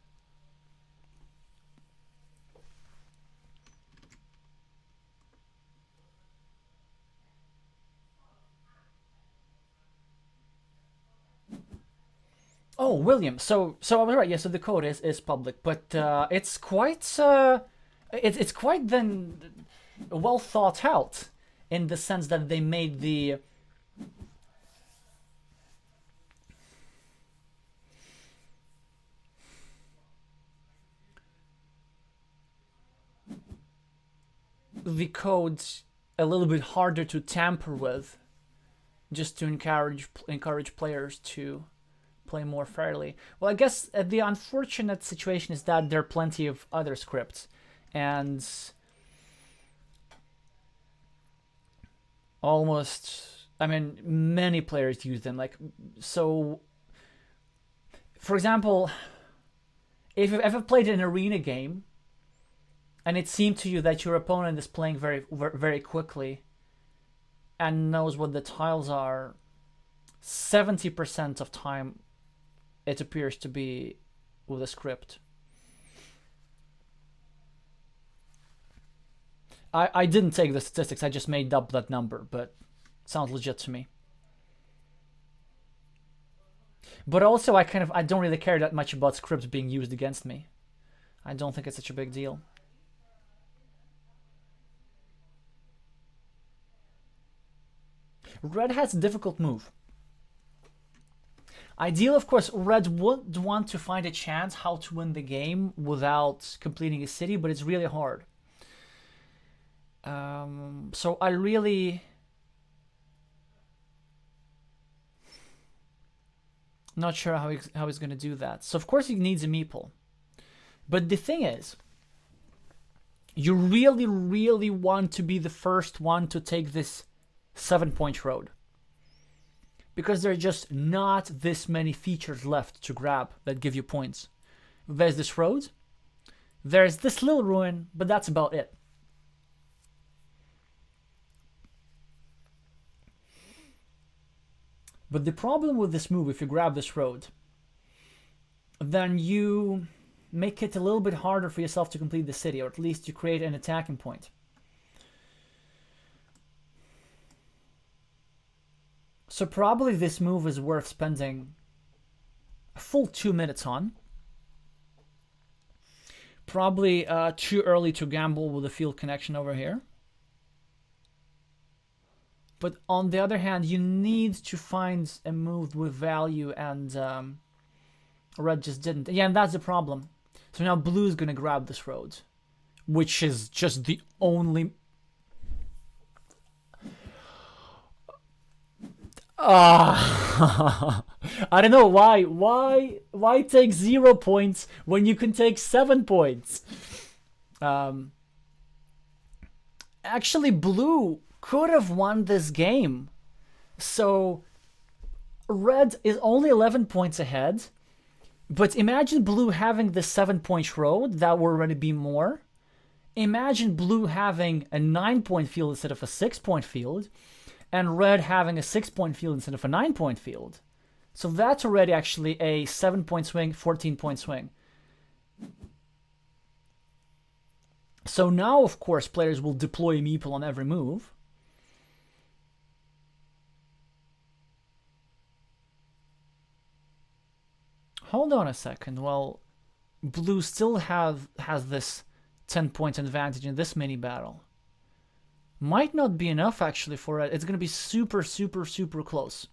Oh, William. So I was right. Yeah. So the code is public, but it's quite it's quite then well thought out in the sense that they made the code a little bit harder to tamper with, just to encourage players to play more fairly. Well, I guess the unfortunate situation is that there are plenty of other scripts, and many players use them. Like, so, for example, if you've ever played an arena game and it seemed to you that your opponent is playing very, very quickly and knows what the tiles are, 70% of time it appears to be with a script. I didn't take the statistics, I just made up that number, but it sounds legit to me. But also I don't really care that much about scripts being used against me. I don't think it's such a big deal. Red has a difficult move. Ideal, of course, Red would want to find a chance how to win the game without completing a city, but it's really hard. So I really... not sure how he's going to do that. So of course he needs a meeple. But the thing is, you really, really want to be the first one to take this 7-point road. Because there are just not this many features left to grab that give you points. There's this road, there's this little ruin, but that's about it. But the problem with this move, if you grab this road, then you make it a little bit harder for yourself to complete the city, or at least you create an attacking point. So probably this move is worth spending a full 2 minutes on. Probably too early to gamble with the field connection over here. But on the other hand, you need to find a move with value, and Red just didn't. Yeah, and that's the problem. So now Blue's gonna grab this road, which is just the only... I don't know why. Why take 0 points when you can take 7 points? Actually, Blue could have won this game. So Red is only 11 points ahead. But imagine Blue having the 7-point road. That would already be more. Imagine Blue having a 9-point field instead of a 6-point field. And Red having a 6-point field instead of a 9-point field. So that's already actually a 7-point swing, 14-point swing. So now, of course, players will deploy meeple on every move. Hold on a second. Well, Blue still has this 10-point advantage in this mini battle. Might not be enough actually for it. It's going to be super, super, super close.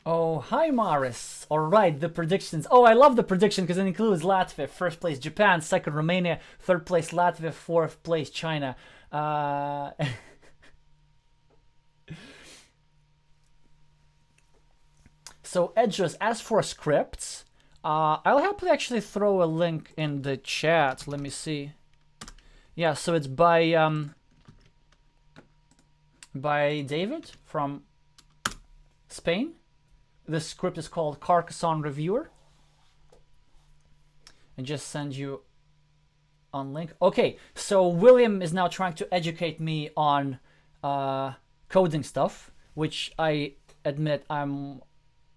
Oh, hi Maris. Alright, the predictions. Oh, I love the prediction because it includes Latvia, first place Japan, second Romania, third place Latvia, fourth place China. So Edges, as for scripts, I'll happily actually throw a link in the chat. Let me see. Yeah, so it's by David from Spain. The script is called Carcassonne Reviewer. And just send you on link. Okay, so William is now trying to educate me on coding stuff, which I admit I'm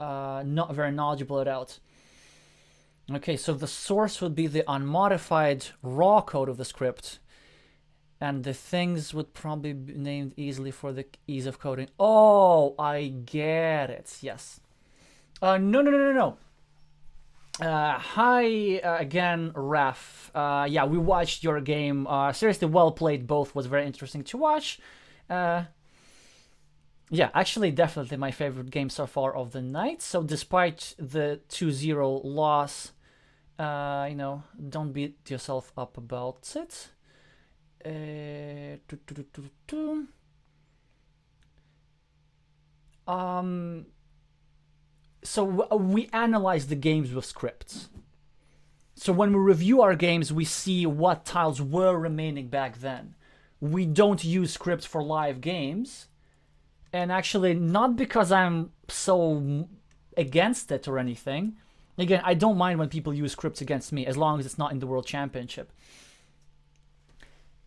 not very knowledgeable about. Okay, so the source would be the unmodified raw code of the script, and the things would probably be named easily for the ease of coding. Oh, I get it. Yes. No. Hi again, Raf. Yeah, we watched your game. Seriously, well played. Both was very interesting to watch. Yeah, actually, definitely my favorite game so far of the night. So despite the 2-0 loss, you know, don't beat yourself up about it. So we analyze the games with scripts. So when we review our games, we see what tiles were remaining back then. we don't use scripts for live games. And actually, not because I'm so against it or anything. Again, I don't mind when people use scripts against me, as long as it's not in the World Championship.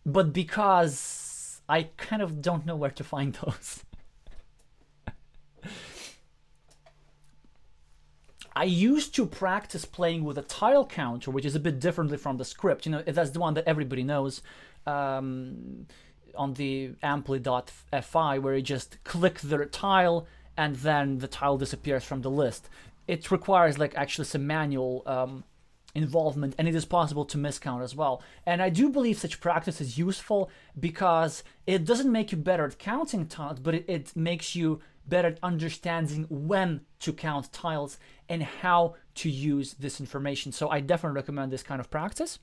But because I kind of don't know where to find those. I used to practice playing with a tile counter, which is a bit differently from the script. You know, that's the one that everybody knows on the ampli.fi, where you just click the tile and then the tile disappears from the list. It requires like actually some manual involvement, and it is possible to miscount as well. And I do believe such practice is useful because it doesn't make you better at counting tiles, but it makes you better at understanding when to count tiles and how to use this information. So I definitely recommend this kind of practice.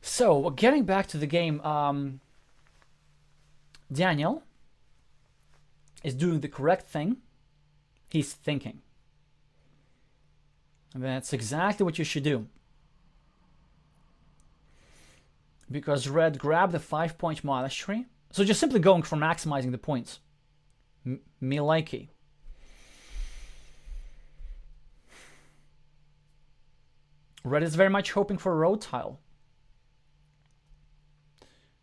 So getting back to the game, Daniel is doing the correct thing. He's thinking. And that's exactly what you should do. Because red grabbed the 5-point monastery. So just simply going for maximizing the points. Me likey. Red is very much hoping for a road tile.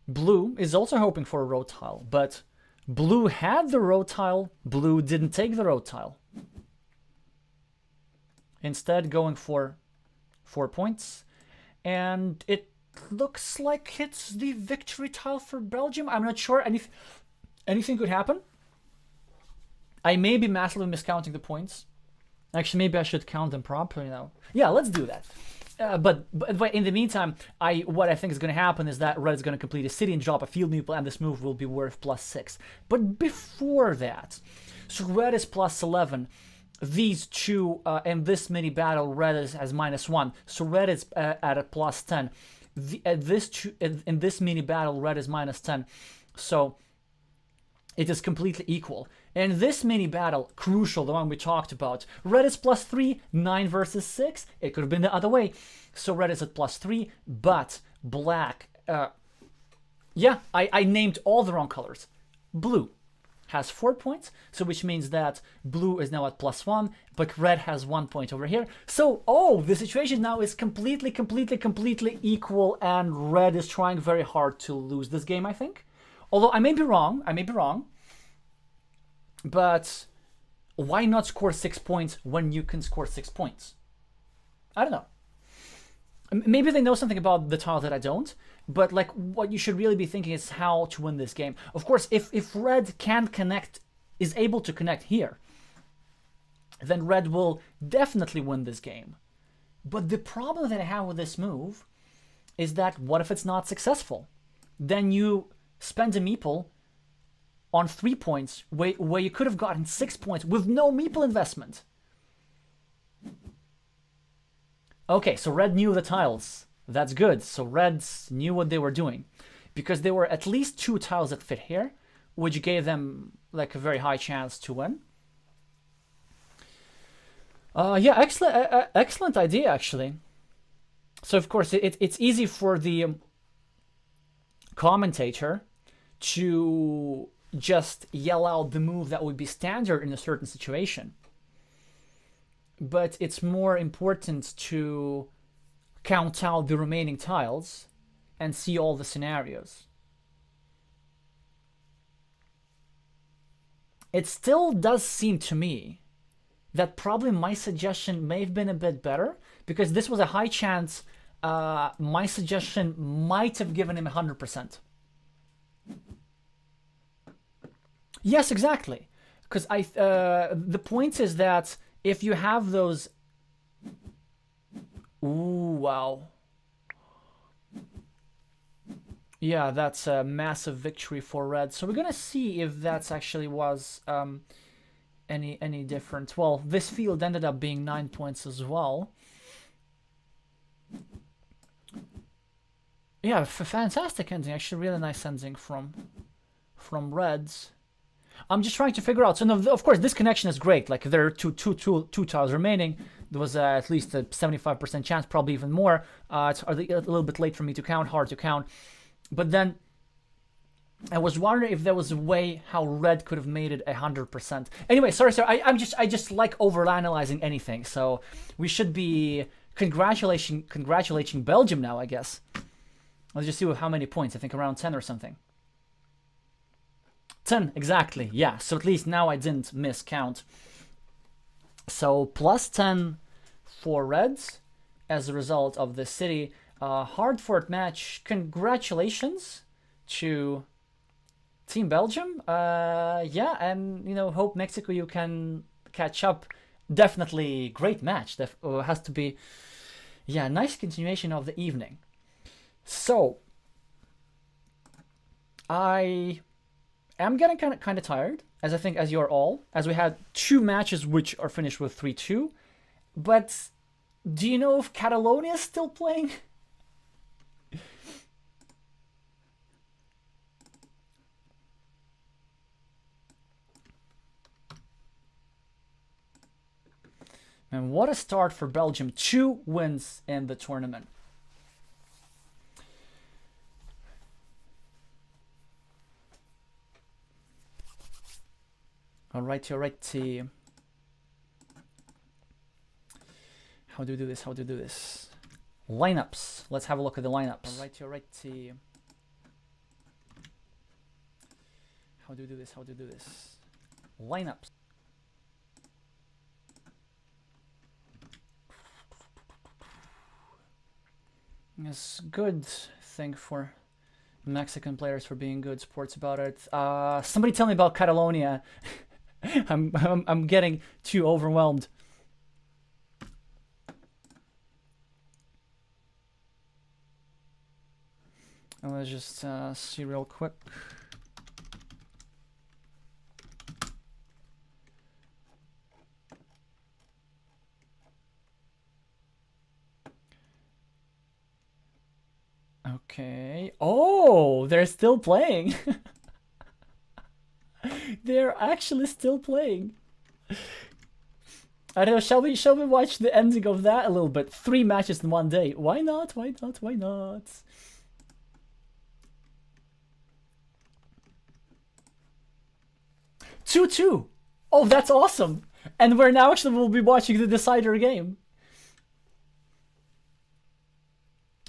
Blue is also hoping for a road tile, but blue had the road tile, blue didn't take the road tile. Instead going for 4 points, and it looks like it's the victory tile for Belgium. I'm not sure, anything could happen. I may be massively miscounting the points. Actually, maybe I should count them properly now. Yeah, let's do that. But in the meantime, what I think is going to happen is that red is going to complete a city and drop a field meeple, and this move will be worth +6. But before that, so red is +11. These two in this mini battle, red has -1. So red is at a +10. In this mini battle, red is -10. So it is completely equal. In this mini battle, crucial, the one we talked about, red is +3, 9 versus 6. It could have been the other way. So red is at +3, but black, yeah, I named all the wrong colors. Blue has 4 points, so which means that blue is now at +1, but red has 1 point over here. So, oh, the situation now is completely equal, and red is trying very hard to lose this game, I think. Although I may be wrong, but why not score 6 points when you can score 6 points? I don't know. Maybe they know something about the tile that I don't, but like what you should really be thinking is how to win this game. Of course, if red can connect, is able to connect here, then red will definitely win this game. But the problem that I have with this move is that what if it's not successful? Then you spend a meeple on 3 points where you could have gotten 6 points with no meeple investment. Okay, so red knew the tiles. That's good. So reds knew what they were doing, because there were at least 2 tiles that fit here, which gave them like a very high chance to win. Yeah, excellent idea actually. So of course it's easy for the commentator to just yell out the move that would be standard in a certain situation. But it's more important to count out the remaining tiles and see all the scenarios. It still does seem to me that probably my suggestion may have been a bit better, because this was a high chance my suggestion might have given him 100%. Yes, exactly. Because the point is that if you have those... Ooh, wow. Yeah, that's a massive victory for red. So we're gonna see if that's actually was any different. Well, this field ended up being 9 points as well. Yeah, fantastic ending. Actually, really nice ending from Reds. I'm just trying to figure out. So, no, of course, this connection is great. Like, there are two tiles remaining. There was at least a 75% chance, probably even more. It's a little bit late for me to count, hard to count. But then I was wondering if there was a way how Red could have made it 100%. Anyway, sorry. I just like overanalyzing anything. So we should be congratulating Belgium now, I guess. Let's just see how many points. I think around 10 or something. 10, exactly. Yeah, so at least now I didn't miscount. So plus 10 for Reds as a result of the city. Hard-fought match. Congratulations to Team Belgium. Yeah, and, you know, hope Mexico you can catch up. Definitely great match. Has to be, yeah, nice continuation of the evening. So, I am getting kind of tired, as I think as you're all, as we had 2 matches which are finished with 3-2. But do you know if Catalonia is still playing? And what a start for Belgium. 2 wins in the tournament. Alrighty. How do we do this? Lineups. Let's have a look at the lineups. Alrighty. How do we do this? Lineups. It's good thing for Mexican players for being good sports about it. Somebody tell me about Catalonia. I'm getting too overwhelmed. And let's just see real quick. Okay. Oh, they're still playing. They're actually still playing. I don't know, shall we watch the ending of that a little bit? 3 matches in one day. Why not? 2-2. Oh, that's awesome. And we're now we'll be watching the decider game.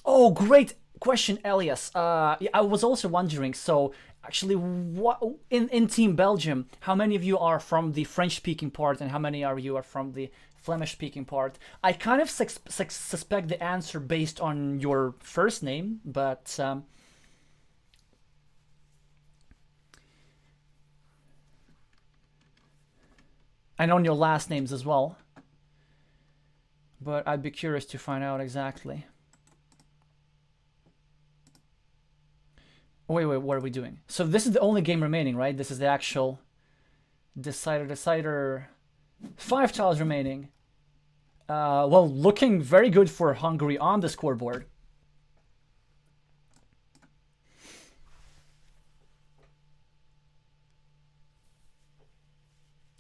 Oh, great question, Elias. Yeah, I was also wondering, so actually, what in Team Belgium, how many of you are from the French-speaking part and how many are from the Flemish-speaking part? I kind of suspect the answer based on your first name, but and on your last names as well. But I'd be curious to find out exactly. Wait, what are we doing? So this is the only game remaining, right? This is the actual decider. 5 tiles remaining. Well, looking very good for Hungary on the scoreboard.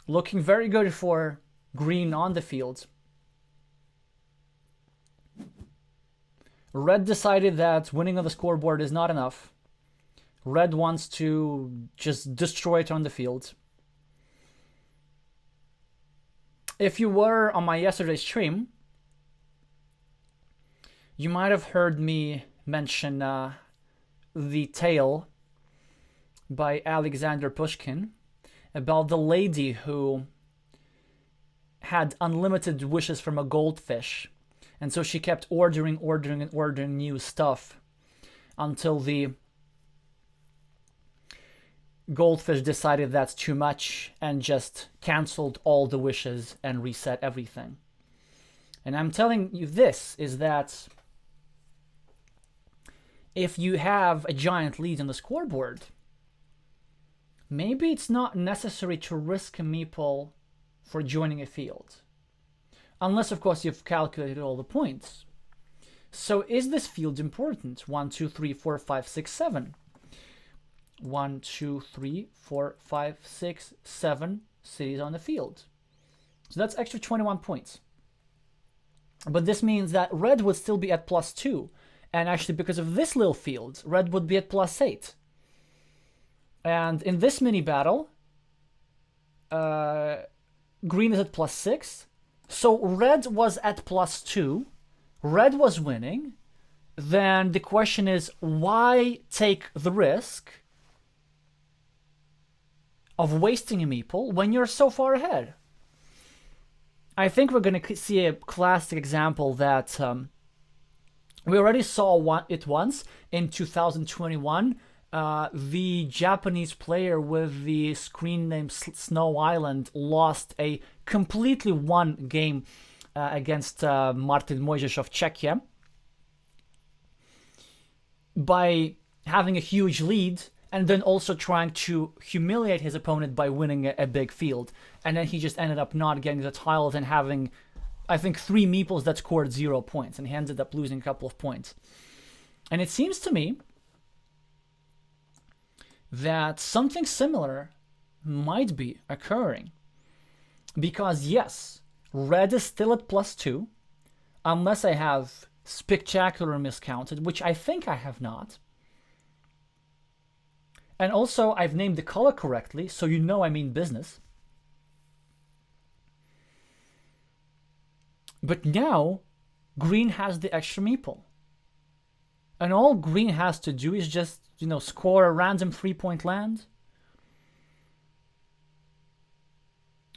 Looking very good for green on the field. Red decided that winning on the scoreboard is not enough. Red wants to just destroy it on the field. If you were on my yesterday's stream, you might have heard me mention the tale by Alexander Pushkin about the lady who had unlimited wishes from a goldfish. And so she kept ordering new stuff until the goldfish decided that's too much and just canceled all the wishes and reset everything. And I'm telling you this is that if you have a giant lead on the scoreboard, maybe it's not necessary to risk a meeple for joining a field. Unless, of course, you've calculated all the points. So is this field important? 1, 2, 3, 4, 5, 6, 7. 1, 2, 3, 4, 5, 6, 7 cities on the field. So that's extra 21 points. But this means that red would still be at +2. And actually, because of this little field, red would be at +8. And in this mini battle, green is at +6. So red was at +2. Red was winning. Then the question is, why take the risk of wasting a meeple when you're so far ahead? I think we're going to see a classic example that we already saw it once in 2021. The Japanese player with the screen name Snow Island lost a completely won game against Martin Mojžeš of Czechia by having a huge lead and then also trying to humiliate his opponent by winning a big field. And then he just ended up not getting the tiles and having, I think, 3 meeples that scored 0 points, and he ended up losing a couple of points. And it seems to me that something similar might be occurring. Because yes, red is still at +2, unless I have spectacular miscounted, which I think I have not. And also, I've named the color correctly, so you know I mean business. But now, green has the extra meeple. And all green has to do is just, score a random 3-point land.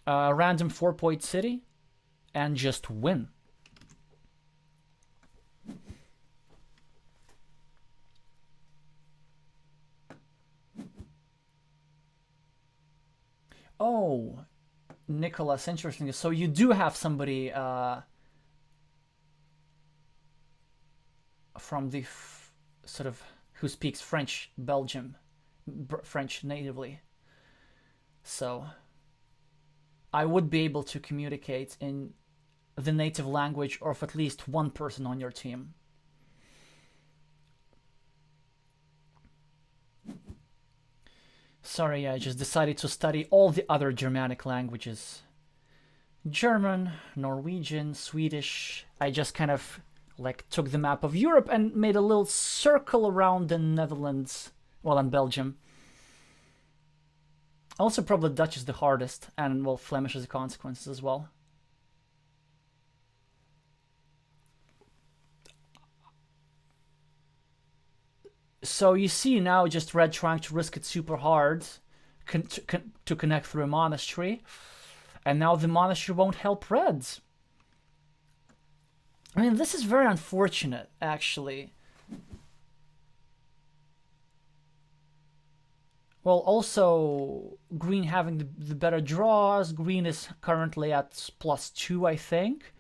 A random 4-point city. And just win. Oh, Nicholas, interesting. So you do have somebody from the sort of who speaks French, Belgium, French natively. So I would be able to communicate in the native language of at least one person on your team. Sorry, I just decided to study all the other Germanic languages. German, Norwegian, Swedish. I just kind of took the map of Europe and made a little circle around the Netherlands, and Belgium. Also, probably Dutch is the hardest, and Flemish is the consequences as well. So you see now just red trying to risk it super hard to connect through a monastery. And now the monastery won't help red. I mean, this is very unfortunate, actually. Well, also, green having the better draws. Green is currently at +2, I think.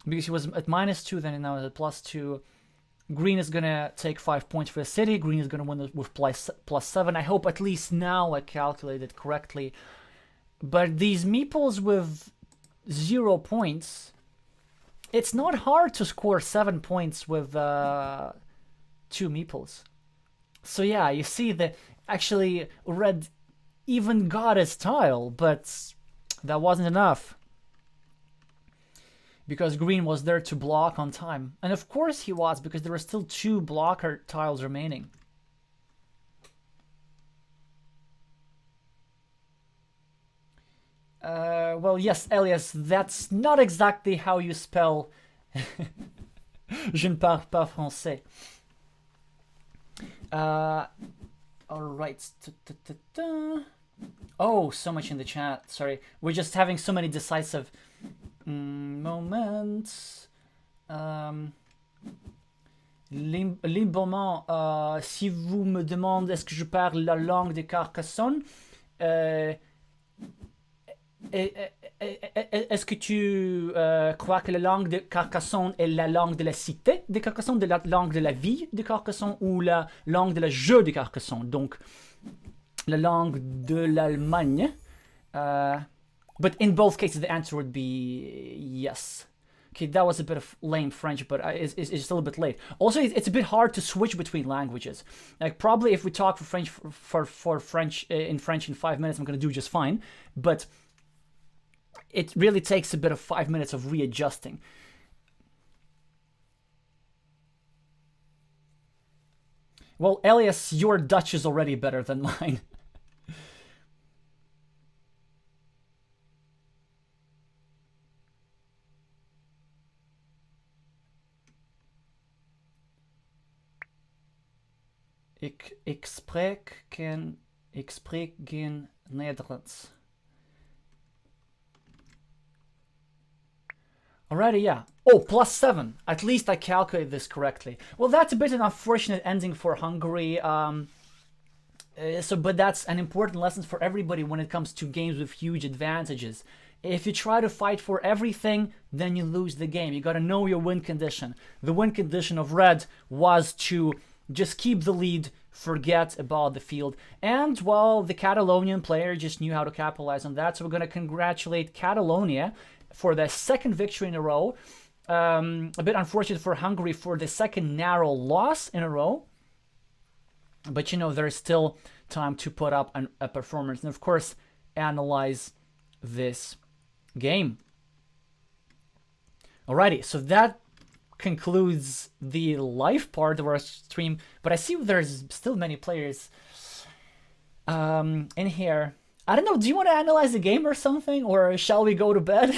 Because he was at -2, then now he's at +2. Green is going to take 5 points for the city. Green is going to win with +7. I hope at least now I calculated correctly. But these meeples with 0 points, it's not hard to score 7 points with 2 meeples. So yeah, you see that actually red even got his tile, but that wasn't enough. Because green was there to block on time. And of course he was, because there were still 2 blocker tiles remaining. Well, yes, Elias, that's not exactly how you spell Je ne parle pas français. Alright. Oh, so much in the chat. Sorry. We're just having so many decisive moments. Librement, si vous me demandez est-ce que je parle la langue de Carcassonne, est-ce que tu crois que la langue de Carcassonne est la langue de la cité de Carcassonne, de la langue de la ville de Carcassonne, ou la langue de la jeu de Carcassonne, donc la langue de l'Allemagne? But in both cases, the answer would be yes. Okay, that was a bit of lame French, but it's still a bit late. Also, it's a bit hard to switch between languages. Like, probably if we talk for French for French in 5 minutes, I'm gonna do just fine. But it really takes a bit of 5 minutes of readjusting. Well, Elias, your Dutch is already better than mine. Ik spreek geen Nederlands. Alrighty, yeah. Oh, +7. At least I calculated this correctly. Well, that's a bit an unfortunate ending for Hungary. But that's an important lesson for everybody when it comes to games with huge advantages. If you try to fight for everything, then you lose the game. You gotta know your win condition. The win condition of Red was to just keep the lead, forget about the field. And, well, the Catalonian player just knew how to capitalize on that. So we're gonna congratulate Catalonia for their second victory in a row. A bit unfortunate for Hungary for the second narrow loss in a row. But, you know, there's still time to put up a performance. And, of course, analyze this game. Alrighty, so that concludes the live part of our stream. But I see there's still many players in here. I don't know, do you want to analyze the game or something? Or shall we go to bed?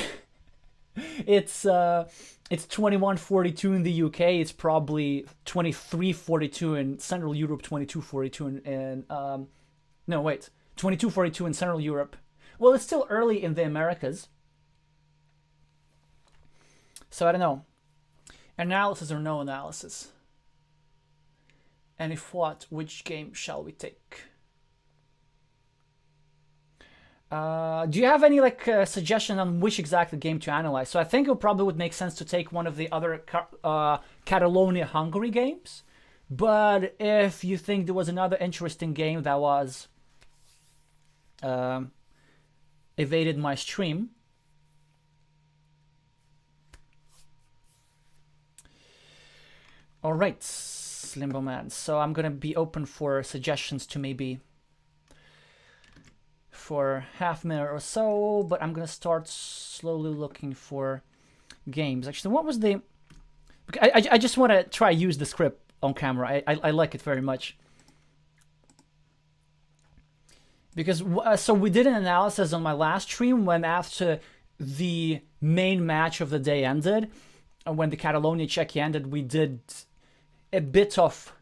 It's 21:42 in the UK. It's probably 23:42 in Central Europe, 22:42 in no, wait, 22:42 in Central Europe. Well, it's still early in the Americas. So I don't know. Analysis or no analysis? And if what, which game shall we take? Do you have any suggestion on which exact game to analyze? So I think it probably would make sense to take one of the other Catalonia Hungary games. But if you think there was another interesting game that was evaded my stream, all right, Limbo Man. So I'm gonna be open for suggestions to maybe for half a minute or so, but I'm gonna start slowly looking for games. Actually, what was the... I just want to try use the script on camera. I like it very much. Because, so we did an analysis on my last stream when after the main match of the day ended, when the Catalonia Czechia ended, we did a bit of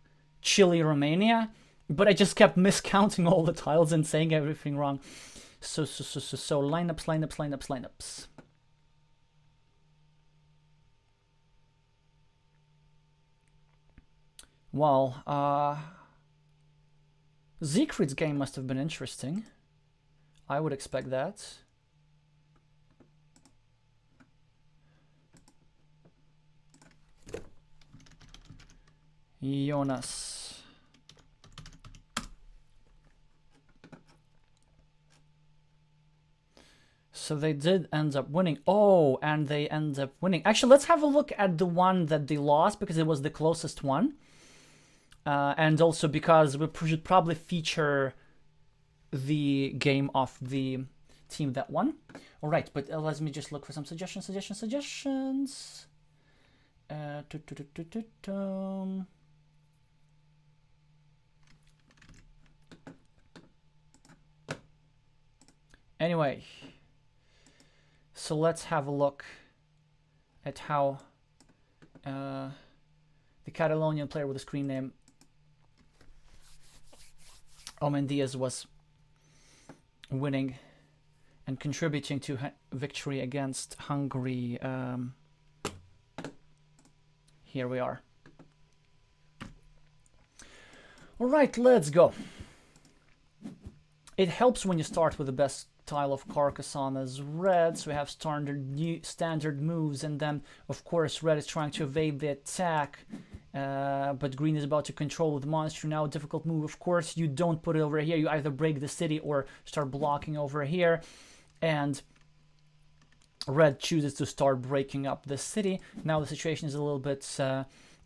Chile, Romania, but I just kept miscounting all the tiles and saying everything wrong. So lineups. Well, Siegfried's game must have been interesting. I would expect that. Jonas. So they did end up winning. Oh, and they end up winning. Actually, let's have a look at the one that they lost because it was the closest one. And also because we should probably feature the game of the team that won. All right, but let me just look for some suggestions. Anyway, so let's have a look at how the Catalonian player with the screen name Omen Diaz was winning and contributing to victory against Hungary. Here we are. All right, let's go. It helps when you start with the best tile of Carcassonne as red, so we have standard moves, and then of course red is trying to evade the attack, but green is about to control the monster. Now difficult move, of course you don't put it over here, you either break the city or start blocking over here, and Red chooses to start breaking up the city. Now the situation is a little bit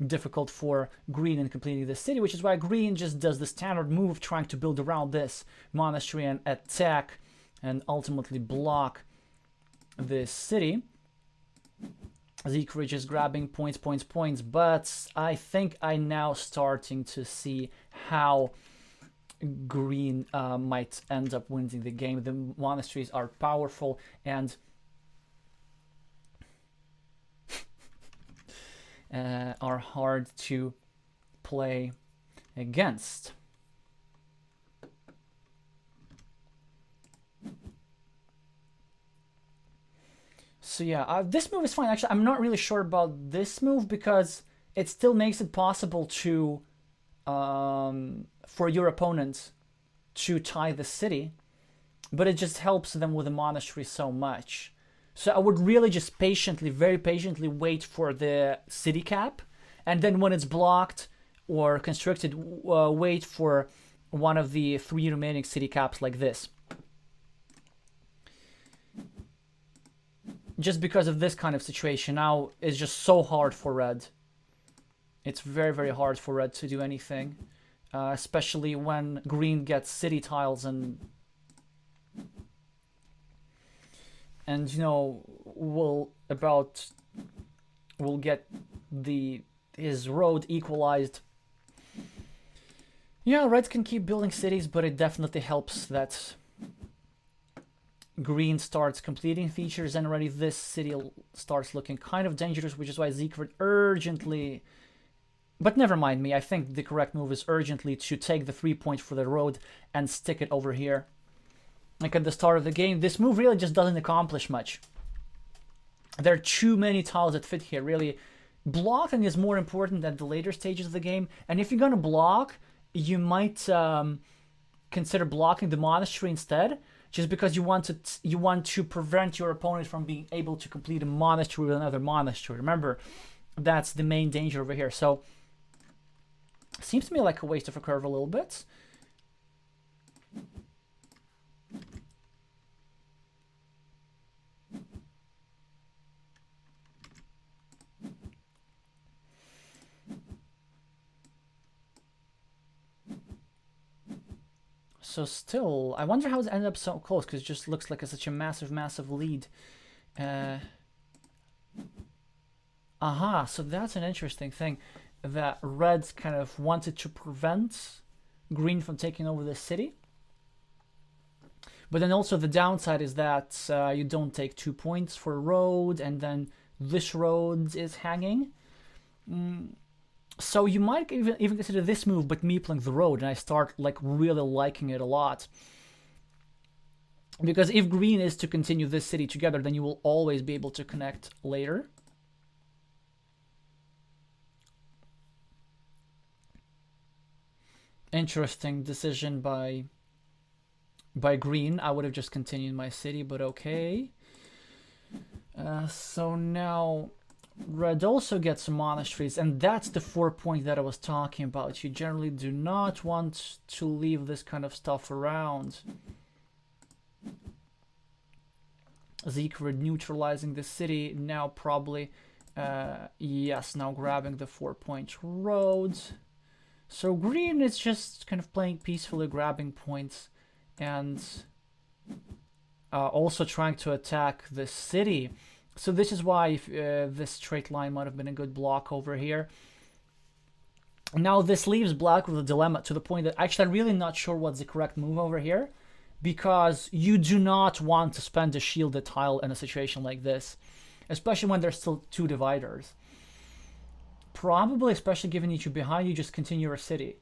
difficult for Green in completing the city, which is why Green just does the standard move, trying to build around this monastery and attack and ultimately block this city. Siegfried is grabbing points, but I think I'm now starting to see how Green might end up winning the game. The monasteries are powerful and are hard to play against. So yeah, this move is fine. Actually, I'm not really sure about this move because it still makes it possible to for your opponent to tie the city, but it just helps them with the monastery so much. So I would really just patiently, very patiently wait for the city cap, and then when it's blocked or constricted, wait for one of the 3 remaining city caps like this. Just because of this kind of situation now, it's just so hard for Red. It's very, very hard for Red to do anything, especially when Green gets city tiles and you know will get his road equalized. Yeah, Red can keep building cities, but it definitely helps that Green starts completing features, and already this city starts looking kind of dangerous, which is why Siegfried urgently... But never mind me, I think the correct move is urgently to take the 3 points for the road and stick it over here. Like at the start of the game, this move really just doesn't accomplish much. There are too many tiles that fit here, really. Blocking is more important at the later stages of the game, and if you're gonna block, you might consider blocking the monastery instead, just because you want to prevent your opponent from being able to complete a monastery with another monastery. Remember, that's the main danger over here. So, seems to me like a waste of a curve a little bit. So still, I wonder how it ended up so close, because it just looks like such a massive, massive lead. Aha, so that's an interesting thing, that Red kind of wanted to prevent Green from taking over the city. But then also the downside is that you don't take 2 points for a road, and then this road is hanging. So you might even consider this move, but meepling the road, and I start like really liking it a lot. Because if Green is to continue this city together, then you will always be able to connect later. Interesting decision by Green. I would have just continued my city, but okay. So now Red also gets some monasteries, and that's the 4 point that I was talking about. You generally do not want to leave this kind of stuff around. Siegfried neutralizing the city, now probably, yes, now grabbing the 4 point roads. So Green is just kind of playing peacefully, grabbing points, and also trying to attack the city. So this is why this straight line might have been a good block over here. Now this leaves Black with a dilemma, to the point that actually I'm really not sure what's the correct move over here, because you do not want to spend a shielded tile in a situation like this, especially when there's still 2 dividers. Probably, especially given you behind, you just continue your city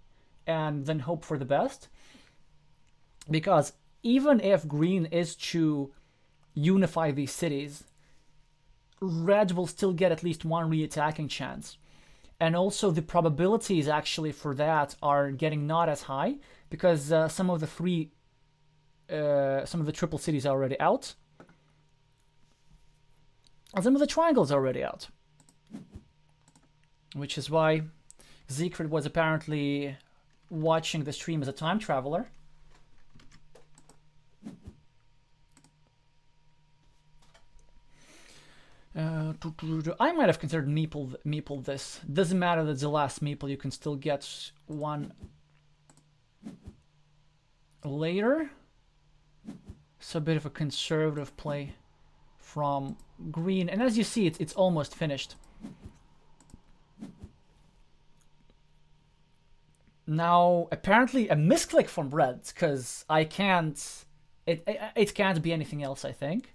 and then hope for the best, because even if Green is to unify these cities, Red will still get at least 1 re-attacking chance. And also the probabilities actually for that are getting not as high, because some of the triple cities are already out, and some of the triangles are already out. Which is why Siegfried was apparently watching the stream as a time traveler. I might have considered meeple this. Doesn't matter that it's the last meeple, you can still get one later. So a bit of a conservative play from green. And as you see, it's almost finished. Now, apparently a misclick from red, because I can't... It can't be anything else, I think.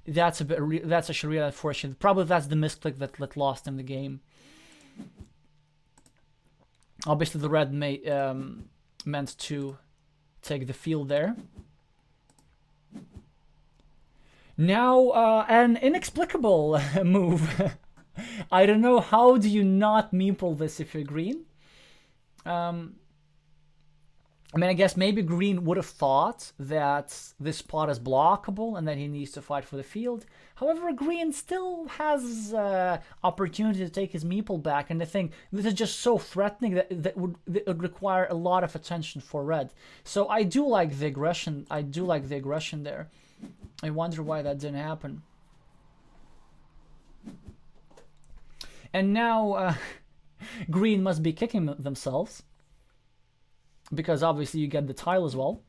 That's actually really unfortunate. Probably that's the misclick that lost him the game. Obviously, the red meant to take the field there. Now, an inexplicable move. I don't know, how do you not meeple this if you're green? I mean, I guess maybe green would have thought that this spot is blockable and that he needs to fight for the field. However, green still has opportunity to take his meeple back, and I think this is just so threatening that would require a lot of attention for red. So I do like the aggression. I do like the aggression there. I wonder why that didn't happen. And now green must be kicking themselves, because obviously you get the tile as well.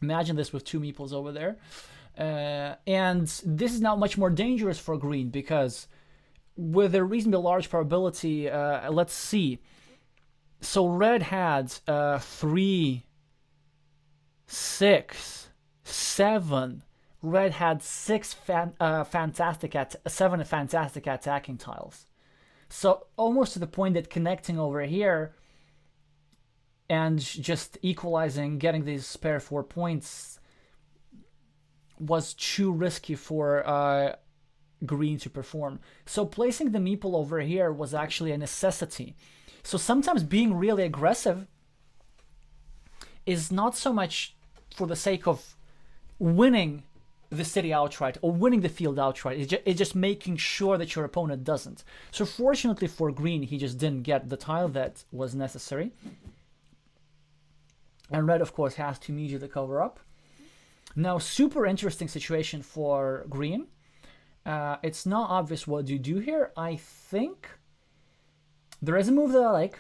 Imagine this with two meeples over there. And this is now much more dangerous for green, because with a reasonably large probability, let's see. So red had 3, 6, 7. Red had 7 fantastic attacking tiles. So almost to the point that connecting over here and just equalizing, getting these spare 4 points was too risky for green to perform. So placing the meeple over here was actually a necessity. So sometimes being really aggressive is not so much for the sake of winning the city outright or winning the field outright. It's just making sure that your opponent doesn't. So fortunately for green, he just didn't get the tile that was necessary. And red, of course, has to immediately cover up. Now, super interesting situation for green. It's not obvious what you do here. I think there is a move that I like.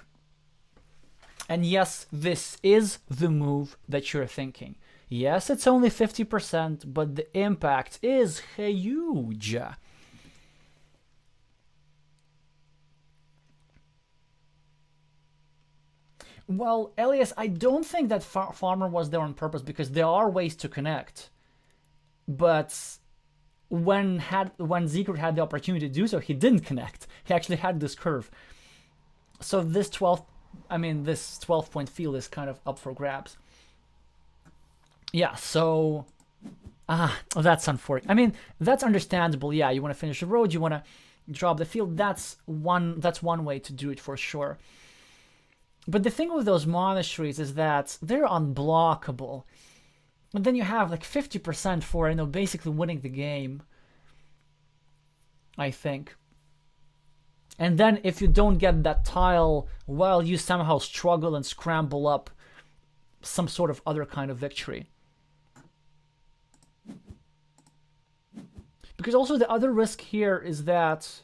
And yes, this is the move that you're thinking. Yes, it's only 50%, but the impact is huge. Well, Elias, I don't think that Farmer was there on purpose, because there are ways to connect. But when Ziegler had the opportunity to do so, he didn't connect. He actually had this curve. So this 12-point field is kind of up for grabs. Yeah, so that's unfortunate. I mean, that's understandable. Yeah, you want to finish the road, you want to drop the field. That's one way to do it for sure. But the thing with those monasteries is that they're unblockable. And then you have like 50% for, basically winning the game, I think. And then if you don't get that tile, well, you somehow struggle and scramble up some sort of other kind of victory. Because also the other risk here is that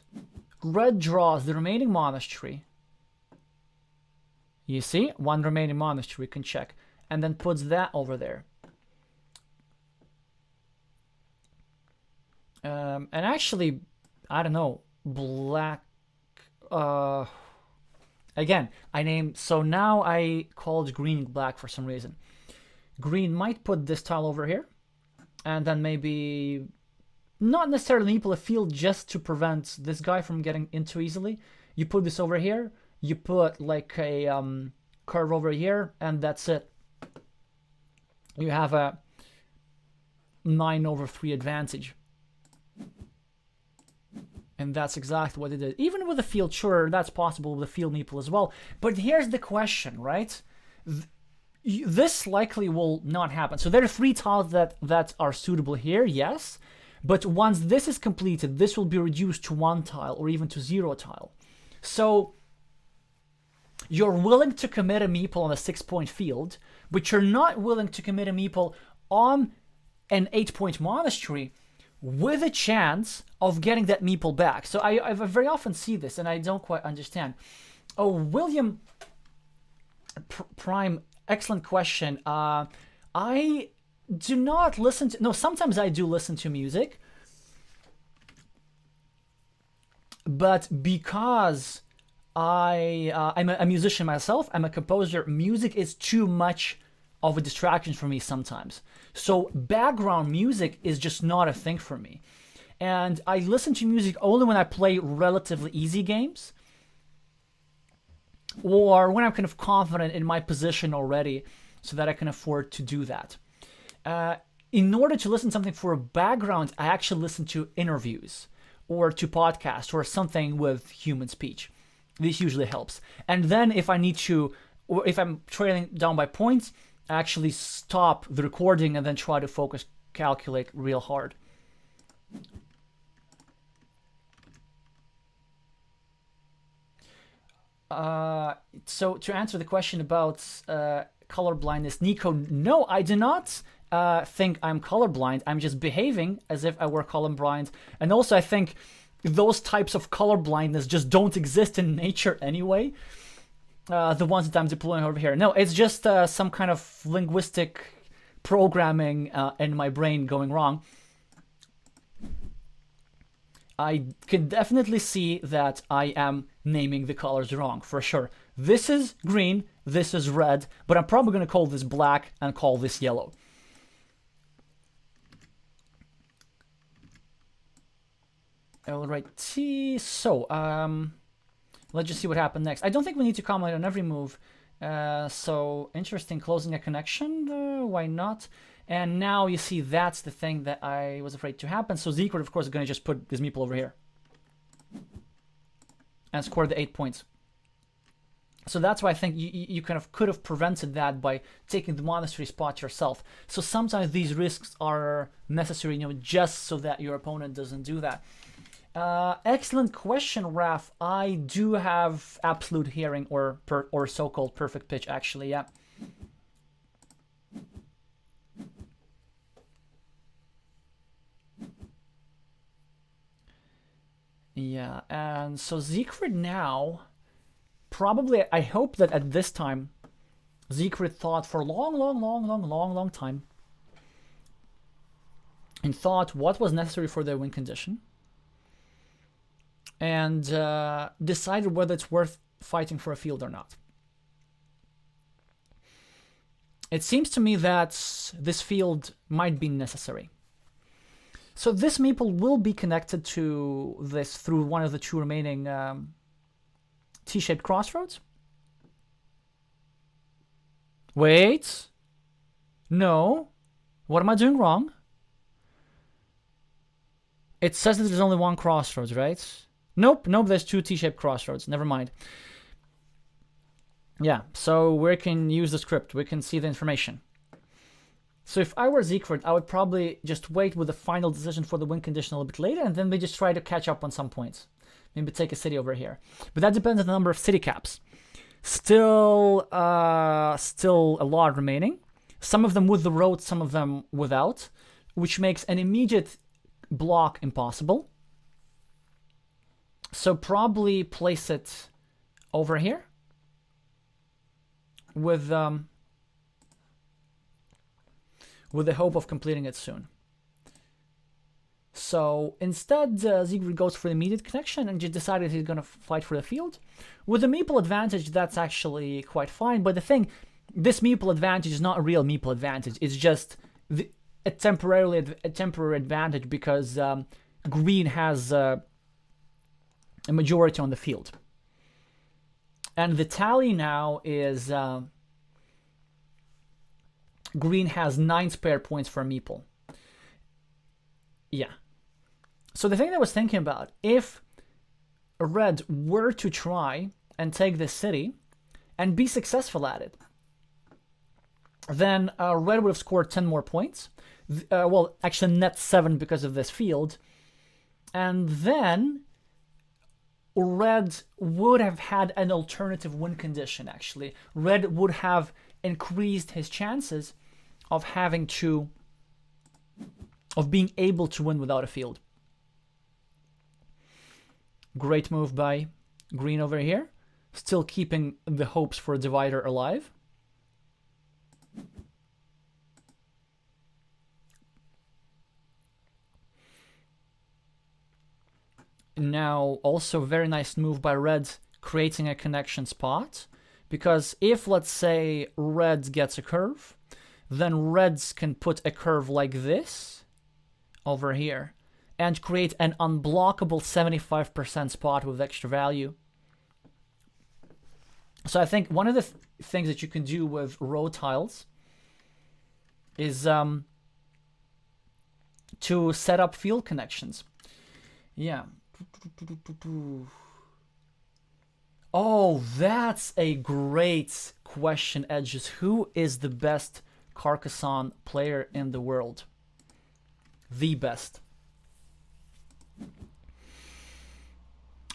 red draws the remaining monastery. You see, one remaining monastery can check, and then puts that over there. And actually, I don't know, black. Again, so now I called green black for some reason. Green might put this tile over here, and then maybe not necessarily meeple a field just to prevent this guy from getting in too easily. You put this over here. You put like a curve over here, and that's it. You have a 9/3 advantage. And that's exactly what it is. Even with a field, sure, that's possible with a field meeple as well. But here's the question, right? This likely will not happen. So there are 3 tiles that are suitable here, yes. But once this is completed, this will be reduced to 1 tile or even to 0 tile. So you're willing to commit a meeple on a 6-point field, but you're not willing to commit a meeple on an 8-point monastery, with a chance of getting that meeple back. So I very often see this, and I don't quite understand. Oh, William Prime, excellent question. I do not listen to... No, sometimes I do listen to music. But because I'm a musician myself, I'm a composer, music is too much of a distraction for me sometimes. So background music is just not a thing for me. And I listen to music only when I play relatively easy games, or when I'm kind of confident in my position already so that I can afford to do that. In order to listen to something for a background, I actually listen to interviews or to podcasts or something with human speech. This usually helps. And then if I need to, or if I'm trailing down by points, I actually stop the recording and then try to focus, calculate real hard. So to answer the question about color blindness, Nico, no, I do not think I'm colorblind. I'm just behaving as if I were colorblind. And also I think those types of color blindness just don't exist in nature anyway. The ones that I'm deploying over here. No, it's just some kind of linguistic programming in my brain going wrong. I can definitely see that I am naming the colors wrong, for sure. This is green, this is red, but I'm probably going to call this black and call this yellow. Alrighty, so let's just see what happened next. I don't think we need to comment on every move. So interesting, closing a connection, why not? And now you see that's the thing that I was afraid to happen. So Secret, of course, is going to just put this meeple over here and score the 8 points. So that's why I think you kind of could have prevented that by taking the monastery spot yourself. So sometimes these risks are necessary, you know, just so that your opponent doesn't do that. Excellent question, Raf. I do have absolute hearing or so-called perfect pitch, actually, yeah. Yeah, and so Siegfried now, probably, I hope that at this time, Siegfried thought for a long time, and thought what was necessary for their win condition, and decided whether it's worth fighting for a field or not. It seems to me that this field might be necessary. So this meeple will be connected to this through one of the two remaining T-shaped crossroads. Wait. No. What am I doing wrong? It says that there's only one crossroads, right? Nope, there's two T-shaped crossroads. Never mind. Yeah, so we can use the script. We can see the information. So if I were Siegfried, I would probably just wait with the final decision for the win condition a little bit later, and then we just try to catch up on some points. Maybe take a city over here. But that depends on the number of city caps. Still a lot remaining. Some of them with the road, some of them without, which makes an immediate block impossible. So probably place it over here with the hope of completing it soon. So instead, Siegfried goes for the immediate connection and just decided he's going to fight for the field. With the meeple advantage, that's actually quite fine. But the thing, this meeple advantage is not a real meeple advantage. It's just a temporary advantage because green has a majority on the field. And the tally now is green has 9 spare points for a meeple. Yeah. So the thing that I was thinking about, if red were to try and take this city and be successful at it, then red would have scored 10 more points. Well, actually net 7 because of this field. And then red would have had an alternative win condition, actually. Red would have increased his chances of having to of being able to win without a field. Great move by green over here, still keeping the hopes for a divider alive. Now, also very nice move by red, creating a connection spot. Because if, let's say, red gets a curve, then reds can put a curve like this over here and create an unblockable 75% spot with extra value. So I think one of the things that you can do with row tiles is to set up field connections. Yeah. Oh, that's a great question, Edges. Who is the best Carcassonne player in the world? The best.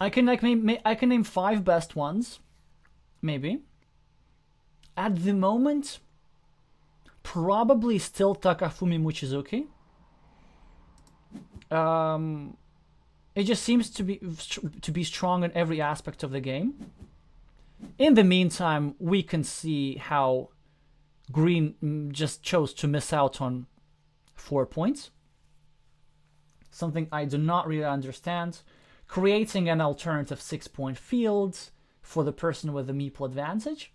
I can name 5 best ones, maybe. At the moment, probably still Takafumi Mochizuki. It just seems to be strong in every aspect of the game. In the meantime, we can see how green just chose to miss out on 4 points. Something I do not really understand. Creating an alternative 6-point field for the person with the meeple advantage.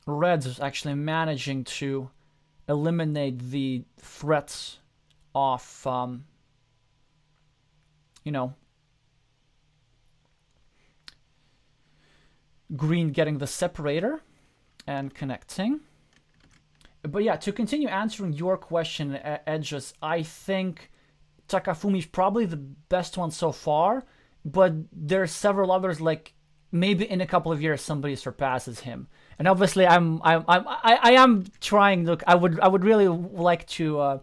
Red is actually managing to eliminate the threats of, green getting the separator and connecting. But yeah, to continue answering your question, Edges, I think Takafumi is probably the best one so far, but there's several others, like maybe in a couple of years somebody surpasses him. And obviously, I am trying. Look, I would really like to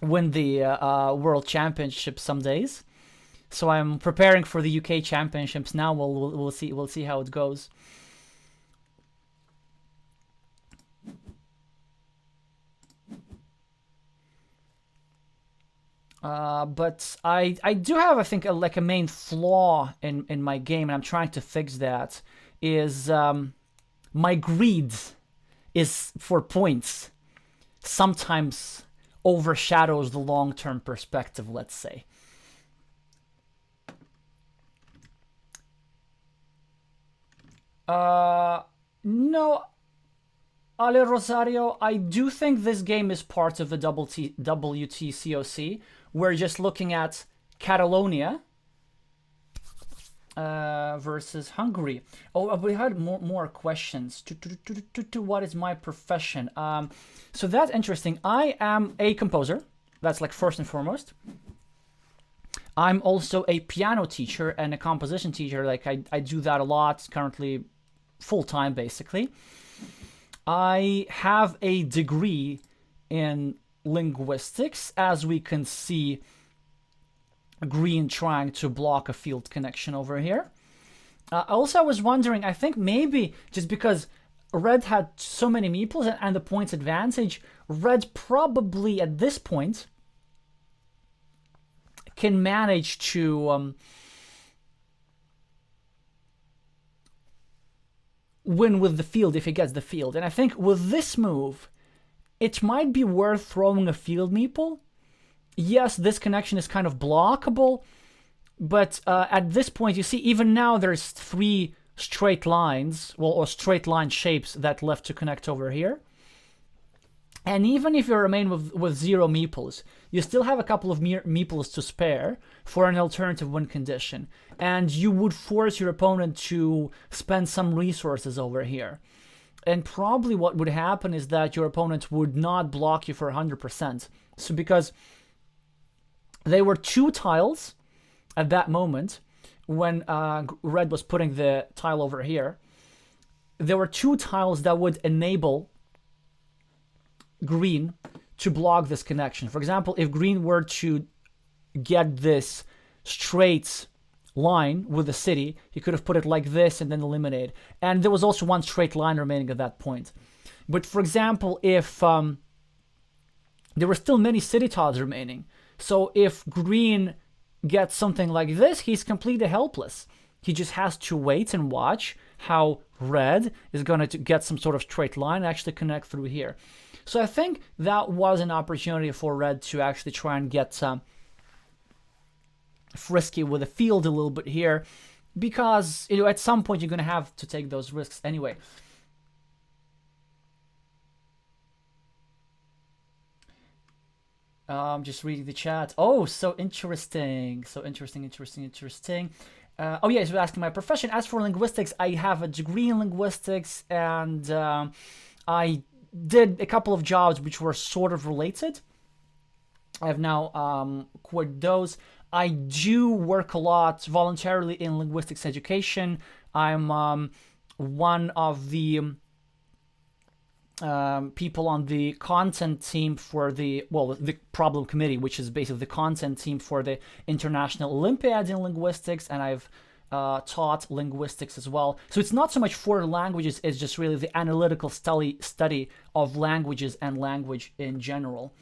win the World Championship some days. So I'm preparing for the UK Championships now. We'll see how it goes. But I do have, I think, like a main flaw in my game, and I'm trying to fix that. Is my greed is for points sometimes overshadows the long-term perspective, let's say. No, Ale Rosario, I do think this game is part of the WTCOC. We're just looking at Catalonia versus Hungary. Oh, we had more questions. What is my profession? So that's interesting. I am a composer. That's like first and foremost. I'm also a piano teacher and a composition teacher. Like I do that a lot, currently full-time basically. I have a degree in linguistics, as we can see green trying to block a field connection over here. Also, I was wondering, I think maybe just because red had so many meeples and the points advantage, red probably at this point can manage to win with the field if he gets the field. And I think with this move, it might be worth throwing a field meeple. Yes, this connection is kind of blockable, but at this point, you see, even now there's 3 straight lines, well, or straight line shapes that left to connect over here. And even if you remain with 0 meeples, you still have a couple of meeples to spare for an alternative win condition. And you would force your opponent to spend some resources over here. And probably what would happen is that your opponent would not block you for 100%. So because they were 2 tiles at that moment when red was putting the tile over here. There were 2 tiles that would enable green to block this connection. For example, if green were to get this straight line with the city, he could have put it like this and then eliminate. And there was also 1 straight line remaining at that point. But for example, if there were still many city tiles remaining, so if green gets something like this, he's completely helpless. He just has to wait and watch how red is going to get some sort of straight line and actually connect through here. So I think that was an opportunity for red to actually try and get frisky with the field a little bit here, because at some point you're going to have to take those risks anyway. Just reading the chat. Oh, so interesting. So interesting. Oh yeah, so asking my profession. As for linguistics, I have a degree in linguistics, and I did a couple of jobs which were sort of related. I have now quit those. I do work a lot voluntarily in linguistics education. I'm one of the people on the content team for the problem committee, which is basically the content team for the International Olympiad in linguistics, and I've taught linguistics as well. So it's not so much for languages, it's just really the analytical study of languages and language in general.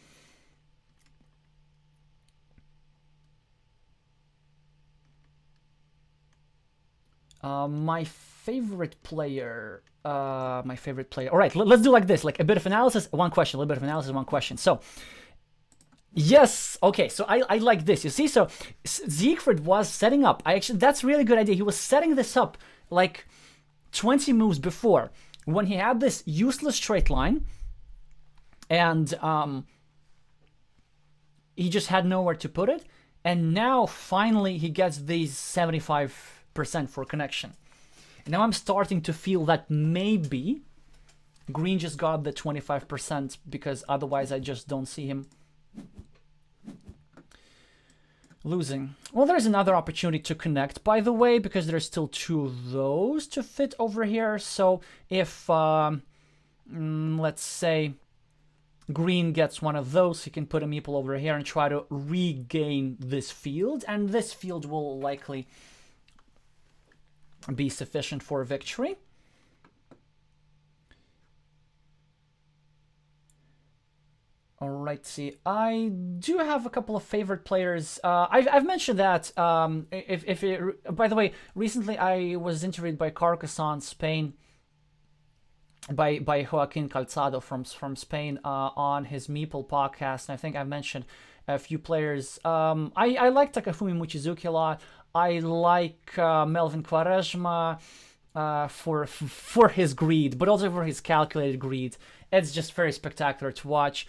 My favorite player. All right, let's do like this, like a bit of analysis, one question, a little bit of analysis, one question. So, yes, okay, so I like this. You see, so Siegfried was setting up. That's a really good idea. He was setting this up like 20 moves before, when he had this useless straight line, and he just had nowhere to put it. And now finally he gets these 75% for connection. Now I'm starting to feel that maybe green just got the 25%, because otherwise I just don't see him losing. Well, there's another opportunity to connect, by the way, because there's still two of those to fit over here. So if, let's say, green gets one of those, he can put a meeple over here and try to regain this field, and this field will likely be sufficient for victory. All right, see, I do have a couple of favorite players. I've mentioned that. By the way, recently I was interviewed by Carcassonne, Spain, by Joaquin Calzado from Spain on his Meeple podcast, and I think I've mentioned a few players. I like Takafumi Mochizuki a lot. I like Melvin Quaresma for his greed, but also for his calculated greed. It's just very spectacular to watch.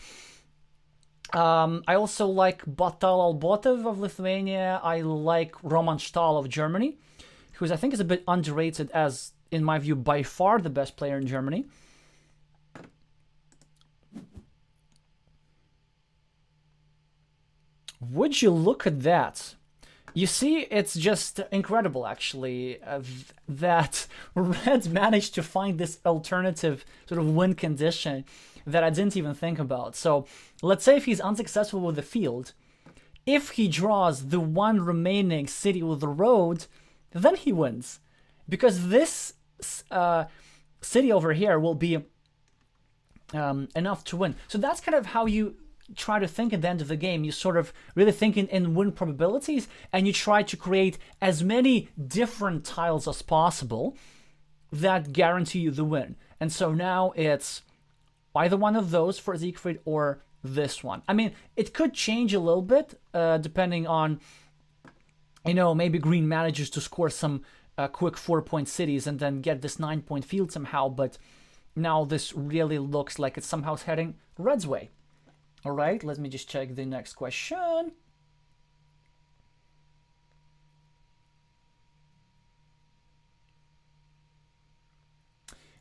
I also like Batal Albotev of Lithuania. I like Roman Stahl of Germany, who I think is a bit underrated as, in my view, by far the best player in Germany. Would you look at that? You see, it's just incredible, actually, that Red managed to find this alternative sort of win condition that I didn't even think about. So let's say if he's unsuccessful with the field, if he draws the one remaining city with the road, then he wins. Because this city over here will be enough to win. So that's kind of how you try to think at the end of the game. You sort of really think in win probabilities, and you try to create as many different tiles as possible that guarantee you the win. And so now it's either one of those for Siegfried or this one. I mean, it could change a little bit depending on, maybe green manages to score some quick 4-point cities and then get this 9-point field somehow, but now this really looks like it's somehow heading red's way. All right, let me just check the next question.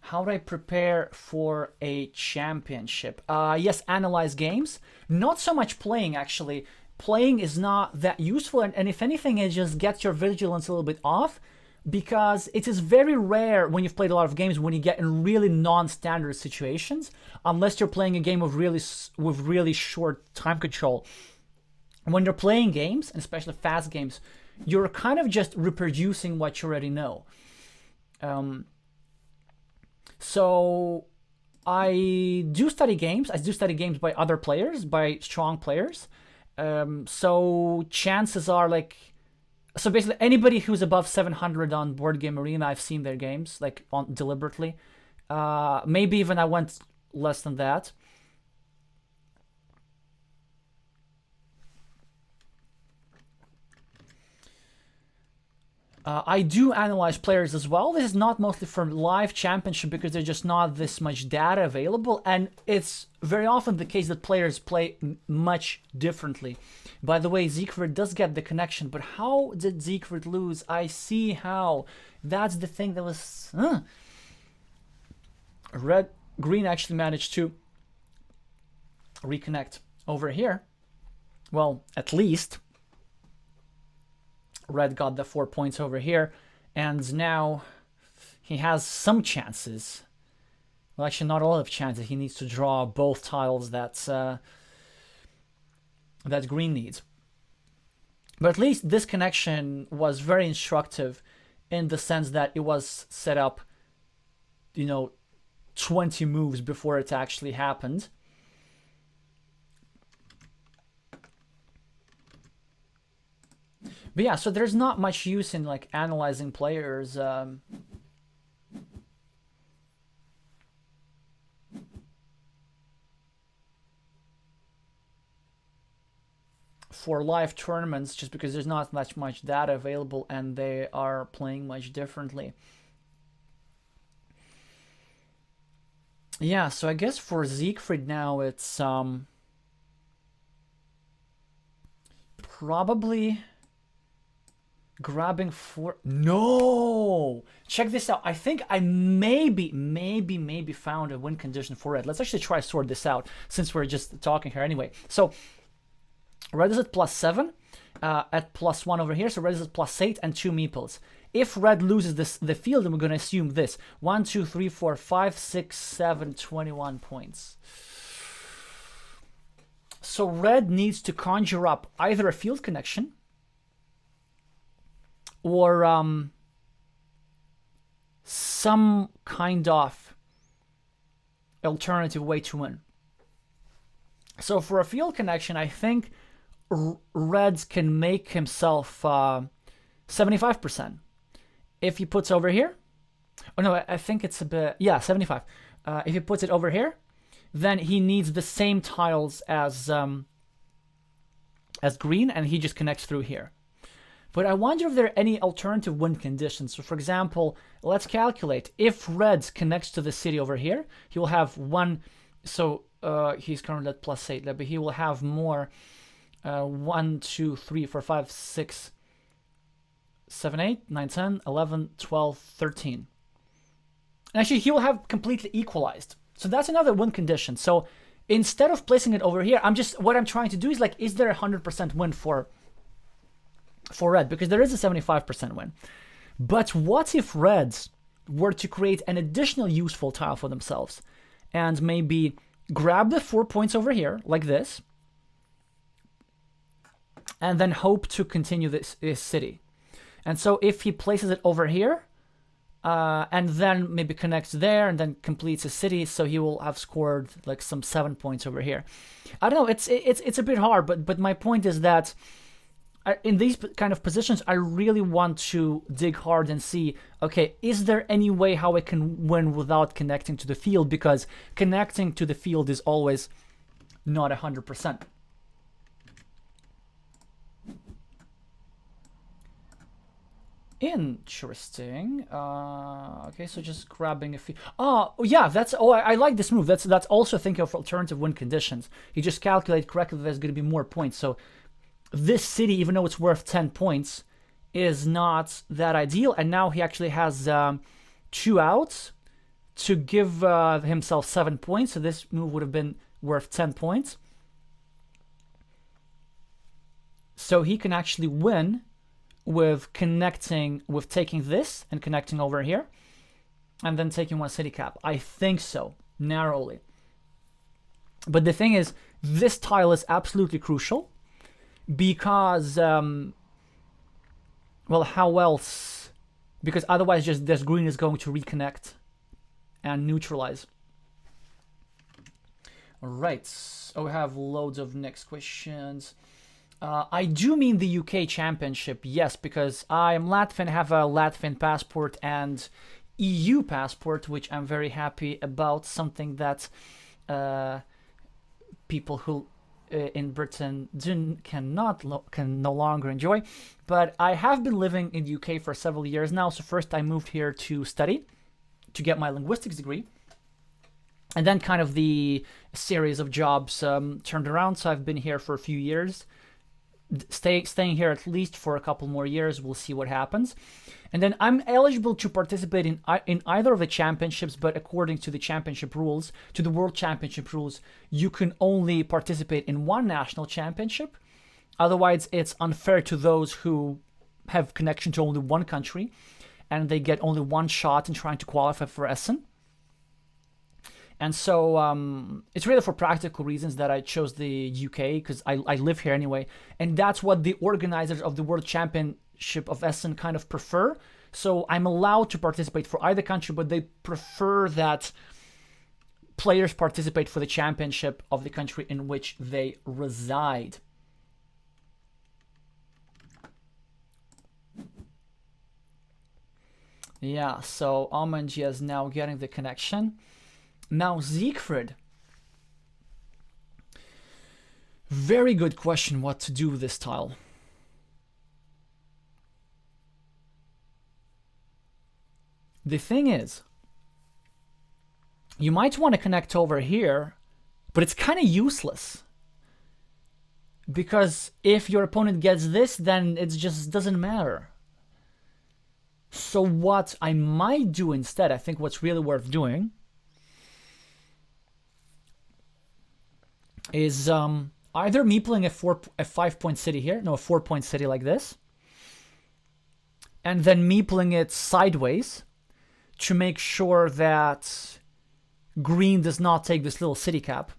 How do I prepare for a championship? Yes, analyze games. Not so much playing, actually. Playing is not that useful, and if anything, it just gets your vigilance a little bit off, because it is very rare when you've played a lot of games when you get in really non-standard situations, unless you're playing a game with really short time control. When you're playing games, and especially fast games, you're kind of just reproducing what you already know. So I do study games. I do study games by other players, by strong players. So chances are like, so basically anybody who's above 700 on Board Game Arena, I've seen their games like on deliberately. Maybe even I went less than that. I do analyze players as well. This is not mostly for live championship because there's just not this much data available, and it's very often the case that players play much differently. By the way, Siegfried does get the connection, but how did Siegfried lose? I see how. That's the thing that was... Green actually managed to reconnect over here. Well, at least... Red got the 4 points over here, and now he has some chances. Well, actually, not a lot of chances. He needs to draw both tiles that green needs. But at least this connection was very instructive in the sense that it was set up, 20 moves before it actually happened. But yeah, so there's not much use in like analyzing players. For live tournaments, just because there's not much data available and they are playing much differently. Yeah, so I guess for Siegfried now it's probably grabbing 4. No! Check this out. I think I maybe found a win condition for red. Let's actually try to sort this out since we're just talking here anyway. So red is at +7, at +1 over here. So red is at +8 and 2 meeples. If red loses the field, then we're going to assume this. 1, 2, 3, 4, 5, 6, 7, 21 points. So red needs to conjure up either a field connection or some kind of alternative way to win. So for a field connection, I think Reds can make himself 75%. If he puts over here, oh no, I think it's a bit, yeah, 75. If he puts it over here, then he needs the same tiles as green, and he just connects through here. But I wonder if there are any alternative win conditions. So for example, let's calculate. If red connects to the city over here, he will have 1, so he's currently at +8, but he will have more 1, 2, 3, 4, 5, 6, 7, 8, 9, 10, 11, 12, 13. And actually, he will have completely equalized. So that's another win condition. So instead of placing it over here, what I'm trying to do is like, is there a 100% win for red? Because there is a 75% win. But what if reds were to create an additional useful tile for themselves and maybe grab the 4 points over here like this and then hope to continue this city? And so if he places it over here and then maybe connects there and then completes a city, so he will have scored like some 7 points over here. I don't know, it's a bit hard, but my point is that in these kind of positions, I really want to dig hard and see, okay, is there any way how I can win without connecting to the field? Because connecting to the field is always not 100%. Interesting. Okay, so just grabbing a few. Oh, yeah, I like this move. That's also thinking of alternative win conditions. You just calculate correctly that there's going to be more points. So this city, even though it's worth 10 points, is not that ideal. And now he actually has 2 outs to give himself 7 points. So this move would have been worth 10 points. So he can actually win with taking this and connecting over here and then taking 1 city cap. I think so, narrowly. But the thing is, this tile is absolutely crucial because, well, how else? Because otherwise just this green is going to reconnect and neutralize. Right. So we have loads of next questions. I do mean the UK Championship, yes, because I'm Latvian, have a Latvian passport and EU passport, which I'm very happy about. Something that people who in Britain can no longer enjoy. But I have been living in the UK for several years now. So first I moved here to study, to get my linguistics degree. And then kind of the series of jobs turned around. So I've been here for a few years. Staying here at least for a couple more years. We'll see what happens. And then I'm eligible to participate in either of the championships, but according to the championship rules, to the World Championship rules, you can only participate in one national championship. Otherwise, it's unfair to those who have connection to only one country, and they get only one shot in trying to qualify for Essen. And so it's really for practical reasons that I chose the UK, because I live here anyway. And that's what the organizers of the World Championship of Essen kind of prefer. So I'm allowed to participate for either country, but they prefer that players participate for the championship of the country in which they reside. Yeah, so Amanji is now getting the connection. Now, Siegfried. Very good question what to do with this tile. The thing is, you might want to connect over here, but it's kind of useless. Because if your opponent gets this, then it just doesn't matter. So what I might do instead, I think what's really worth doing, is either me playing a 5-point city here, no, a 4-point city like this, and then me playing it sideways to make sure that green does not take this little city cap.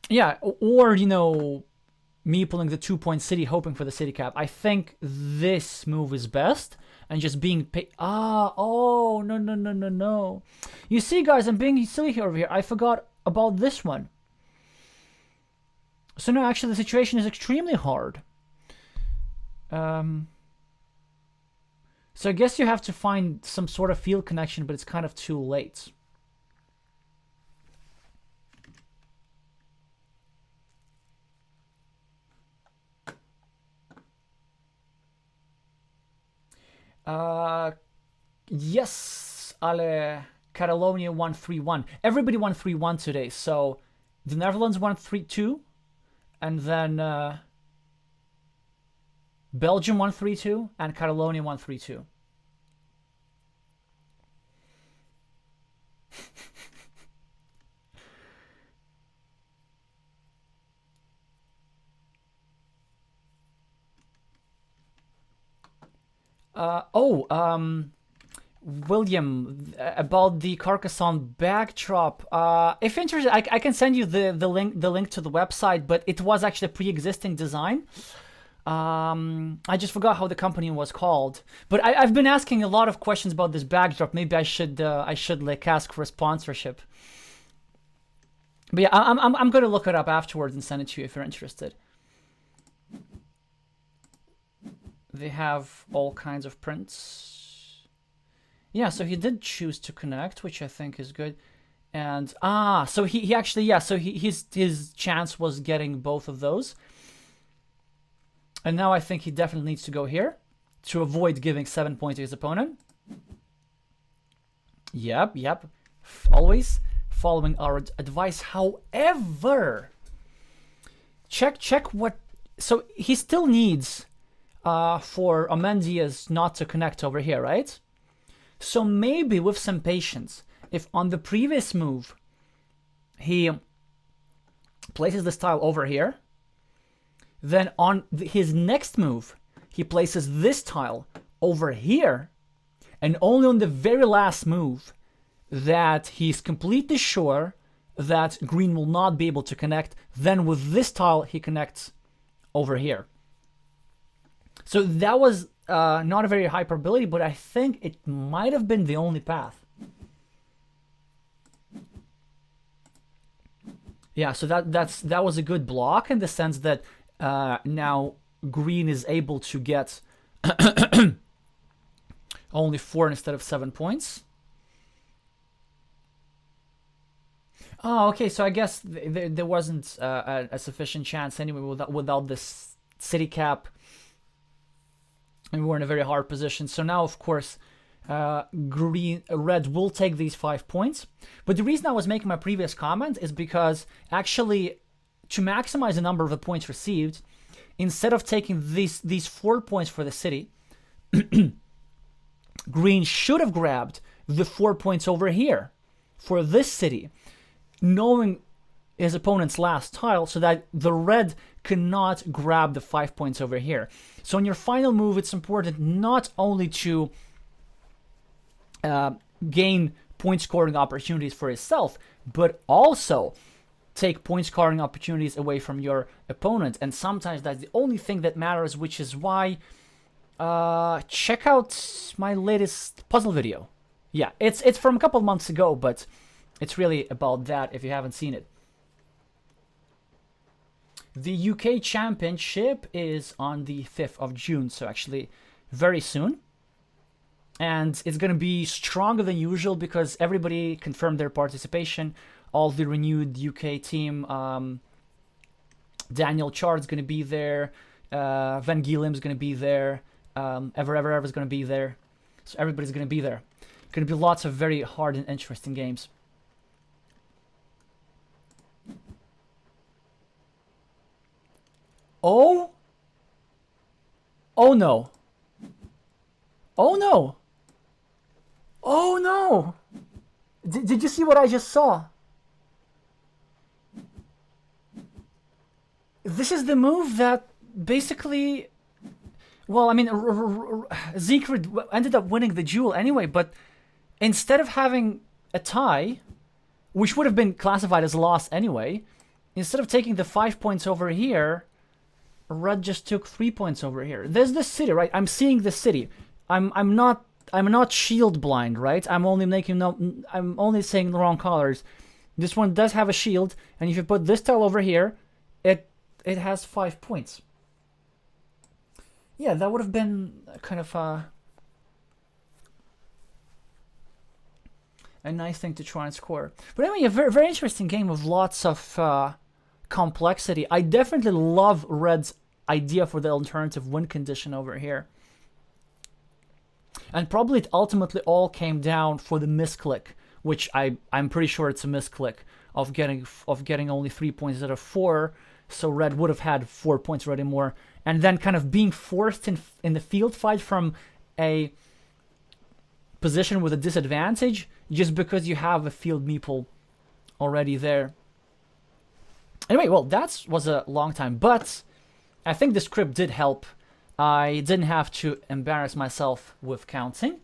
Yeah, or, you know, me pulling the 2-point city, hoping for the city cap. I think this move is best. And just being oh, no. You see, guys, I'm being silly here over here. I forgot about this one. So no, actually, the situation is extremely hard. So I guess you have to find some sort of field connection, but it's kind of too late. Yes, Ale, Catalonia 1-3-1. Everybody 1-3-1 today. So the Netherlands 1-3-2, and then Belgium 1-3-2, and Catalonia 1-3-2. William, about the Carcassonne backdrop. If interested, I can send you the link to the website, but it was actually a pre-existing design. I just forgot how the company was called. But I've been asking a lot of questions about this backdrop. Maybe I should like ask for a sponsorship. But yeah, I'm gonna look it up afterwards and send it to you if you're interested. They have all kinds of prints. Yeah, so he did choose to connect, which I think is good. And so he actually, yeah, so his chance was getting both of those. And now I think he definitely needs to go here to avoid giving 7 points to his opponent. Yep. Always following our advice. However, check what. So he still needs for Amendias not to connect over here, right? So maybe with some patience, if on the previous move he places this tile over here, then on his next move he places this tile over here, and only on the very last move that he's completely sure that green will not be able to connect, then with this tile he connects over here. So that was not a very high probability, but I think it might have been the only path. Yeah, so that was a good block in the sense that now green is able to get only 4 instead of 7 points. Oh, okay, so I guess there wasn't a sufficient chance anyway without this city cap. And we were in a very hard position. So now, of course, red will take these 5 points. But the reason I was making my previous comment is because actually, to maximize the number of the points received, instead of taking these 4 points for the city, green should have grabbed the 4 points over here for this city, knowing his opponent's last tile, so that the red cannot grab the 5 points over here. So in your final move, it's important not only to gain point scoring opportunities for yourself, but also take point scoring opportunities away from your opponent. And sometimes that's the only thing that matters, which is why check out my latest puzzle video. Yeah, it's from a couple months ago, but it's really about that if you haven't seen it. The UK Championship is on the 5th of June, so actually very soon. And it's going to be stronger than usual because everybody confirmed their participation. All the renewed UK team. Daniel Chard's going to be there. Van Gielim's going to be there. Ever's going to be there. So everybody's going to be there. Going to be lots of very hard and interesting games. Oh? Oh no. Oh no. Oh no. Did you see what I just saw? This is the move that basically... Well, I mean, Siegfried ended up winning the duel anyway, but instead of having a tie, which would have been classified as a loss anyway, instead of taking the 5 points over here, red just took 3 points over here. There's the city, right? I'm seeing the city. I'm not shield blind, right? I'm only saying the wrong colors. This one does have a shield, and if you put this tile over here, it has 5 points. Yeah, that would have been kind of a nice thing to try and score. But anyway, a very, very interesting game with lots of complexity. I definitely love red's idea for the alternative win condition over here. And probably it ultimately all came down for the misclick, which I'm pretty sure it's a misclick of getting only 3 points instead of 4. So red would have had 4 points already more, and then kind of being forced in the field fight from a position with a disadvantage just because you have a field meeple already there. Anyway, well, that was a long time, but I think the script did help. I didn't have to embarrass myself with counting.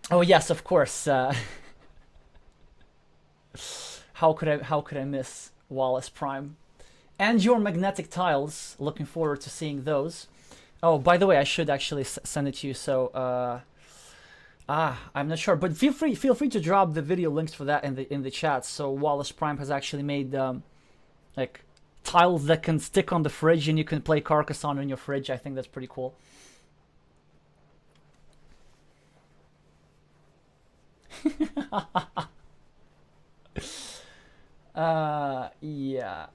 Oh yes, of course. How could I miss Wallace Prime? And your magnetic tiles. Looking forward to seeing those. Oh, by the way, I should actually send it to you. So, I'm not sure, but feel free to drop the video links for that in the chat. So Wallace Prime has actually made like tiles that can stick on the fridge, and you can play Carcassonne on your fridge. I think that's pretty cool. Yeah.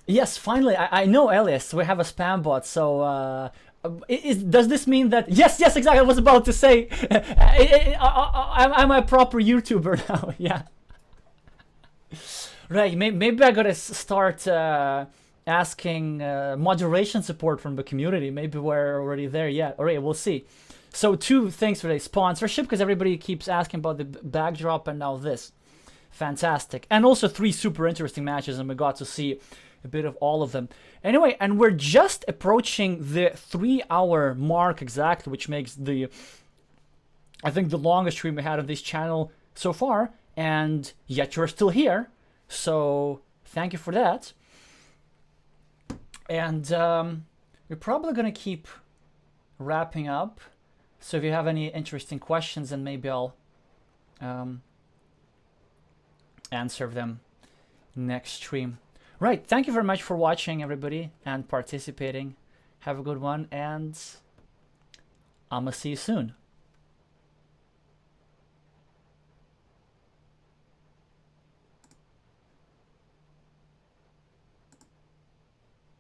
Yes, finally, I know, Elias, we have a spam bot, so does this mean that... Yes, exactly, I was about to say, I'm a proper YouTuber now, yeah. Right, maybe I gotta start asking moderation support from the community. Maybe we're already there yet. Alright, we'll see. So 2 things today. Sponsorship, because everybody keeps asking about the backdrop, and now this. Fantastic. And also 3 super interesting matches, and we got to see a bit of all of them. Anyway, and we're just approaching the 3-hour mark exactly, which makes the, I think, the longest stream we had on this channel so far, and yet you're still here, so thank you for that. And we're probably gonna keep wrapping up, so if you have any interesting questions, then maybe I'll answer them next stream. Right, thank you very much for watching, everybody, and participating. Have a good one, and I'm gonna see you soon.